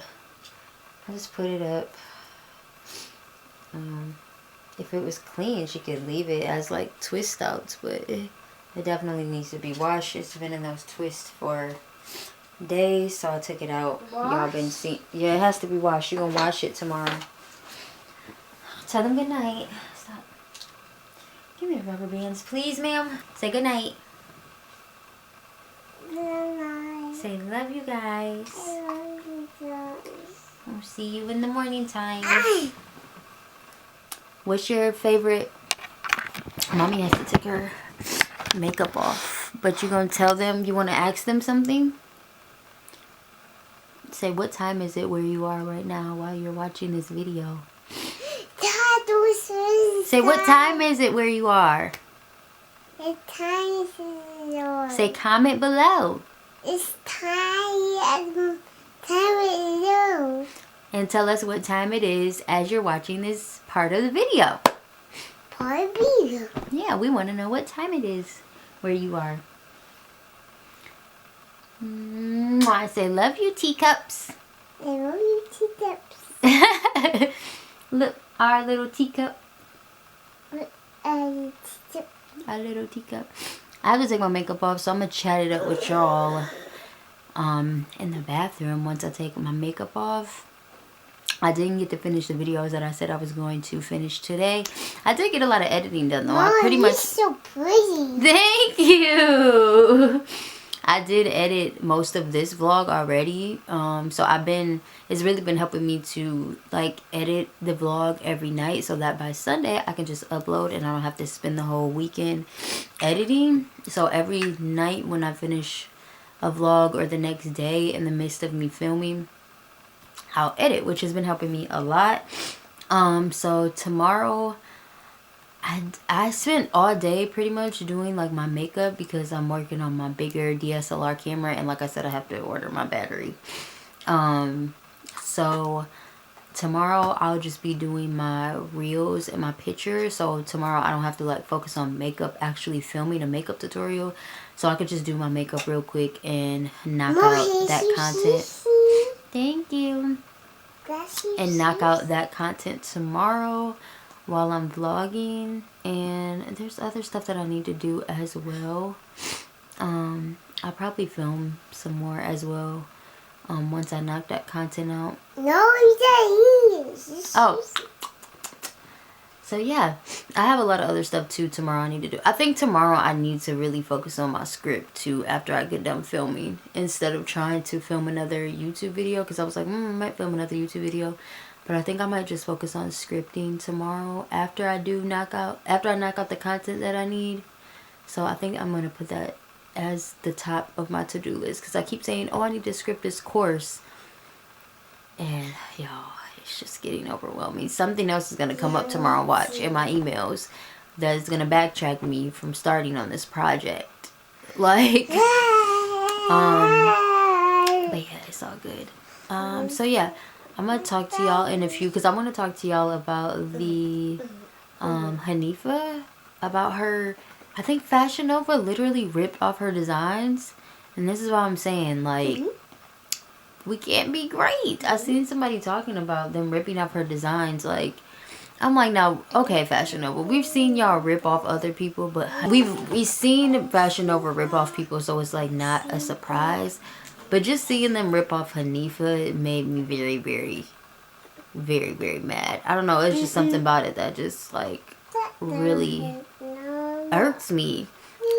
Speaker 1: I just put it up. If it was clean, she could leave it as like twist outs, but it definitely needs to be washed. It's been in those twists for days, so I took it out. Y'all been seeing. Yeah, it has to be washed. You're gonna wash it tomorrow. Tell them good night. Stop. Give me the rubber bands, please, ma'am. Say good night.
Speaker 2: Good night.
Speaker 1: Say love you guys.
Speaker 2: I love you guys.
Speaker 1: I'll see you in the morning time. What's your favorite? Mommy has to take her makeup off, but you're gonna tell them, you want to ask them something? Say, what time is it where you are right now while you're watching this video? Say, what time is it where you are?
Speaker 2: It's time is
Speaker 1: Say, comment below.
Speaker 2: It's time below.
Speaker 1: And tell us what time it is as you're watching this part of the video.
Speaker 2: Barbie.
Speaker 1: Yeah, we want to know what time it is where you are. I say, love you, teacups.
Speaker 2: I love you, teacups.
Speaker 1: Look, our little teacup.
Speaker 2: Teacup.
Speaker 1: Our little teacup. I have to take my makeup off, so I'm going to chat it up with y'all in the bathroom once I take my makeup off. I didn't get to finish the videos that I said I was going to finish today. I did get a lot of editing done though.
Speaker 2: Mom,
Speaker 1: I pretty much.
Speaker 2: You're so pretty.
Speaker 1: Thank you. I did edit most of this vlog already. So it's really been helping me to like edit the vlog every night so that by Sunday I can just upload and I don't have to spend the whole weekend editing. So every night when I finish a vlog or the next day in the midst of me filming, I'll edit, which has been helping me a lot. So tomorrow I spent all day pretty much doing like my makeup because I'm working on my bigger DSLR camera, and like I said, I have to order my battery. So tomorrow I'll just be doing my reels and my pictures. So tomorrow I don't have to like focus on makeup, actually filming a makeup tutorial. So I could just do my makeup real quick and knock out that content. Thank you. And knock out that content tomorrow while I'm vlogging. And there's other stuff that I need to do as well. I'll probably film some more as well once I knock that content out.
Speaker 2: No, he is.
Speaker 1: Oh. So yeah, I have a lot of other stuff too tomorrow I need to do. I think tomorrow I need to really focus on my script too after I get done filming, instead of trying to film another YouTube video, because I was like, I might film another YouTube video, but I think I might just focus on scripting tomorrow after I knock out the content that I need. So I think I'm gonna put that as the top of my to-do list, because I keep saying, oh, I need to script this course, and y'all, it's just getting overwhelming. Something else is going to come up tomorrow, watch, in my emails that is going to backtrack me from starting on this project. Like, but yeah, it's all good. So yeah, I'm going to talk to y'all in a few, because I want to talk to y'all about the Hanifa, about her. I think Fashion Nova literally ripped off her designs, and this is what I'm saying, like, we can't be great. I seen somebody talking about them ripping off her designs. Like, I'm like, now, okay, Fashion Nova, we've seen y'all rip off other people, but we've seen Fashion Nova rip off people, so it's like not a surprise. But just seeing them rip off Hanifa, it made me very, very, very, very mad. I don't know, it's just something about it that just like really irks me.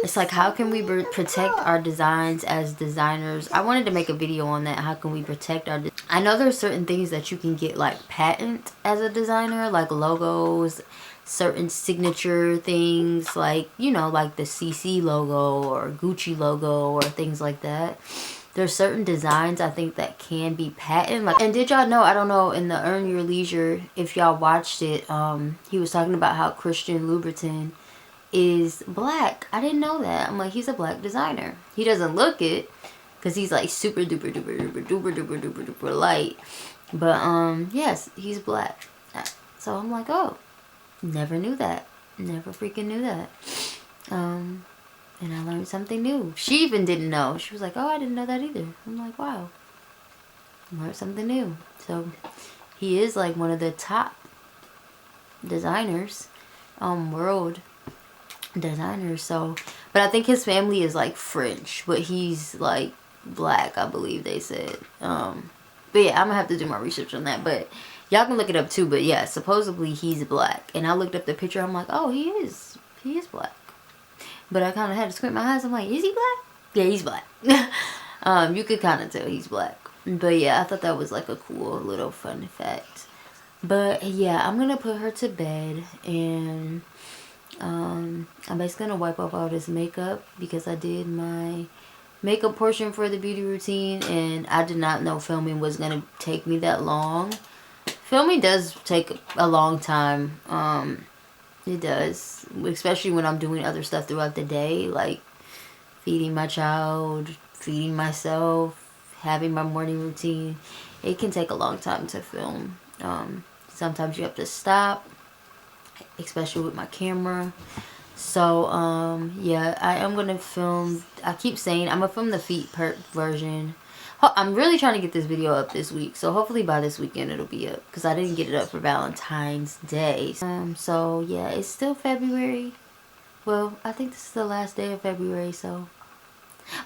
Speaker 1: It's like, how can we protect our designs as designers? I wanted to make a video on that. How can we protect our I know there's certain things that you can get like patent as a designer, like logos, certain signature things, like, you know, like the CC logo or Gucci logo or things like that. There's certain designs I think that can be patent. Like, and did y'all know, I don't know, in the Earn Your Leisure, if y'all watched it, he was talking about how Christian Louboutin is black. I didn't know that. I'm like, he's a black designer. He doesn't look it because he's like super duper duper duper duper duper duper duper light. But yes, he's black. So I'm like, oh, never knew that. Never freaking knew that. And I learned something new. She even didn't know. She was like, oh, I didn't know that either. I'm like, wow. Learned something new. So he is like one of the top designers, world designers. So, but I think his family is like French, but he's like black, I believe they said. But yeah, I'm gonna have to do my research on that. But y'all can look it up too. But yeah, supposedly he's black. And I looked up the picture. I'm like, oh, he is black. But I kind of had to squint my eyes. I'm like, is he black? Yeah, he's black. You could kind of tell he's black. But yeah, I thought that was like a cool little fun fact. But yeah, I'm gonna put her to bed, and I'm basically gonna wipe off all this makeup because I did my makeup portion for the beauty routine, and I did not know filming was gonna take me that long. Filming does take a long time. It does, especially when I'm doing other stuff throughout the day, like feeding my child, feeding myself, having my morning routine. It can take a long time to film. Sometimes you have to stop, especially with my camera. So yeah, I am gonna film. I keep saying I'm gonna film the feet version. I'm really trying to get this video up this week, so hopefully by this weekend it'll be up, because I didn't get it up for Valentine's Day. So yeah, it's still February. Well, I think this is the last day of February, so,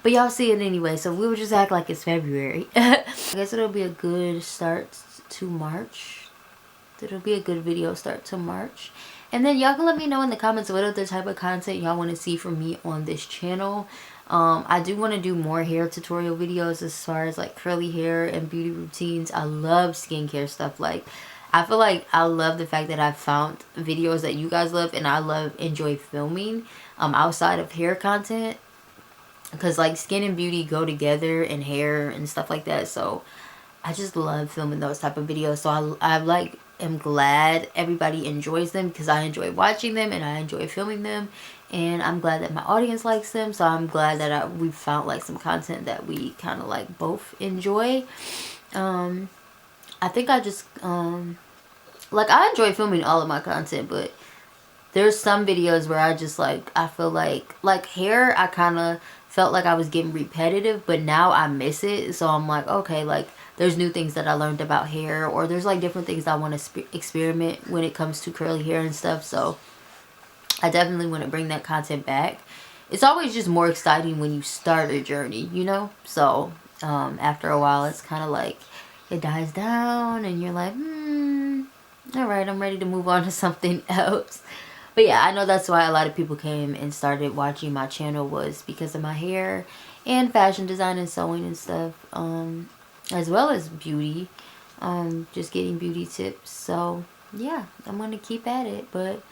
Speaker 1: but y'all see it anyway, so we will just act like it's February. I guess it'll be a good start to March. It'll be a good video start to March. And then y'all can let me know in the comments what other type of content y'all want to see from me on this channel. I do want to do more hair tutorial videos as far as like curly hair and beauty routines. I love skincare stuff. Like, I feel like I love the fact that I found videos that you guys love and I enjoy filming outside of hair content, because like skin and beauty go together, and hair and stuff like that. So I just love filming those type of videos. So I like am glad everybody enjoys them, because I enjoy watching them and I enjoy filming them, and I'm glad that my audience likes them. So I'm glad that we found like some content that we kind of like both enjoy. I think I just like, I enjoy filming all of my content, but there's some videos where I just like, I feel like hair, I kind of felt like I was getting repetitive, but now I miss it. So I'm like, okay, like there's new things that I learned about hair, or there's like different things I want to experiment when it comes to curly hair and stuff. So I definitely want to bring that content back. It's always just more exciting when you start a journey, you know? So after a while, it's kind of like it dies down and you're like, all right, I'm ready to move on to something else. But yeah, I know that's why a lot of people came and started watching my channel, was because of my hair and fashion design and sewing and stuff, as well as beauty, just getting beauty tips. So yeah, I'm gonna keep at it. But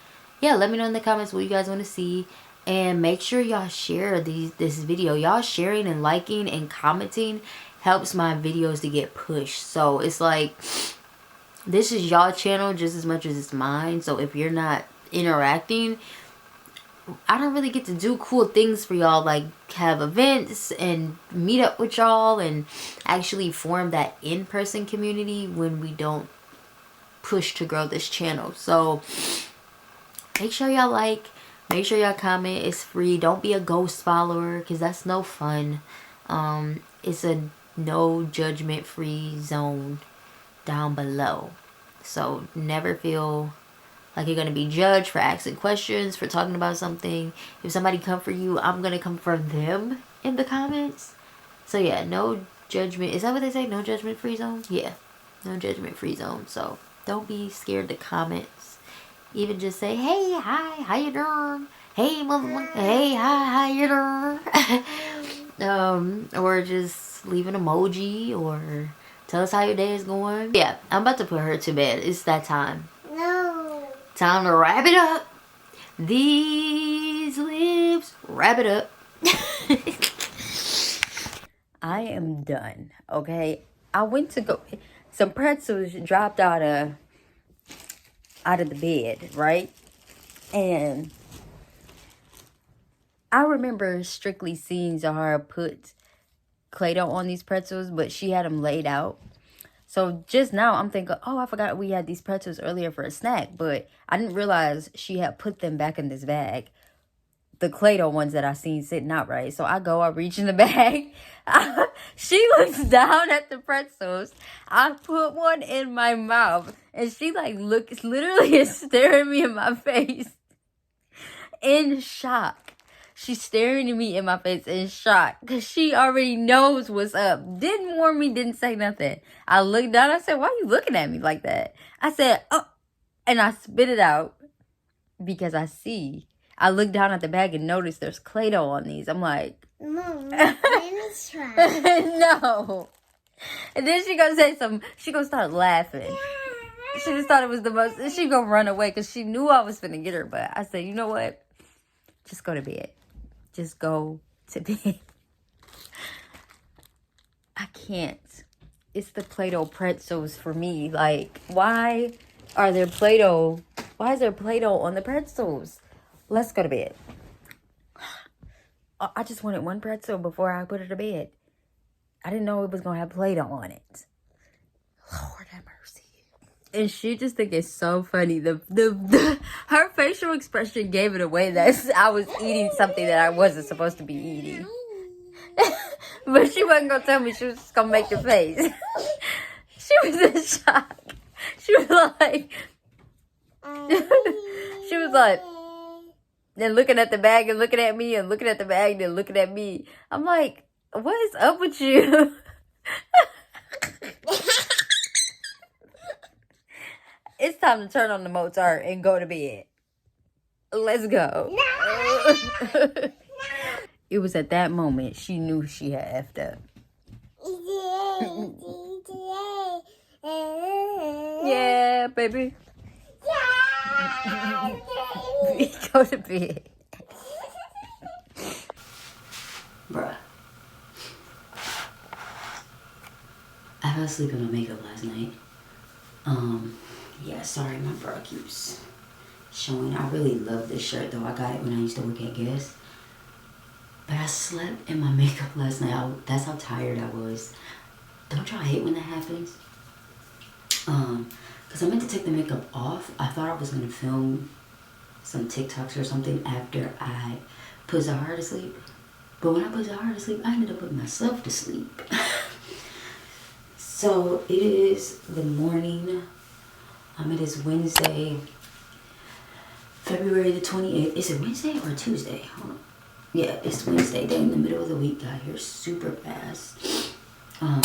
Speaker 1: yeah, let me know in the comments what you guys want to see, and make sure y'all share this video. Y'all sharing and liking and commenting helps my videos to get pushed. So it's like, this is y'all channel just as much as it's mine. So if you're not interacting, I don't really get to do cool things for y'all, like have events and meet up with y'all and actually form that in-person community when we don't push to grow this channel. So make sure y'all like, make sure y'all comment. It's free. Don't be a ghost follower, because that's no fun. It's a no judgment free zone down below, so never feel like you're gonna be judged for asking questions, for talking about something. If somebody come for you, I'm gonna come for them in the comments. So yeah, no judgment. Is that what they say? No judgment free zone? Yeah, no judgment free zone. So don't be scared to comments. Even just say, hey, hi, how you doing? Hey, motherfucker. Hey, hi, how you doing? Or just leave an emoji, or tell us how your day is going. Yeah, I'm about to put her to bed. It's that time.
Speaker 2: No.
Speaker 1: Time to wrap it up. These lips, wrap it up. I am done, okay? I went to go, some pretzels dropped out of the bed, right? And I remember strictly seeing Zahara put Play-Doh on these pretzels, but she had them laid out. So just now I'm thinking, oh, I forgot we had these pretzels earlier for a snack, but I didn't realize she had put them back in this bag. The Play-Doh ones that I seen sitting out, right? So I reach in the bag. She looks down at the pretzels. I put one in my mouth, and she like literally is staring me in my face in shock. She's staring at me in my face in shock because she already knows what's up. Didn't warn me, didn't say nothing. I looked down. I said, why are you looking at me like that? I said, oh, and I spit it out because I looked down at the bag and noticed there's Play-Doh on these. I'm like,
Speaker 2: Mom, let me try.
Speaker 1: no. And then she gonna say something. She gonna start laughing. She just thought it was the most. She gonna run away because she knew I was finna get her. But I said, you know what? Just go to bed. Just go to bed. I can't. It's the Play-Doh pretzels for me. Like, why are there Play-Doh? Why is there Play-Doh on the pretzels? Let's go to bed. I just wanted one pretzel before I put her to bed. I didn't know it was going to have Play-Doh on it. Lord have mercy. And she just think it's so funny. Her facial expression gave it away that I was eating something that I wasn't supposed to be eating. But she wasn't going to tell me. She was just going to make the face. She was in shock. She was like... she was like... Then looking at the bag and looking at me and looking at the bag and then looking at me. I'm like, what is up with you? It's time to turn on the Mozart and go to bed. Let's go. No. It was at that moment she knew she had effed up. Yeah, baby. Go to bed. Bruh. I fell asleep in my makeup last night. Yeah, sorry, my bra keeps showing. I really love this shirt though. I got it when I used to work at Guess. But I slept in my makeup last night. That's how tired I was. Don't y'all hate when that happens? Because I meant to take the makeup off. I thought I was going to film some TikToks or something after I put Zahara to sleep. But when I put Zahara to sleep, I ended up putting myself to sleep. So it is the morning. It is Wednesday, February the 28th. Is it Wednesday or Tuesday? Hold on. Yeah, it's Wednesday. Day in the middle of the week. Got here super fast. I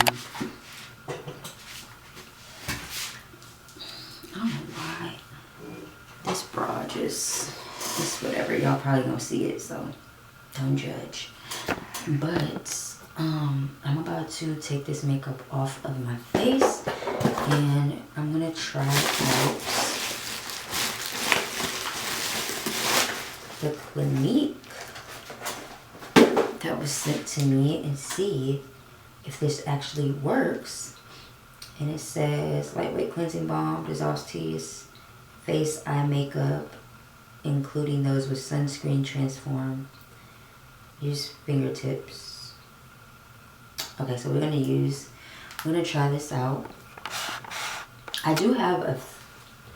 Speaker 1: don't know why this bra just whatever. Y'all probably gonna see it, so don't judge. But I'm about to take this makeup off of my face and I'm gonna try out the Clinique that was sent to me and see if this actually works. And it says lightweight cleansing balm, dissolves tears, face, eye makeup, including those with sunscreen, transform. Use fingertips. Okay, so we're gonna try this out. I do have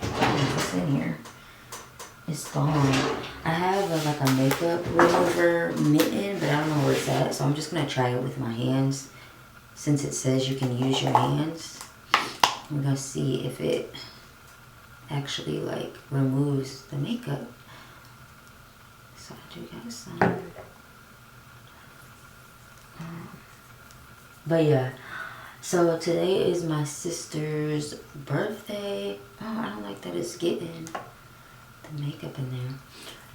Speaker 1: what's in here? It's gone. I have like a makeup remover mitten, but I don't know where it's at. So I'm just gonna try it with my hands. Since it says you can use your hands. We're gonna see if it actually like removes the makeup. So I do got some. But yeah, so today is my sister's birthday. Oh, I don't like that it's getting the makeup in there.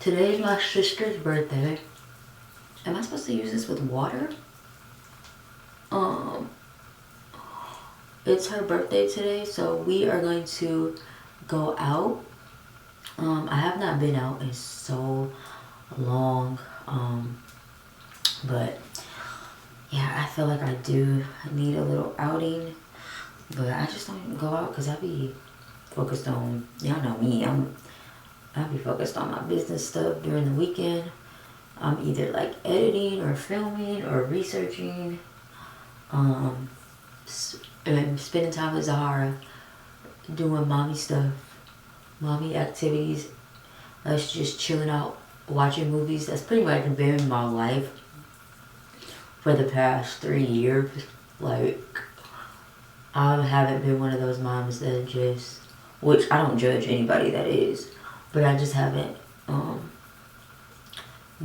Speaker 1: Today is my sister's birthday. Am I supposed to use this with water? It's her birthday today, so we are going to go out. I have not been out in so long, but yeah, I feel like I do need a little outing, but I just don't go out because I be focused on, y'all know me, I be focused on my business stuff during the weekend, I'm either like editing or filming or researching, and spending time with Zahara, doing mommy stuff, mommy activities. Us just chilling out, watching movies. That's pretty much been my life for the past 3 years. Like, I haven't been one of those moms that just, which I don't judge anybody that is, but I just haven't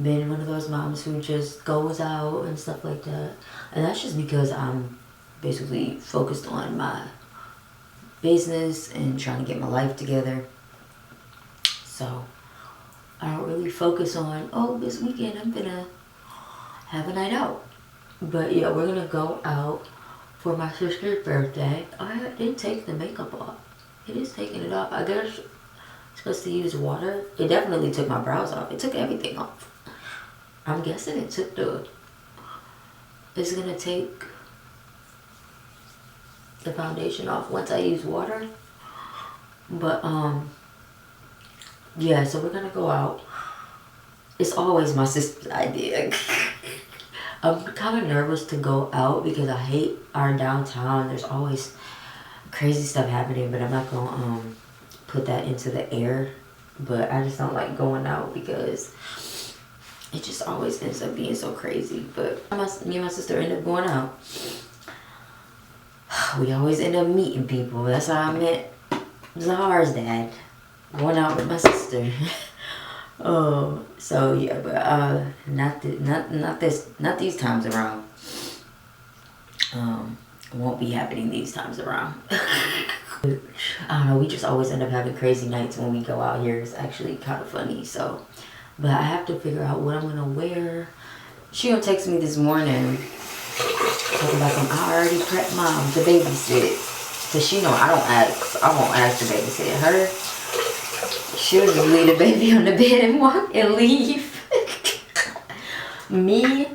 Speaker 1: been one of those moms who just goes out and stuff like that. And that's just because I'm basically focused on my business and trying to get my life together. So I don't really focus on, oh, this weekend I'm gonna have a night out. But yeah, we're gonna go out for my sister's birthday. I didn't take the makeup off. It is taking it off. I guess I'm supposed to use water. It definitely took my brows off. It took everything off. I'm guessing it took it's gonna take the foundation off once I use water. But yeah, so we're gonna go out. It's always my sister's idea. I'm kind of nervous to go out because I hate our downtown. There's always crazy stuff happening, but I'm not gonna put that into the air. But I just don't like going out because it just always ends up being so crazy. But me and my sister end up going out. We always end up meeting people. That's how I met Zahara's dad. Going out with my sister. Oh, so yeah, but not these times around. It won't be happening these times around. I don't know, we just always end up having crazy nights when we go out here. It's actually kind of funny. So, but I have to figure out what I'm gonna wear. She gonna text me this morning talking about some, I already prepped mom to babysit. Cause she know I won't ask to babysit her. She'll just leave the baby on the bed and walk and leave. Me,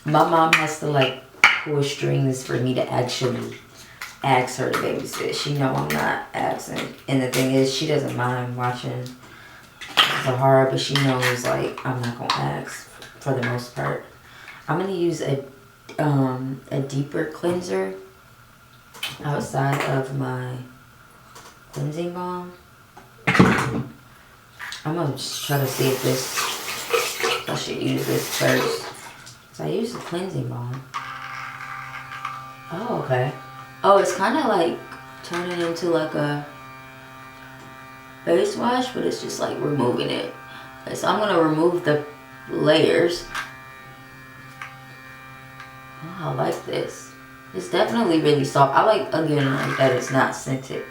Speaker 1: my mom has to like pull strings for me to actually ask her to babysit. She know I'm not asking. And the thing is, she doesn't mind watching Zahara, but she knows like I'm not gonna ask for the most part. I'm gonna use a deeper cleanser outside of my cleansing balm. I'm gonna just try to see if I should use this first. So I use the cleansing balm. Oh, okay. Oh, it's kind of like turning into like a face wash, but it's just like removing it. Okay, so I'm gonna remove the layers. Oh, I like this. It's definitely really soft. I like, again, like that it's not scented.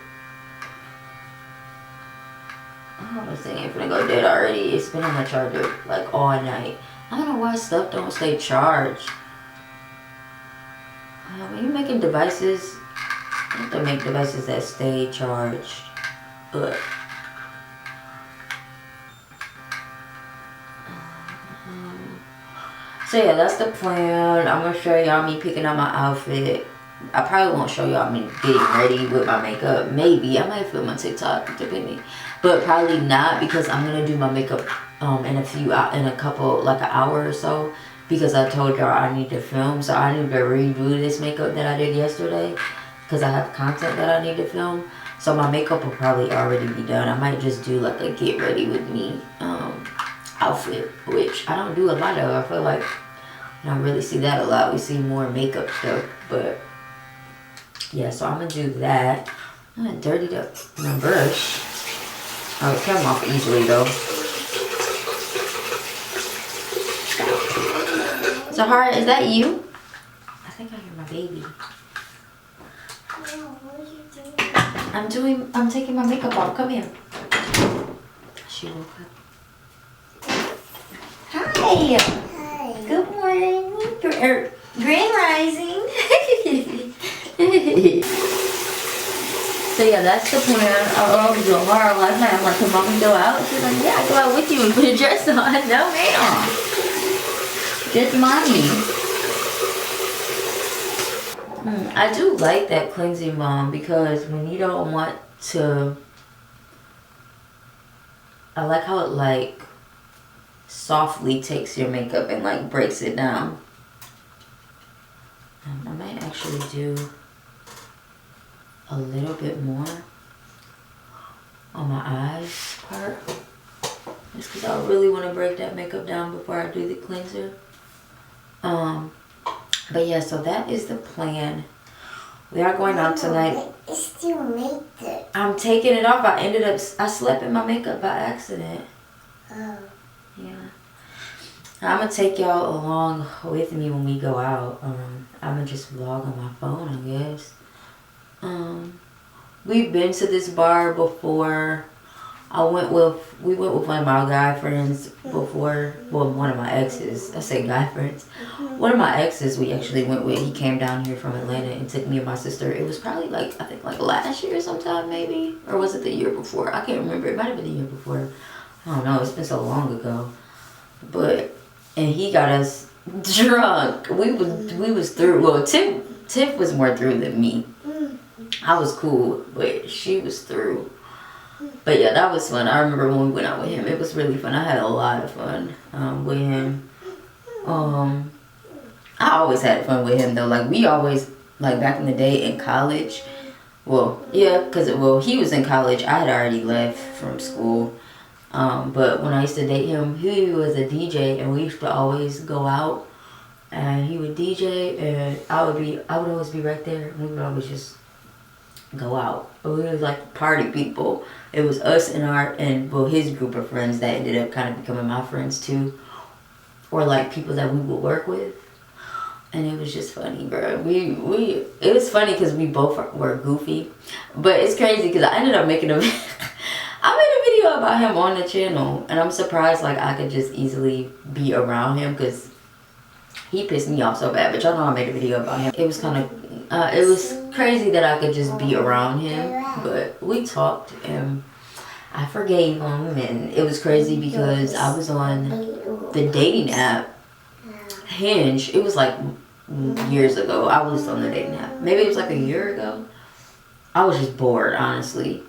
Speaker 1: Oh, this thing ain't finna go dead already. It's been on my charger like all night. I don't know why stuff don't stay charged. When you're making devices, you have to make devices that stay charged. But so yeah, that's the plan. I'm gonna show y'all me picking out my outfit. I probably won't show y'all me getting ready with my makeup. Maybe I might film on TikTok, depending, but probably not because I'm gonna do my makeup in a couple, like an hour or so, because I told y'all I need to film. So I need to redo this makeup that I did yesterday because I have content that I need to film. So my makeup will probably already be done. I might just do like a get ready with me outfit, which I don't do a lot of. I feel like I don't really see that a lot. We see more makeup stuff, but yeah, so I'm gonna do that. I'm gonna dirty up my brush. Oh, it came off easily though. Zahara, is that you? I think I hear my baby. I'm taking my makeup off. Come here. She woke up. Hi.
Speaker 2: Hi.
Speaker 1: Good morning. Grand rising. So yeah, that's the plan. Zahara last night, I'm like, can mommy go out? She's like, yeah, go out with you and put a dress on. No, ma'am. Just mommy. I do like that cleansing balm because when you don't want to, I like how it like softly takes your makeup and like breaks it down. I might actually do a little bit more on my eyes part, just because I really want to break that makeup down before I do the cleanser. But yeah, so that is the plan. We are going out tonight.
Speaker 2: It's still makeup.
Speaker 1: I'm taking it off. I slept in my makeup by accident.
Speaker 2: Oh.
Speaker 1: Yeah. I'm gonna take y'all along with me when we go out. I'm gonna just vlog on my phone, I guess. We've been to this bar before. We went with one of my guy friends before. Well, one of my exes. I say guy friends. One of my exes we actually went with. He came down here from Atlanta and took me and my sister. It was probably like, I think like last year sometime maybe. Or was it the year before? I can't remember. It might have been the year before. I don't know. It's been so long ago. And he got us drunk. We was through. Well, Tiff was more through than me. I was cool, but she was through. But yeah, that was fun. I remember when we went out with him. It was really fun. I had a lot of fun with him. I always had fun with him though. Like we always, like back in the day in college. Well, yeah, because he was in college. I had already left from school. But when I used to date him, he was a DJ, and we used to always go out. And he would DJ, and I would always be right there. And we would always just go out. But we was like party people. It was us and his group of friends that ended up kind of becoming my friends too, or like people that we would work with. And it was just funny, bro. It was funny because we both were goofy, but it's crazy because I ended up making I made a video about him on the channel, and I'm surprised like I could just easily be around him because he pissed me off so bad. But y'all know I made a video about him. It was kind of it was crazy that I could just be around him, but we talked and I forgave him, and it was crazy because I was on the dating app Hinge. It was like years ago. I was on the dating app. Maybe it was like a year ago. I was just bored, honestly.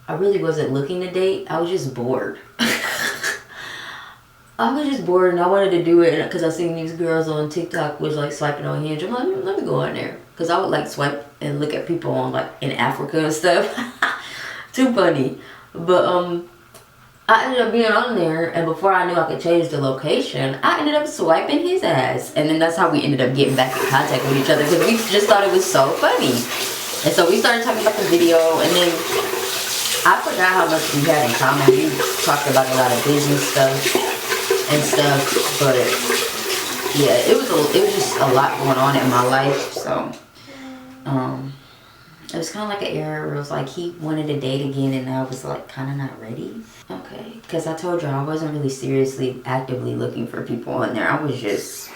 Speaker 1: I really wasn't looking to date. I was just bored. I was just bored and I wanted to do it because I seen these girls on TikTok was like swiping on Hinge. I'm like, let me go on there. Because I would like swipe and look at people on like in Africa and stuff. Too funny. But I ended up being on there, and before I knew I could change the location, I ended up swiping his ass. And then that's how we ended up getting back in contact with each other because we just thought it was so funny. And so we started talking about the video, and then I forgot how much we had in common. We talked about a lot of business stuff and stuff, but yeah, it was just a lot going on in my life. So it was kind of like an era where it was like he wanted to date again, and I was like kind of not ready. Okay, because I told you I wasn't really seriously actively looking for people on there. I was just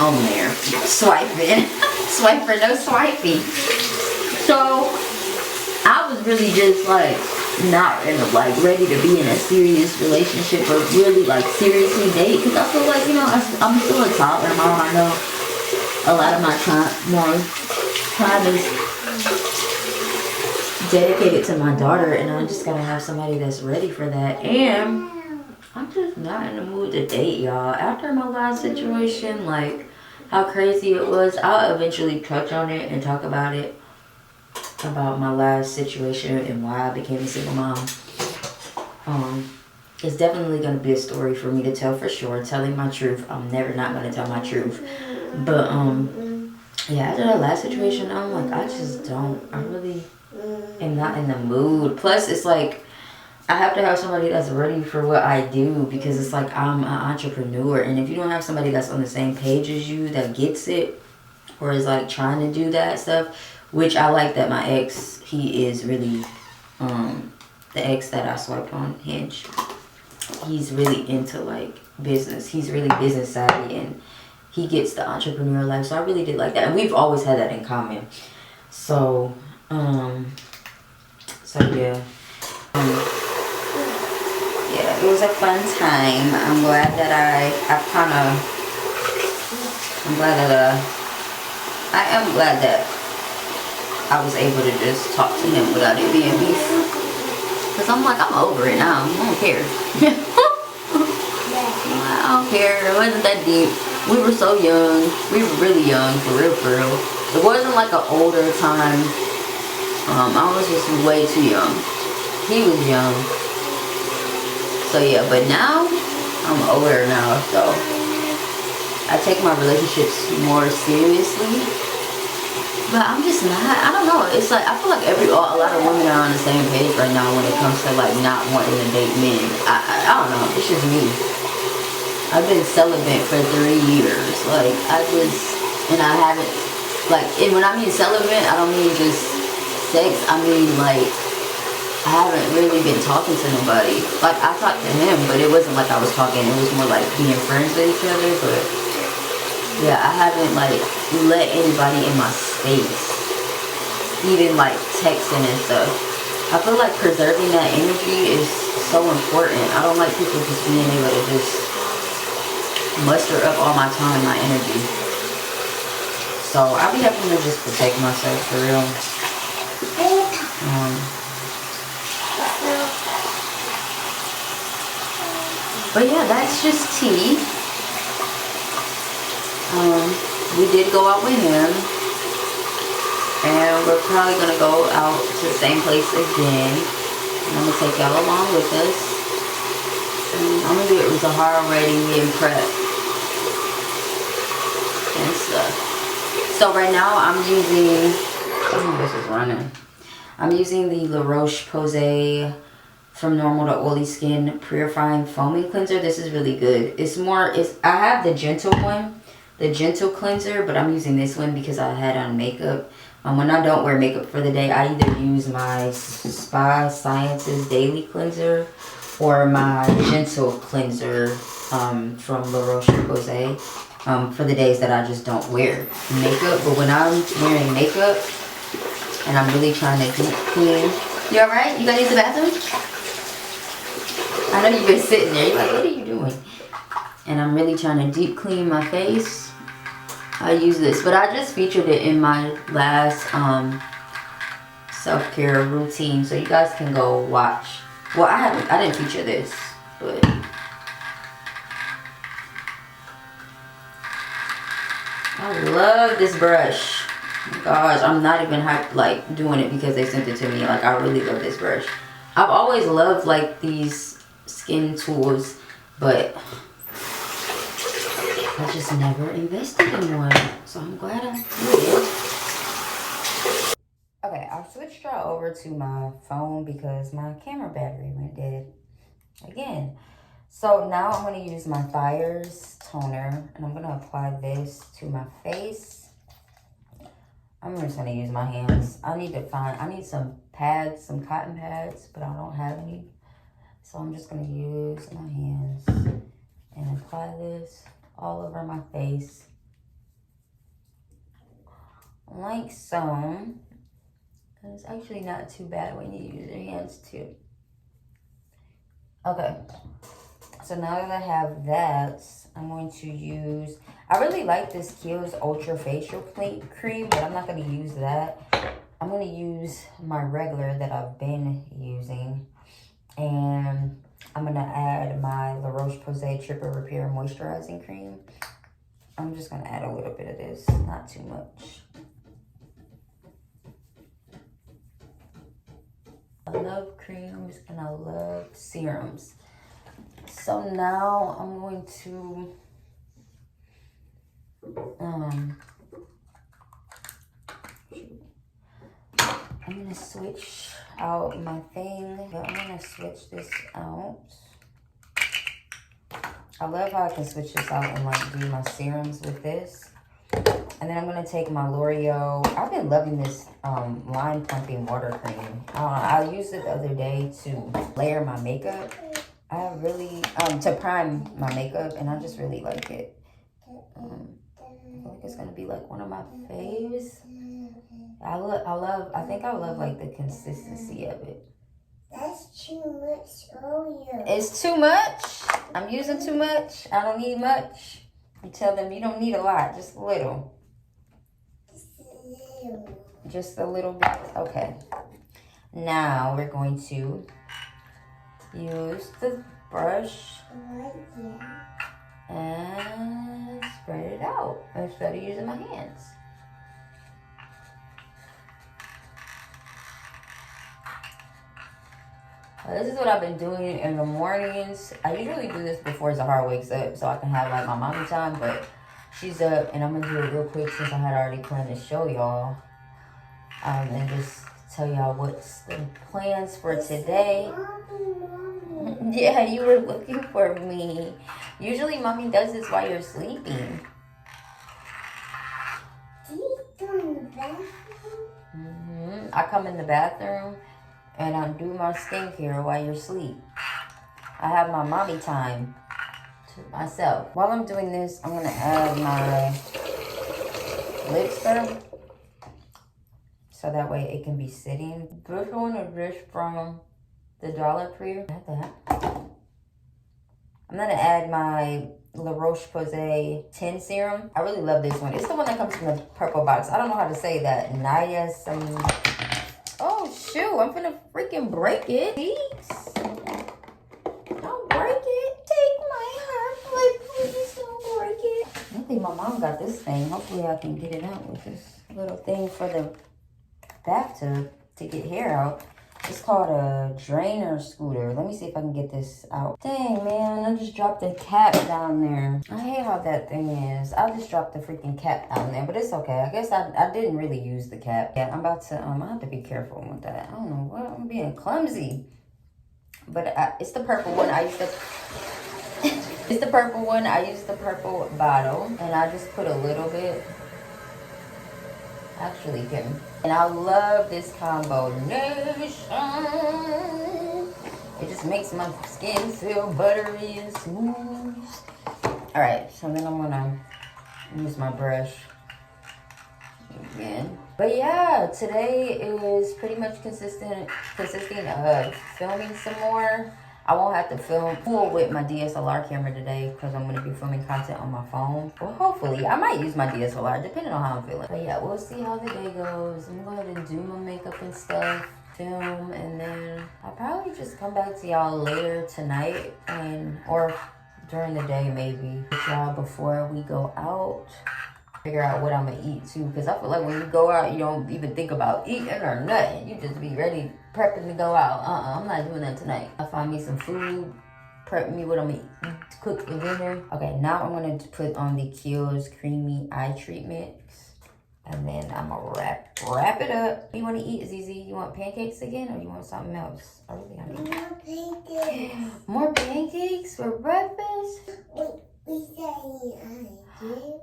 Speaker 1: on there swiping. Swiping, no swiping. So I was really just like not like ready to be in a serious relationship or really like seriously date, because I feel like, you know, I'm still a toddler mom. I know a lot of my time is dedicated to my daughter, and I just gotta have somebody that's ready for that. And I'm just not in the mood to date, y'all. After my last situation, like how crazy it was, I'll eventually touch on it and talk about it, about my last situation and why I became a single mom. It's definitely going to be a story for me to tell for sure. Telling my truth. I'm never not going to tell my truth. But yeah, after that last situation, I'm like, I really am not in the mood. Plus it's like I have to have somebody that's ready for what I do, because it's like I'm an entrepreneur, and if you don't have somebody that's on the same page as you that gets it or is like trying to do that stuff, which I like that my ex, he is really the ex that I swiped on Hinge, he's really into like business. He's really business savvy, and he gets the entrepreneur life. So I really did like that, and we've always had that in common. So yeah. Yeah, it was a fun time. I'm glad that I am glad that I was able to just talk to him without it being beef. Because I'm like, I'm over it now. I don't care. don't care. It wasn't that deep. We were so young. We were really young, for real, for real. It wasn't like an older time. I was just way too young. He was young. So yeah, but now, I'm older now, so I take my relationships more seriously. But I'm just not, I don't know. It's like, I feel like a lot of women are on the same page right now when it comes to like not wanting to date men. I don't know, it's just me. I've been celibate for 3 years. Like, and I haven't, like, and when I mean celibate, I don't mean just sex. I mean, like, I haven't really been talking to nobody. Like, I talked to him, but it wasn't like I was talking. It was more like being friends with each other. But yeah, I haven't like let anybody in my space, even like texting and stuff. I feel like preserving that energy is so important. I don't like people just being able to just muster up all my time and my energy. So I'll be having to just protect myself for real. But yeah, that's just tea. We did go out with him, and we're probably gonna go out to the same place again. And I'm gonna take y'all along with us. I'm gonna do it with Zahara ready and prep and stuff. So right now I'm using, this is running. I'm using the La Roche-Posay From Normal to Oily Skin Purifying Foaming Cleanser. This is really good. I have the gentle one, the gentle cleanser, but I'm using this one because I had on makeup. When I don't wear makeup for the day, I either use my Spa Sciences Daily Cleanser or my gentle cleanser from La Roche-Posay for the days that I just don't wear makeup. But when I'm wearing makeup and I'm really trying to deep clean, you alright? You gotta use the bathroom? I know you've been sitting there. You're like, what are you doing? And I'm really trying to deep clean my face. I use this, but I just featured it in my last self-care routine, so you guys can go watch. Well, I didn't feature this, but I love this brush. Oh my gosh, I'm not even hyped like doing it because they sent it to me. Like, I really love this brush. I've always loved like these skin tools, but I just never invested in one, so I'm glad I did. Okay, I've switched y'all over to my phone because my camera battery went dead again. So now I'm going to use my Fires toner, and I'm going to apply this to my face. I'm just going to use my hands. I need some pads, some cotton pads, but I don't have any. So I'm just going to use my hands and apply this all over my face. Like so. It's actually not too bad when you use your hands too. Okay. So now that I have that, I'm going to use, I really like this Kiehl's Ultra Facial Cream, but I'm not going to use that. I'm going to use my regular that I've been using. And I'm going to add my La Roche-Posay Triple Repair Moisturizing Cream. I'm just going to add a little bit of this, not too much. I love creams and I love serums. So now I'm going to I'm gonna switch out my thing. I'm gonna switch this out. I love how I can switch this out and like do my serums with this. And then I'm gonna take my L'Oreal. I've been loving this line pumping water cream. I used it the other day to layer my makeup. I really to prime my makeup, and I just really like it. I feel like it's gonna be like one of my faves. I think I love like the consistency of it.
Speaker 2: That's too much oil.
Speaker 1: It's too much? I'm using too much? I don't need much? You tell them you don't need a lot, just a little. Just a little bit? Okay. Now we're going to use the brush and spread it out instead of using my hands. This is what I've been doing in the mornings. I usually do this before Zahara wakes up so I can have like my mommy time, but she's up and I'm gonna do it real quick since I had already planned to show y'all. And just tell y'all what's the plans for today. Yeah, you were looking for me. Usually mommy does this while you're sleeping.
Speaker 2: Do you go in the bathroom?
Speaker 1: I come in the bathroom and I do my skincare while you're asleep. I have my mommy time to myself. While I'm doing this, I'm gonna add my lip serum so that way it can be sitting. This one is just from the Dollar Tree. Not that. I'm gonna add my La Roche-Posay 10 serum. I really love this one. It's the one that comes from the purple box. I don't know how to say that. Oh shoot, I'm finna freaking break it. Teeks. Don't break it. Take my heart, please don't break it. I think my mom got this thing. Hopefully I can get it out with this little thing for the bathtub to get hair out. It's called a drainer scooter. Let me see if I can get this out. Dang, man, I just dropped the cap down there. I hate how that thing is. I just dropped the freaking cap down there, but it's okay. I guess I didn't really use the cap. Yeah, I'm about to, I have to be careful with that. I don't know what, I'm being clumsy. But it's the purple one. I used the, it's the purple one. I used the purple bottle, and I just put a little bit. Actually, Kim. And I love this combination. It just makes my skin feel buttery and smooth. Alright, so then I'm gonna use my brush again. But yeah, today is pretty much consisting of filming some more. I won't have to film full with my DSLR camera today because I'm going to be filming content on my phone. Well, hopefully. I might use my DSLR depending on how I'm feeling. But yeah, we'll see how the day goes. I'm going to go ahead and do my makeup and stuff, film, and then I'll probably just come back to y'all later tonight or during the day maybe. With y'all before we go out. Figure out what I'm going to eat too, because I feel like when you go out, you don't even think about eating or nothing. You just be ready, prepping to go out. I'm not doing that tonight. I'll find me some food, prep me what I'm going to cook for dinner. Okay, now I'm going to put on the Kiehl's Creamy Eye Treatment. And then I'm going to wrap it up. What do you want to eat, Zizi? You want pancakes again or you want something else? I really got to eat.
Speaker 2: More pancakes.
Speaker 1: More pancakes for breakfast?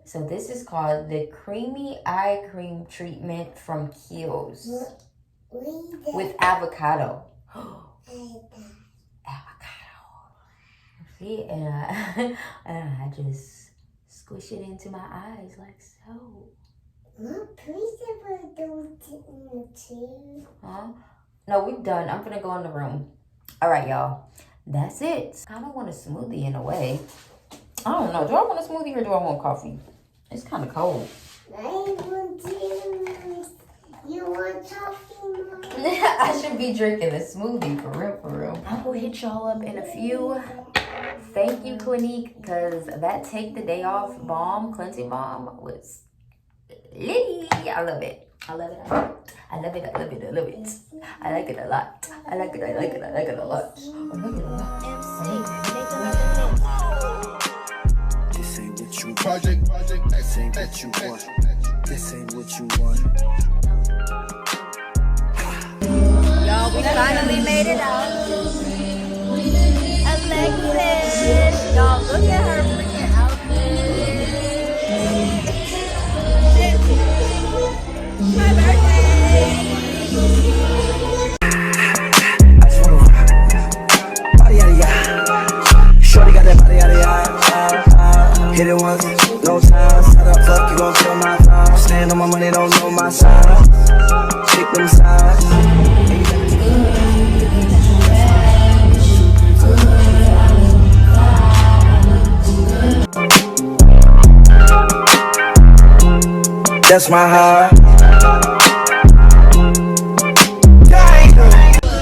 Speaker 1: So this is called the Creamy Eye Cream Treatment from Kiehl's with avocado. Avocado. See, and I just squish it into my eyes like so. Huh? No, we're done. I'm gonna go in the room. All right, y'all. That's it. I don't want a smoothie in a way. I don't know. Do I want a smoothie or do I want coffee? It's kind of cold.
Speaker 2: I want juice. You want coffee, Mom?
Speaker 1: I should be drinking a smoothie for real. I will hit y'all up in a few. Thank you, Clinique, because that take the day off balm, cleansing balm, was litty. I love it. I love it. I love it. I love it. I love it. I like it a lot. I like it. I like it. I like it a lot. I like it a lot.
Speaker 6: This ain't what you project. This ain't what you want. This ain't what you want.
Speaker 7: Y'all, we finally made it out. Alexis, y'all, look at her freaking outfit. My birthday.
Speaker 6: I just wanna body yada yada. Shorty got that body yada yada. Hit it once, no time. Set up, fuck, you gon' kill my vibe. Stand on my money, don't know my side. Check them sides. That's my heart.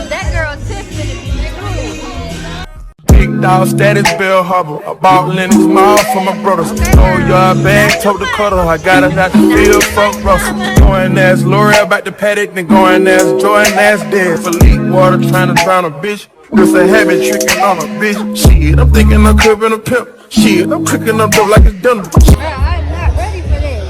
Speaker 7: That girl Tiff finna be cool.
Speaker 6: Big dog.
Speaker 4: Ball status, Bill Hubble. I bought Lennox Mall for my brothers. Oh, yard bag, tote the cutter. I got it out the field, fuck Russell. Going as L'Oreal back to Paddock, then going as Jordan as dead. For leak water, trying to drown a bitch. Just a habit tricking on a bitch. Shit, I'm thinking I'm cribbing a pimp. Shit, I'm cooking up dope like it's done.
Speaker 7: I'm not ready for this.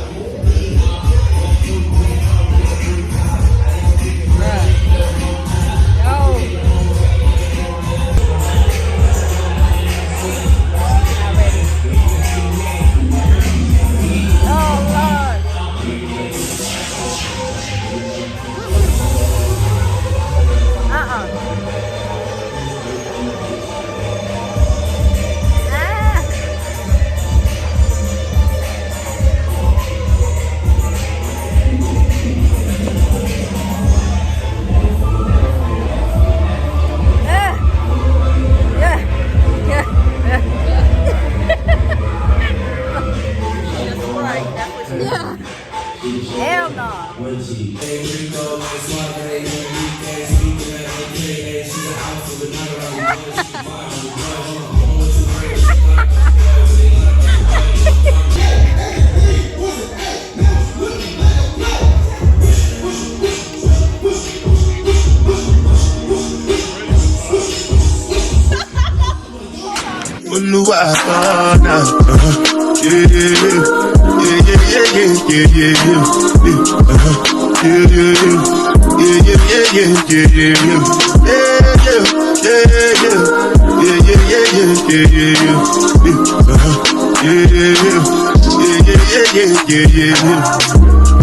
Speaker 7: Hell no.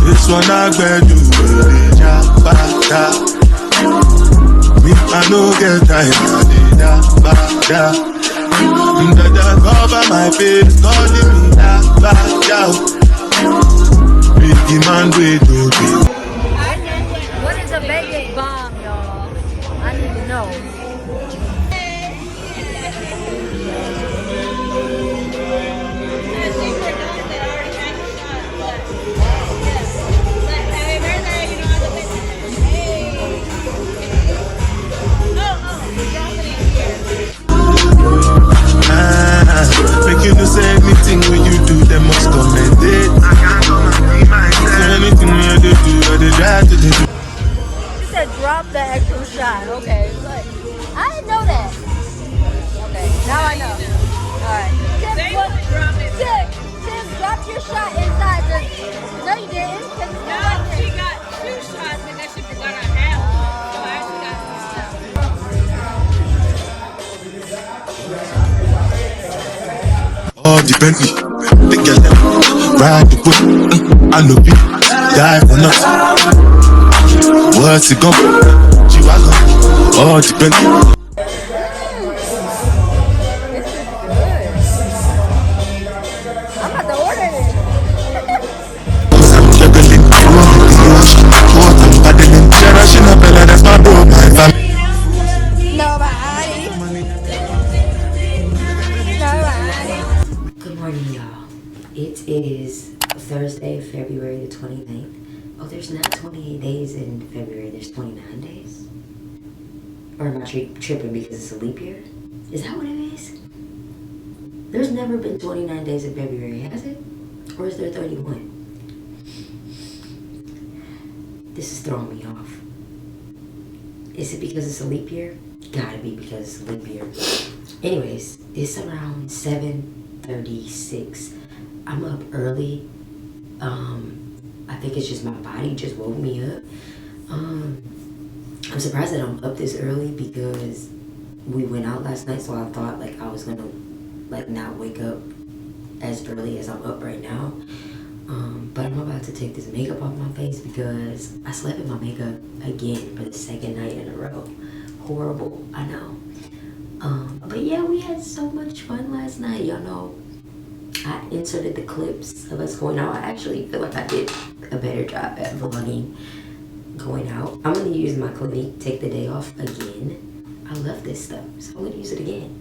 Speaker 8: This one I better do me, I no get time. Dada cover my face, calling me big man wait to be.
Speaker 7: What is a Vegas bomb, y'all? I need to know.
Speaker 8: Make you do say anything when you do, they must comment it. So anything you do, I did that to do.
Speaker 7: She said drop the actual shot. Okay. Like, I didn't know that. Okay, now I know. Alright. Tim, drop your shot inside the... No, you didn't.
Speaker 9: No, she got 2 shots and then she forgot her half. So I actually got 2 shots.
Speaker 8: Oh, the Bentley, the girl, ride the whip, I know you, die for nothing. What's it gon' she was oh, the Bentley.
Speaker 7: I'm about to order this.
Speaker 8: I'm juggling, I'm paddling, cherishing a fella, that's my bro, my family.
Speaker 1: Good morning, y'all. It is Thursday, February the 29th. Oh, there's not 28 days in February. There's 29 days. Or am I tripping because it's a leap year? Is that what it is? There's never been 29 days in February, has it? Or is there 31? This is throwing me off. Is it because it's a leap year? Gotta be because it's a leap year. Anyways, it's around 7:36. I'm up early. I think it's just my body just woke me up. I'm surprised that I'm up this early because we went out last night, so I thought like I was gonna like not wake up as early as I'm up right now. But I'm about to take this makeup off my face because I slept in my makeup again for the 2nd night in a row. Horrible, I know. But yeah, we had so much fun last night. Y'all know I inserted the clips of us going out. I actually feel like I did a better job at vlogging going out. I'm gonna use my Clinique Take the Day Off again. I love this stuff, so I'm gonna use it again.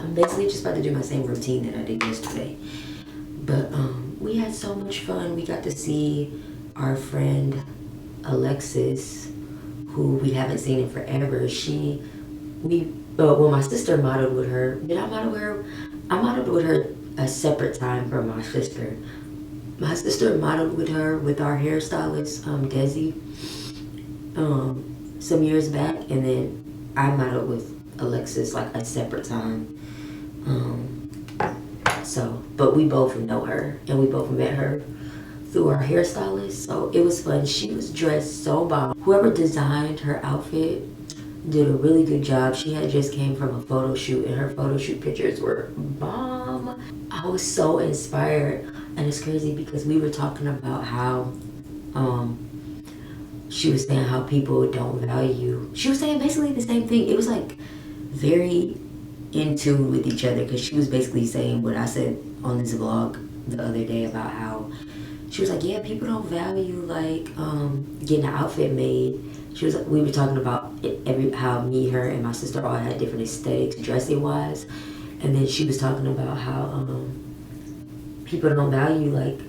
Speaker 1: I'm basically just about to do my same routine that I did yesterday. But we had so much fun. We got to see our friend Alexis, who we haven't seen in forever. We
Speaker 10: But when my sister modeled with her, did I model with her? I modeled with her a separate time from my sister. My sister modeled with her with our hairstylist, Desi, some years back, and then I modeled with Alexis like a separate time. But we both know her, and we both met her through our hairstylist, so it was fun. She was dressed so bomb. Whoever designed her outfit did a really good job. She had just came from a photo shoot, and her photo shoot pictures were bomb. I was so inspired, and it's crazy because we were talking about how she was saying how people don't value. She was saying basically the same thing. It was like very in tune with each other, because she was basically saying what I said on this vlog the other day about how she was like, yeah, people don't value like getting an outfit made. She was like, we were talking about how me, her, and my sister all had different aesthetics dressing wise, and then she was talking about how people don't value like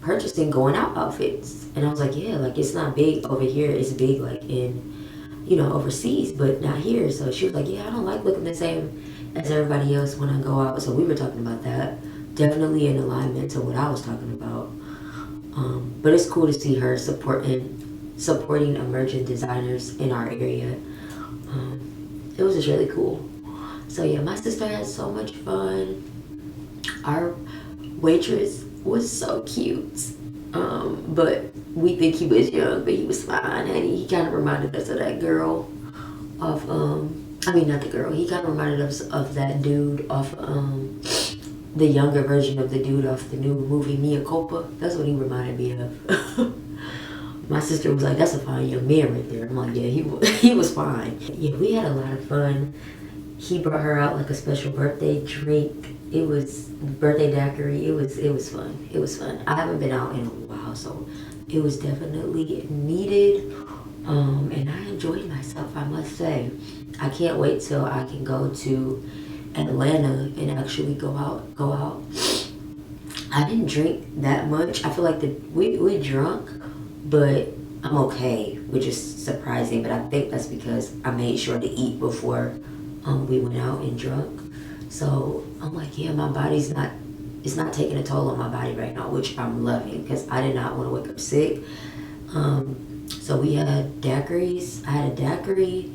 Speaker 10: purchasing going out outfits, and I was like, yeah, like it's not big over here, it's big like in, you know, overseas, but not here. So she was like, yeah, I don't like looking the same as everybody else when I go out. So we were talking about that, definitely in alignment to what I was talking about. But it's cool to see her supporting emerging designers in our area. It was just really cool. So yeah, my sister had so much fun. Our waitress was so cute. But we think he was young, but he was fine, and he kind of reminded us of that girl off, I mean not the girl, he kind of reminded us of that dude off, the younger version of the dude off the new movie Mea Culpa. That's what he reminded me of. My sister was like, that's a fine young man right there. I'm like, yeah, he was fine. Yeah, we had a lot of fun. He brought her out like a special birthday drink. It was birthday daiquiri. It was fun. It was fun. I haven't been out in a while, so it was definitely needed. And I enjoyed myself, I must say. I can't wait till I can go to Atlanta and actually go out. I didn't drink that much. I feel like we drunk, but I'm okay, which is surprising. But I think that's because I made sure to eat before we went out and drunk. So I'm like, yeah, my body's not, it's not taking a toll on my body right now, which I'm loving, because I did not want to wake up sick. So we had daiquiris. I had a daiquiri.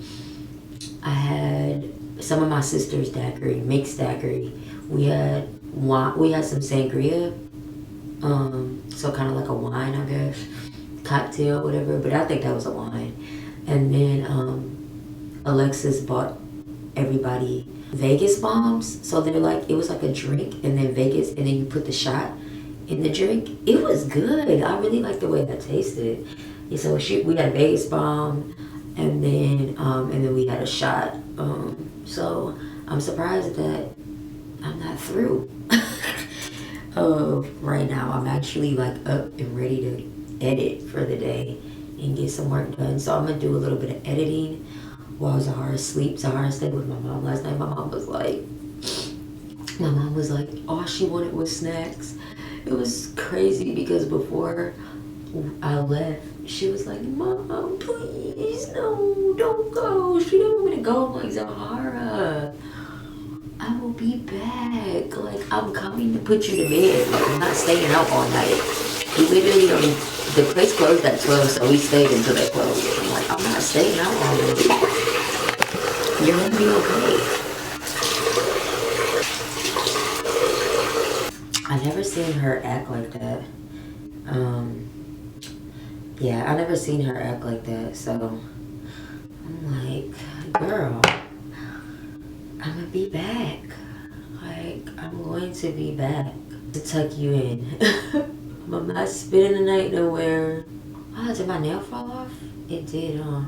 Speaker 10: I had some of my sister's daiquiri, mixed daiquiri. We had wine. We had some sangria. So kind of like a wine, I guess, cocktail, whatever. But I think that was a wine. And then Alexis bought everybody Vegas bombs. So they're like, it was like a drink, and then Vegas, and then you put the shot in the drink. It was good. I really liked the way that tasted. And so we had a Vegas bomb, and then we had a shot. So I'm surprised that I'm not through. Right now I'm actually like up and ready to edit for the day and get some work done. So I'm gonna do a little bit of editing while Zahara sleeps. Zahara stayed with my mom last night. My mom was like, all she wanted was snacks. It was crazy because before I left, she was like, Mom, please, no, don't go. She didn't want me to go. I'm like, Zahara, I will be back. Like, I'm coming to put you to bed. Like, I'm not staying out all night. We literally, the place closed at 12, so we stayed until they closed. I'm like, I'm not staying out all night. You're gonna be okay. I never seen her act like that. Yeah, I never seen her act like that, so I'm like, girl, I'm gonna be back. Like, I'm going to be back to tuck you in. I'm not spending the night nowhere. Oh, did my nail fall off? It did, huh?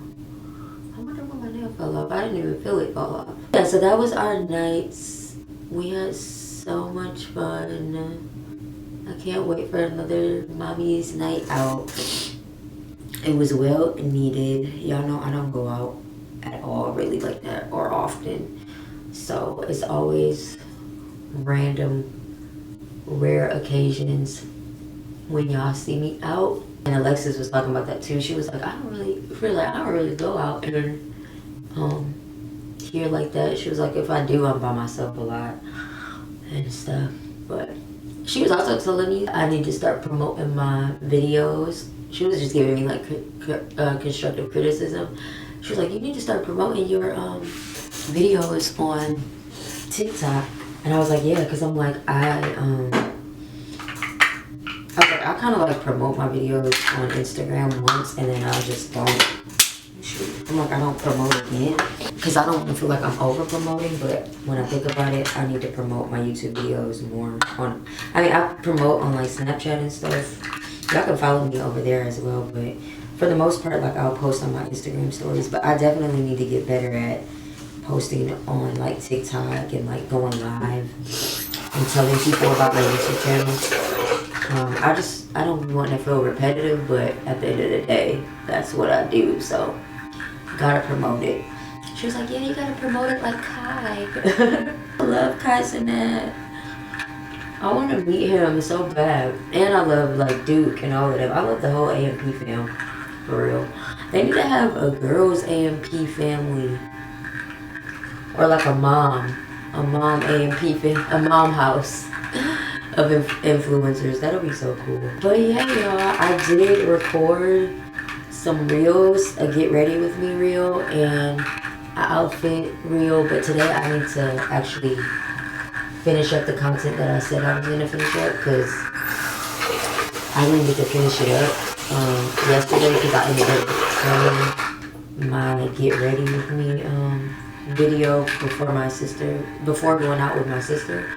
Speaker 10: I wonder why my nail fell off. I didn't even feel it fall off. Yeah, so that was our nights. We had so much fun. I can't wait for another mommy's night out. It was well needed. Y'all know I don't go out at all really like that or often. So it's always random, rare occasions when y'all see me out. And Alexis was talking about that too. She was like, I don't really go out and here like that. She was like, if I do, I'm by myself a lot and stuff. But she was also telling me I need to start promoting my videos. She was just giving me like constructive criticism. She was like, you need to start promoting your videos on TikTok. And I was like, yeah, because I'm like, I kind of like promote my videos on Instagram once and then I just don't. I'm like, I don't promote again because I don't feel like I'm over promoting, but when I think about it, I need to promote my YouTube videos more on. I mean, I promote on like Snapchat and stuff. Y'all can follow me over there as well, but for the most part, like I'll post on my Instagram stories, but I definitely need to get better at posting on like TikTok and like going live and telling people about my YouTube channel. I don't want to feel repetitive, but at the end of the day, that's what I do, so gotta promote it. She was like, yeah, you gotta promote it like Kai. I love Kai Sinet. I want to meet him so bad. And I love like Duke and all of them. I love the whole AMP fam, for real. They need to have a girls AMP family. Or like a mom AMP fam, a mom house of influencers. That'll be so cool. But yeah, y'all, I did record some reels, a get ready with me reel and an outfit reel, but today I need to actually finish up the content that I said I was gonna finish up because I didn't get to finish it up yesterday because I ended up filming my get ready with me video before going out with my sister.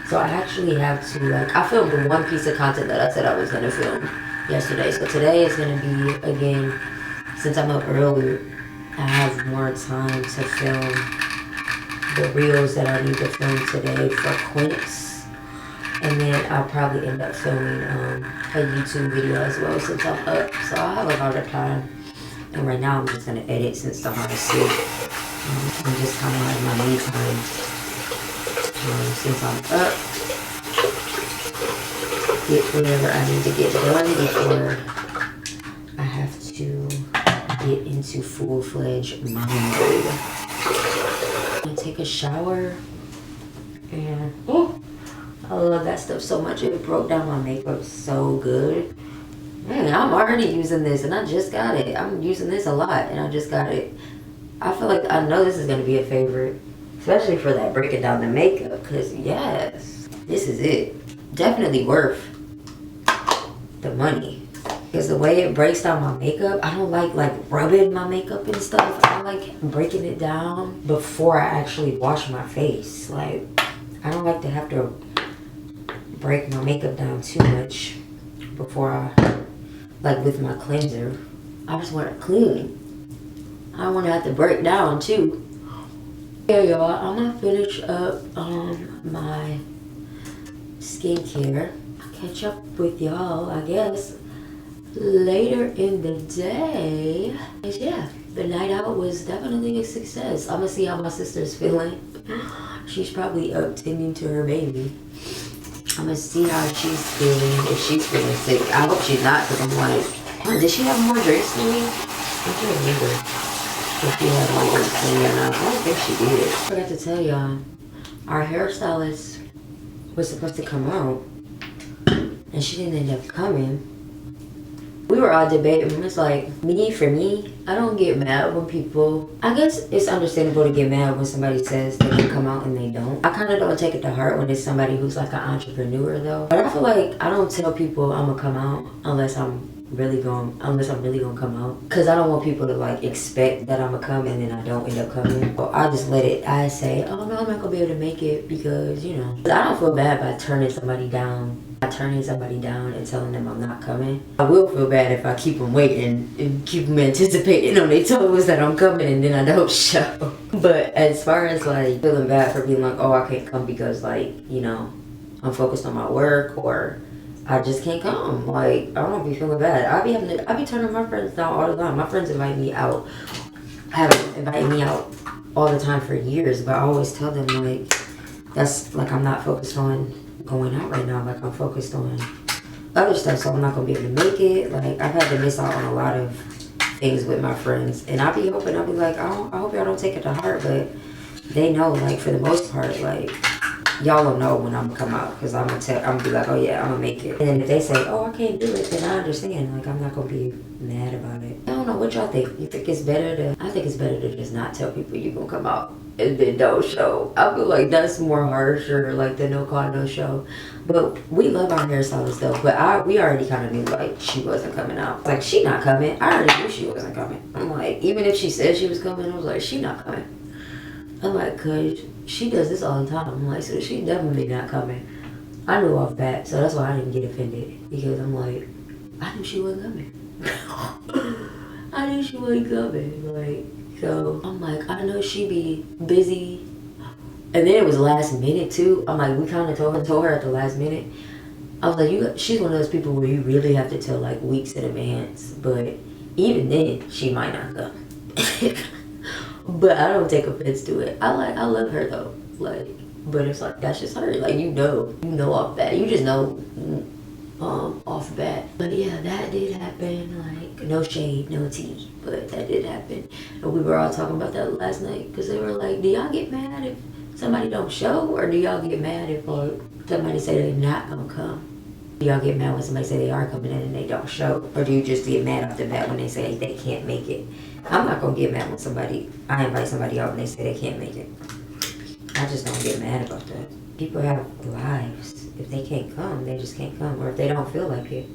Speaker 10: So I actually have to, like, I filmed one piece of content that I said I was gonna film yesterday. So today is gonna be, again, since I'm up early, I have more time to film the reels that I need to film today for Quince. And then I'll probably end up filming a YouTube video as well since I'm up. So I'll have a lot of time. And right now I'm just gonna edit since I'm on sleep. I'm just kind of like my me time since I'm up. Get whatever I need to get done before I have to get into full-fledged mom mode. I'm gonna take a shower and I love that stuff so much. It broke down my makeup so good. Man, I'm already using this and I just got it. I'm using this a lot and I just got it. I feel like I know this is gonna be a favorite, especially for that breaking down the makeup, because yes, this is it. Definitely worth the money. Because the way it breaks down my makeup, I don't like rubbing my makeup and stuff. I like breaking it down before I actually wash my face. Like, I don't like to have to break my makeup down too much before I, like with my cleanser. I just want it clean. I don't want to have to break down too. Yeah, y'all, I'm gonna finish up my skincare. I'll catch up with y'all, I guess, later in the day. And yeah, the night out was definitely a success. I'm gonna see how my sister's feeling. She's probably up tending to her baby. I'm gonna see how she's feeling, if she's feeling sick. I hope she's not, because I'm like, oh, did she have more drinks than me? I can't remember if she had more drinks than me or not. I don't think she did. I forgot to tell y'all, our hairstylist was supposed to come out, and she didn't end up coming. We were all debating. It's like, for me, I don't get mad when people, I guess it's understandable to get mad when somebody says they can come out and they don't. I kind of don't take it to heart when it's somebody who's like an entrepreneur though. But I feel like I don't tell people I'm gonna come out unless I'm really gonna come out. Cause I don't want people to like expect that I'm gonna come and then I don't end up coming. But I just I say, oh no, I'm not gonna be able to make it because, you know. I don't feel bad by turning somebody down and telling them I'm not coming. I will feel bad if I keep them waiting and keep them anticipating on their toes that I'm coming and then I don't show. But as far as like feeling bad for being like, oh, I can't come because like, you know, I'm focused on my work or I just can't come. Like, I don't be feeling bad. I be turning my friends down all the time. My friends invite me out, have invited me out all the time for years, but I always tell them like, that's like I'm not focused on going out right now. Like I'm focused on other stuff, so I'm not gonna be able to make it. Like I've had to miss out on a lot of things with my friends, and I'll be like, I hope y'all don't take it to heart, but they know, like, for the most part, like, y'all don't know when I'm gonna come out, because I'm gonna be like, oh yeah, I'm gonna make it. And then if they say, oh, I can't do it, then I understand. Like, I'm not gonna be mad about it. I don't know what y'all think. You think it's better to? I think it's better to just not tell people you gonna come out and then don't show. I feel like that's more harsher, like the no call, no show. But we love our hairstylist though. But we already kind of knew like she wasn't coming out. Like, she not coming. I already knew she wasn't coming. I'm like, even if she said she was coming, I was like, she not coming. I'm like, cause she does this all the time. I'm like, so she definitely not coming. I knew off bat, so that's why I didn't get offended, because I'm like, I knew she wasn't coming. I knew she wasn't coming. Like, so I'm like, I know she be busy. And then it was last minute too. I'm like, we kind of told her at the last minute. I was like, she's one of those people where you really have to tell like weeks in advance. But even then, she might not come. But I don't take offense to it. I love her though. Like, but it's like, that's just her. Like, you know off bat. You just know off bat. But yeah, that did happen. Like, no shade, no tea, but that did happen. And we were all talking about that last night, because they were like, do y'all get mad if somebody don't show, or do y'all get mad if somebody say they're not gonna come? Do y'all get mad when somebody say they are coming in and they don't show, or do you just get mad off the bat when they say they can't make it? I'm not gonna get mad when I invite somebody out and they say they can't make it. I just don't get mad about that. People have lives. If they can't come, they just can't come. Or if they don't feel like it,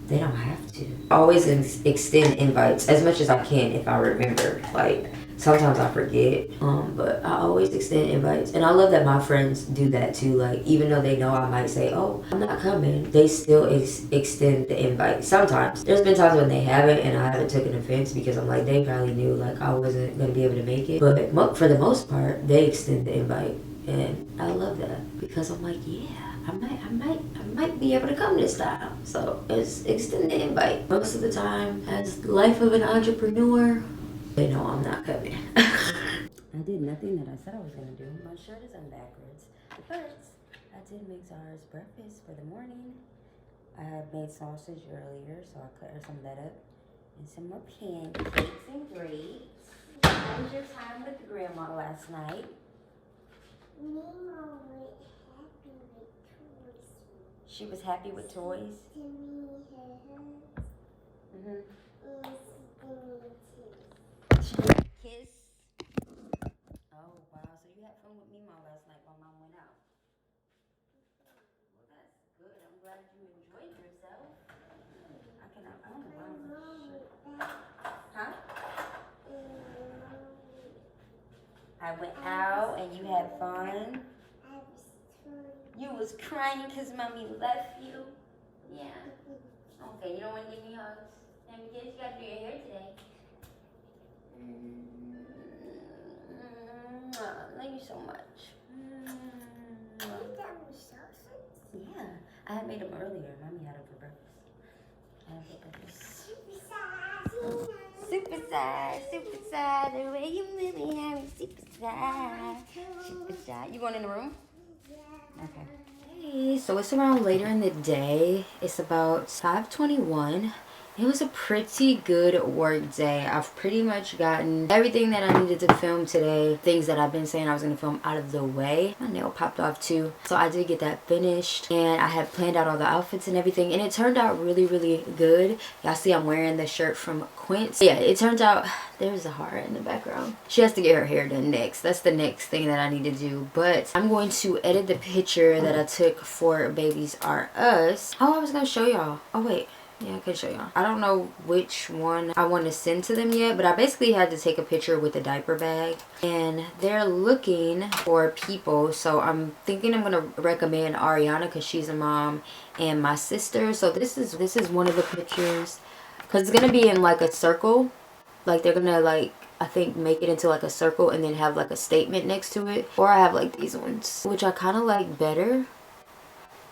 Speaker 10: they don't have to. I always extend invites as much as I can if I remember. Like, sometimes I forget, but I always extend invites. And I love that my friends do that too. Like, even though they know I might say, oh, I'm not coming, they still extend the invite. Sometimes. There's been times when they haven't and I haven't taken offense, because I'm like, they probably knew like I wasn't going to be able to make it. But for the most part, they extend the invite. And I love that, because I'm like, yeah, I might be able to come this time. So it's extend the invite. Most of the time, as the life of an entrepreneur, they know I'm not coming. I did nothing that I said I was going to do. My shirt is on backwards. But I did make Zara's breakfast for the morning. I had made sausage earlier, so I cut her some of that up. And some more pancakes and grapes. How was your time with Grandma last night?
Speaker 2: Mama was happy with toys.
Speaker 10: She was happy with toys?
Speaker 2: She gave me her hands.
Speaker 10: Mm-hmm.
Speaker 2: And she gave me a kiss.
Speaker 10: She gave you a kiss? Oh, wow. So you had fun with Mima last night while Mom went out. Well, that's good. I'm glad you enjoyed yourself. I don't know. Huh? I went out and you had fun. You was crying because Mommy left you. Yeah. Okay, you don't want to give me hugs? Let me guess, you got to do your hair today. Thank you so much. Yeah, I had made them earlier. Mommy had them for breakfast. Super size, the way you move me, having super size. You going in the room? Yeah. Okay. Hey, so it's around later in the day. It's about 5:21. It was a pretty good work day. I've pretty much gotten everything that I needed to film today. Things that I've been saying I was going to film out of the way. My nail popped off too. So I did get that finished. And I had planned out all the outfits and everything. And it turned out really, really good. Y'all see I'm wearing the shirt from Quince. Yeah, it turns out there's a heart in the background. She has to get her hair done next. That's the next thing that I need to do. But I'm going to edit the picture that I took for Babies R Us. Oh, I was going to show y'all. Oh, wait. Yeah, I can show y'all. I don't know which one I want to send to them yet, but I basically had to take a picture with the diaper bag. And they're looking for people, so I'm thinking I'm going to recommend Ariana because she's a mom, and my sister. So this is one of the pictures, because it's going to be in like a circle. Like they're going to like, I think, make it into like a circle and then have like a statement next to it. Or I have like these ones, which I kind of like better.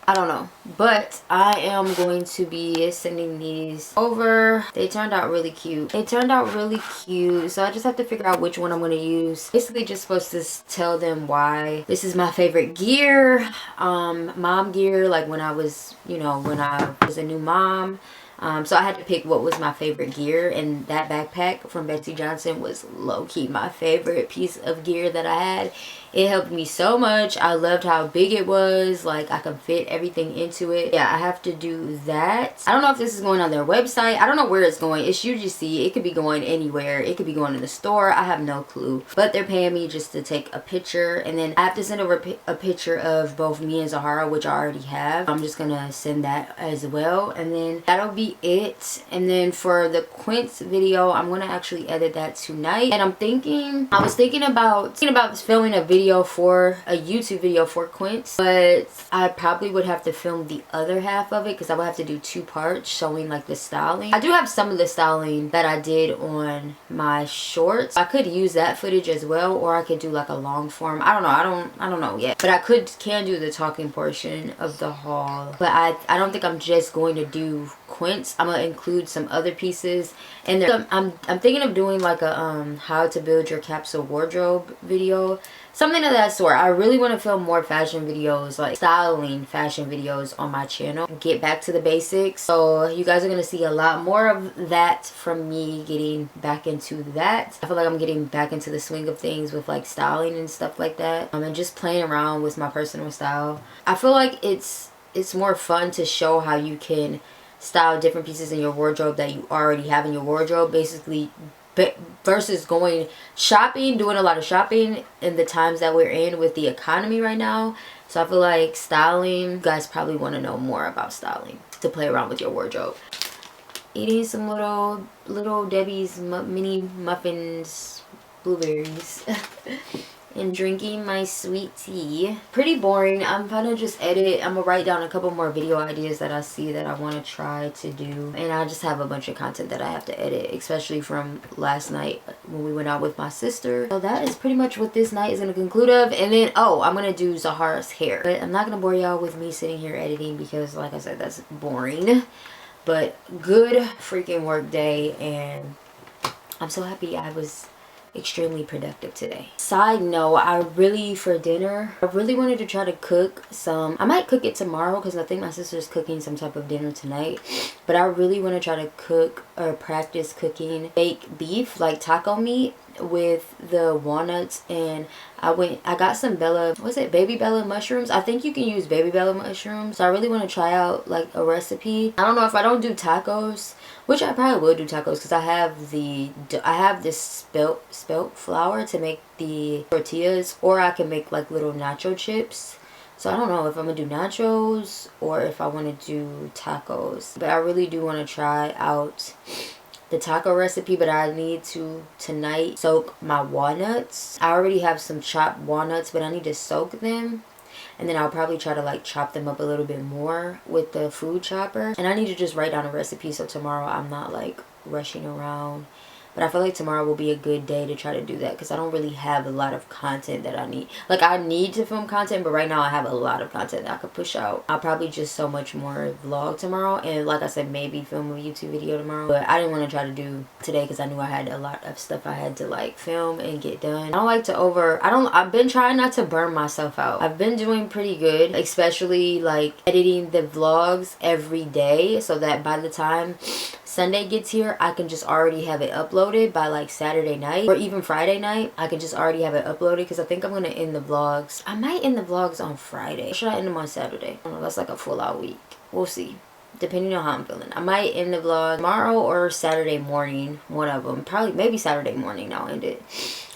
Speaker 10: I don't know, but I am going to be sending these over. They turned out really cute. So I just have to figure out which one I'm going to use. Basically just supposed to tell them why this is my favorite gear, mom gear, like when I was, you know, when I was a new mom.
Speaker 1: So I had to pick what was my favorite gear, and that backpack from Betsy Johnson was low-key my favorite piece of gear that I had. It helped me so much. I loved how big it was. Like, I could fit everything into it. Yeah, I have to do that. I don't know if this is going on their website. I don't know where it's going. It's UGC. It could be going anywhere. It could be going to the store. I have no clue. But they're paying me just to take a picture. And then I have to send over a picture of both me and Zahara, which I already have. I'm just going to send that as well. And then that'll be it. And then for the Quince video, I'm going to actually edit that tonight. And I was thinking about filming a YouTube video for Quince, but I probably would have to film the other half of it because I would have to do 2 parts showing like the styling. I do have some of the styling that I did on my shorts. I could use that footage as well, or I could do like a long form. I don't know. I don't know yet, but I can do the talking portion of the haul. But I don't think I'm just going to do Quince. I'm gonna include some other pieces, and I'm thinking of doing like a how to build your capsule wardrobe video. Something of that sort. I really want to film more fashion videos, like styling fashion videos on my channel. Get back to the basics. So you guys are going to see a lot more of that from me getting back into that. I feel like I'm getting back into the swing of things with like styling and stuff like that. And just playing around with my personal style. I feel like it's more fun to show how you can style different pieces in your wardrobe that you already have in your wardrobe. Basically, versus going shopping, doing a lot of shopping in the times that we're in with the economy right now. So I feel like styling, you guys probably want to know more about styling to play around with your wardrobe. Eating some little Debbie's mini muffins, blueberries. And drinking my sweet tea. Pretty boring. I'm gonna just edit. I'm gonna write down a couple more video ideas that I see that I want to try to do, and I just have a bunch of content that I have to edit, especially from last night when we went out with my sister. So that is pretty much what this night is gonna conclude of. And then I'm gonna do Zahara's hair, but I'm not gonna bore y'all with me sitting here editing because, like I said, that's boring. But good freaking work day, and I'm so happy I was extremely productive today. Side note, for dinner, I really wanted to try to cook some. I might cook it tomorrow because I think my sister's cooking some type of dinner tonight. But I really want to try to cook or practice cooking fake beef, like taco meat, with the walnuts. And I got some baby Bella mushrooms. I think you can use baby Bella mushrooms. So I really want to try out like a recipe. I don't know if I don't do tacos, which I probably will do tacos because I have this spelt flour to make the tortillas, or I can make like little nacho chips. So I don't know if I'm gonna do nachos or if I want to do tacos, but I really do want to try out the taco recipe. But I need to tonight soak my walnuts. I already have some chopped walnuts, but I need to soak them. And then I'll probably try to like chop them up a little bit more with the food chopper. And I need to just write down a recipe so tomorrow I'm not like rushing around. But I feel like tomorrow will be a good day to try to do that because I don't really have a lot of content that I need. Like, I need to film content, but right now I have a lot of content that I could push out. I'll probably just so much more vlog tomorrow. And like I said, maybe film a YouTube video tomorrow. But I didn't want to try to do today because I knew I had a lot of stuff I had to like film and get done. I don't like to I've been trying not to burn myself out. I've been doing pretty good, especially like editing the vlogs every day so that by the time Sunday gets here, I can just already have it uploaded by like Saturday night or even Friday night. I can just already have it uploaded because I think I'm going to end the vlogs. I might end the vlogs on Friday. Or should I end them on Saturday? I don't know. That's like a full-out week. We'll see. Depending on how I'm feeling. I might end the vlog tomorrow or Saturday morning. One of them. Probably maybe Saturday morning I'll end it.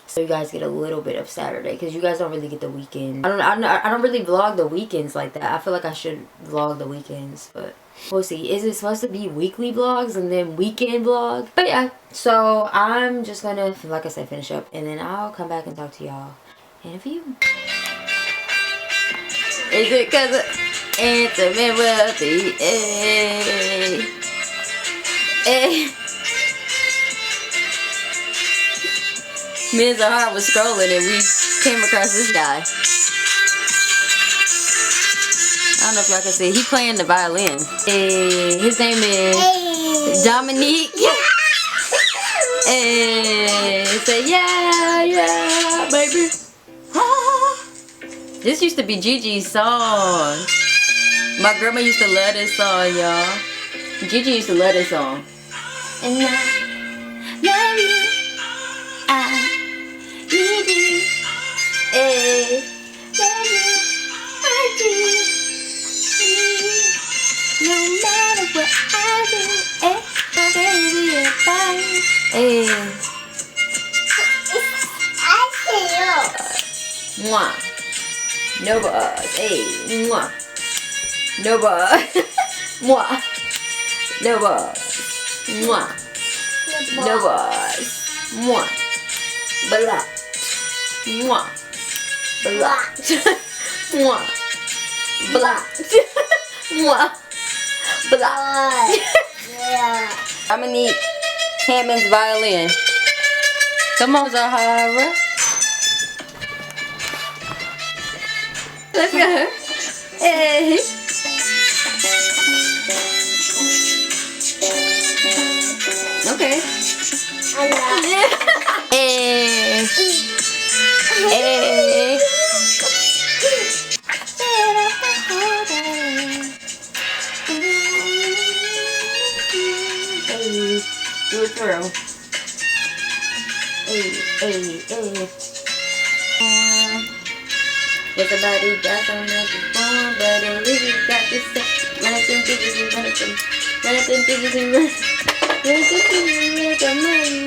Speaker 1: So you guys get a little bit of Saturday because you guys don't really get the weekend. I don't really vlog the weekends like that. I feel like I should vlog the weekends, but we'll see. Is it supposed to be weekly vlogs and then weekend vlog? But yeah, so I'm just gonna, like I said, finish up and then I'll come back and talk to y'all in a few. Is it cause it's a melody? Me and Zahara was scrolling and we came across this guy. I don't know if y'all can see. He playing the violin. Hey, his name is Dominique. Hey, say yeah, baby. This used to be Gigi's song. My grandma used to love this song, y'all. Gigi used to love this song. And I love you. I need you. Hey, love you. I do. No matter what I do, baby, if I. Hey.
Speaker 2: I see you.
Speaker 1: Mwah. No buzz. Hey. Mwah. No buzz. Mwah. No buzz. Mwah. No buzz. Mwah. Blah. Mwah. Blah. Mwah. Blah. Mwah. Blah.
Speaker 2: Yeah.
Speaker 1: I'm gonna need Hammond's violin. Come on, Zahara. Let's go. Hey. Okay.
Speaker 2: I love
Speaker 1: Hey. Hey. Hey. Do it through. Hey, hey, hey. With a body that's on the phone, but it really got this stuff. Run up them digits and run up them. Run up them digits and run. Run up them digits and run up the money.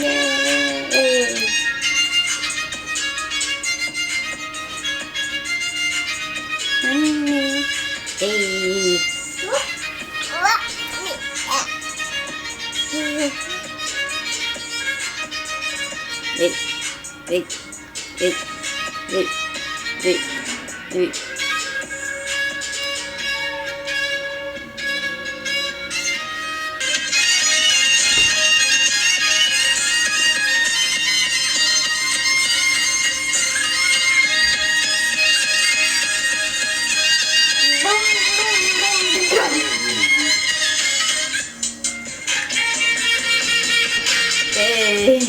Speaker 1: Hey. Money. Hey. Hey. Hey. Hey. Hey. Hey. Hey. Hey.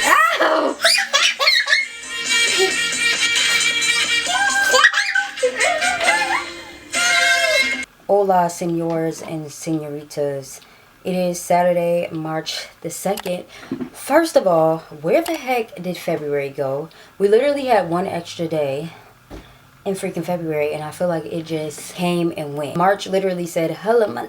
Speaker 1: Ow! Hola, senors and senoritas. It is Saturday, March the 2nd. First of all, where the heck did February go? We literally had one extra day in freaking February, and I feel like it just came and went. March literally said, hello, my...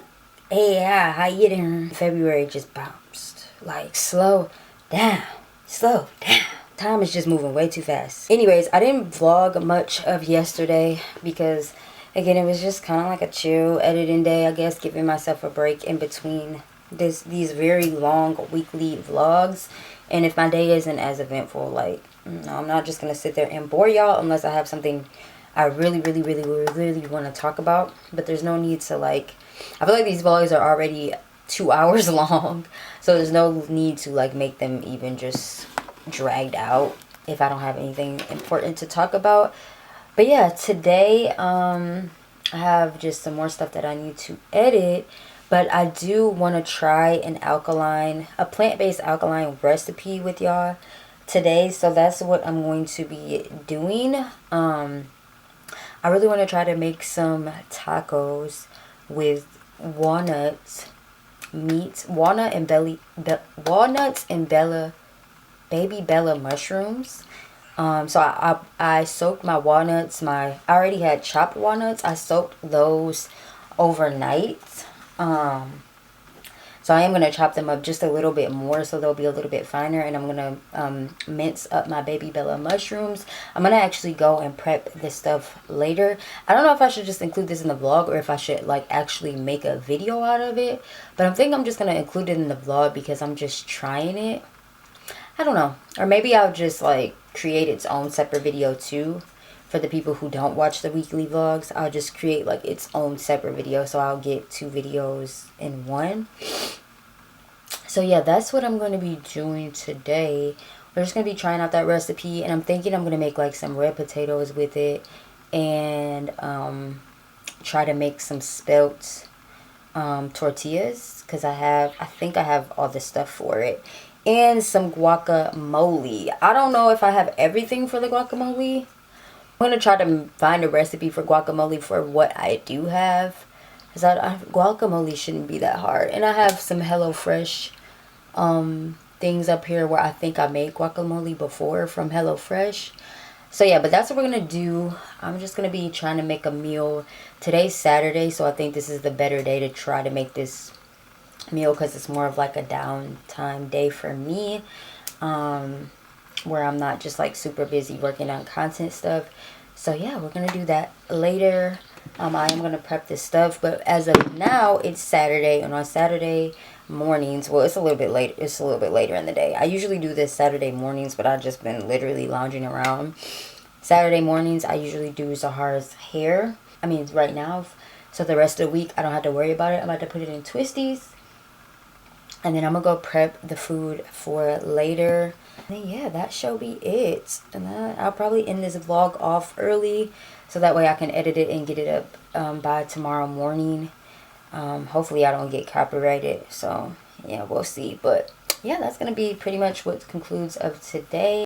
Speaker 1: Hey, how you doing? February just bounced. Like, slow down. Slow down. Time is just moving way too fast. Anyways, I didn't vlog much of yesterday because, again, it was just kind of like a chill editing day, I guess, giving myself a break in between these very long weekly vlogs. And if my day isn't as eventful, like, no, I'm not just going to sit there and bore y'all unless I have something I really want to talk about. But there's no need to, like, I feel like these vlogs are already 2 hours long, so there's no need to, like, make them even just dragged out if I don't have anything important to talk about. But yeah, today I have just some more stuff that I need to edit, but I do want to try a plant-based alkaline recipe with y'all today, so that's what I'm going to be doing. I really want to try to make some tacos with walnuts meat, walnuts and baby Bella mushrooms. So I soaked my walnuts. I already had chopped walnuts. I soaked those overnight. So I am going to chop them up just a little bit more so they'll be a little bit finer. And I'm going to mince up my baby Bella mushrooms. I'm going to actually go and prep this stuff later. I don't know if I should just include this in the vlog or if I should, like, actually make a video out of it. But I'm thinking I'm just going to include it in the vlog because I'm just trying it. I don't know. Or maybe I'll just, like, create its own separate video too. For the people who don't watch the weekly vlogs, I'll just create, like, its own separate video. So I'll get 2 videos in one. So yeah, that's what I'm going to be doing today. We're just going to be trying out that recipe. And I'm thinking I'm going to make, like, some red potatoes with it. And try to make some spelt tortillas. Because I think I have all the stuff for it. And some guacamole. I don't know if I have everything for the guacamole. I'm going to try to find a recipe for guacamole for what I do have.
Speaker 10: Because guacamole shouldn't be that hard. And I have some HelloFresh things up here where I think I made guacamole before from HelloFresh. So yeah, but that's what we're gonna do. I'm just gonna be trying to make a meal. Today's Saturday, so I think this is the better day to try to make this meal, because it's more of like a downtime day for me, where I'm not just like super busy working on content stuff. So yeah, we're gonna do that later. I am gonna prep this stuff, but as of now it's Saturday, and on Saturday mornings, well, it's a little bit later in the day. I usually do this Saturday mornings, but I've just been literally lounging around. Saturday mornings I usually do Zahara's hair. I mean, right now, so the rest of the week I don't have to worry about it. I'm about to put it in twisties, and then I'm gonna go prep the food for later. And then yeah, that shall be it. And then I'll probably end this vlog off early, so that way I can edit it and get it up by tomorrow morning. Hopefully I don't get copyrighted, so yeah, we'll see. But yeah, that's gonna be pretty much what concludes of today.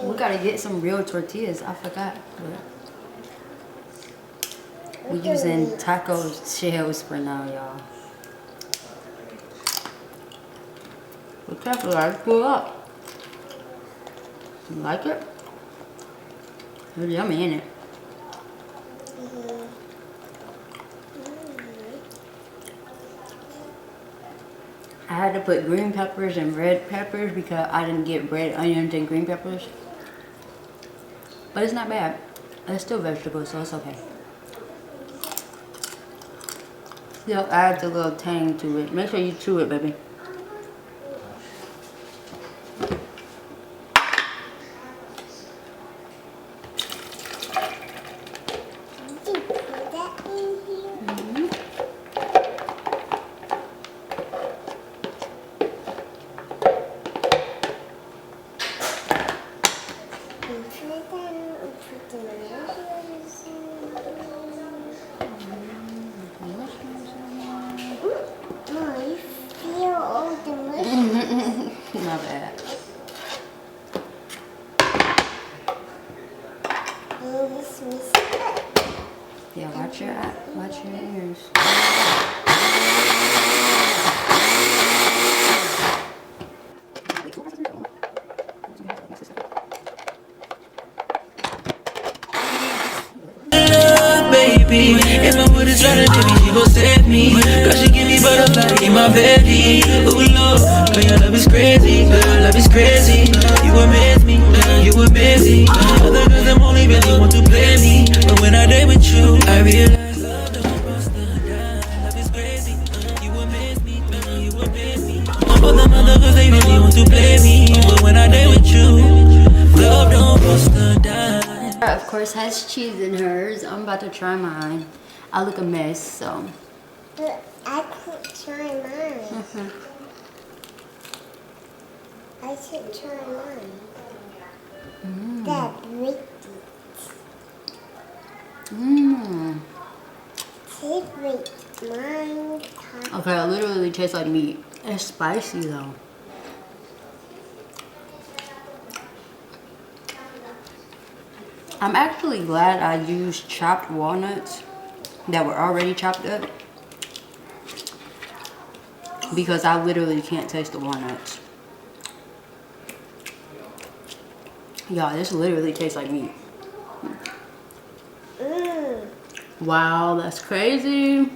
Speaker 10: We gotta get some real tortillas. I forgot. We're using taco shells for now, y'all. Be careful, guys. Pull up. You like it? It's yummy, ain't it? I had to put green peppers and red peppers because I didn't get red onions and green peppers. But it's not bad. It's still vegetables, so it's okay. Still adds a little tang to it. Make sure you chew it, baby. Not bad. Yeah, watch your ears.
Speaker 6: Baby, if my wood is running to me, she gon' save me. Cause she give me butterfly in my belly. Oh Lord, girl, your love is crazy. Girl, your love is crazy. You amaze me, you amaze me. Other girls, them only really want to play me. But when I day with you, I realize love don't bust the dime. Love is crazy. You amaze me, you amaze me. All them other girls, they really want to play me. But when I day with you, love don't bust the dime.
Speaker 10: Of course has cheese in hers. I'm about to try mine. I look a mess, so.
Speaker 2: But I can't try mine. I should try mine. That break it. Mine.
Speaker 10: Okay, it literally tastes like meat. It's spicy though. I'm actually glad I used chopped walnuts that were already chopped up, because I literally can't taste the walnuts. Y'all, this literally tastes like meat. Wow, that's crazy.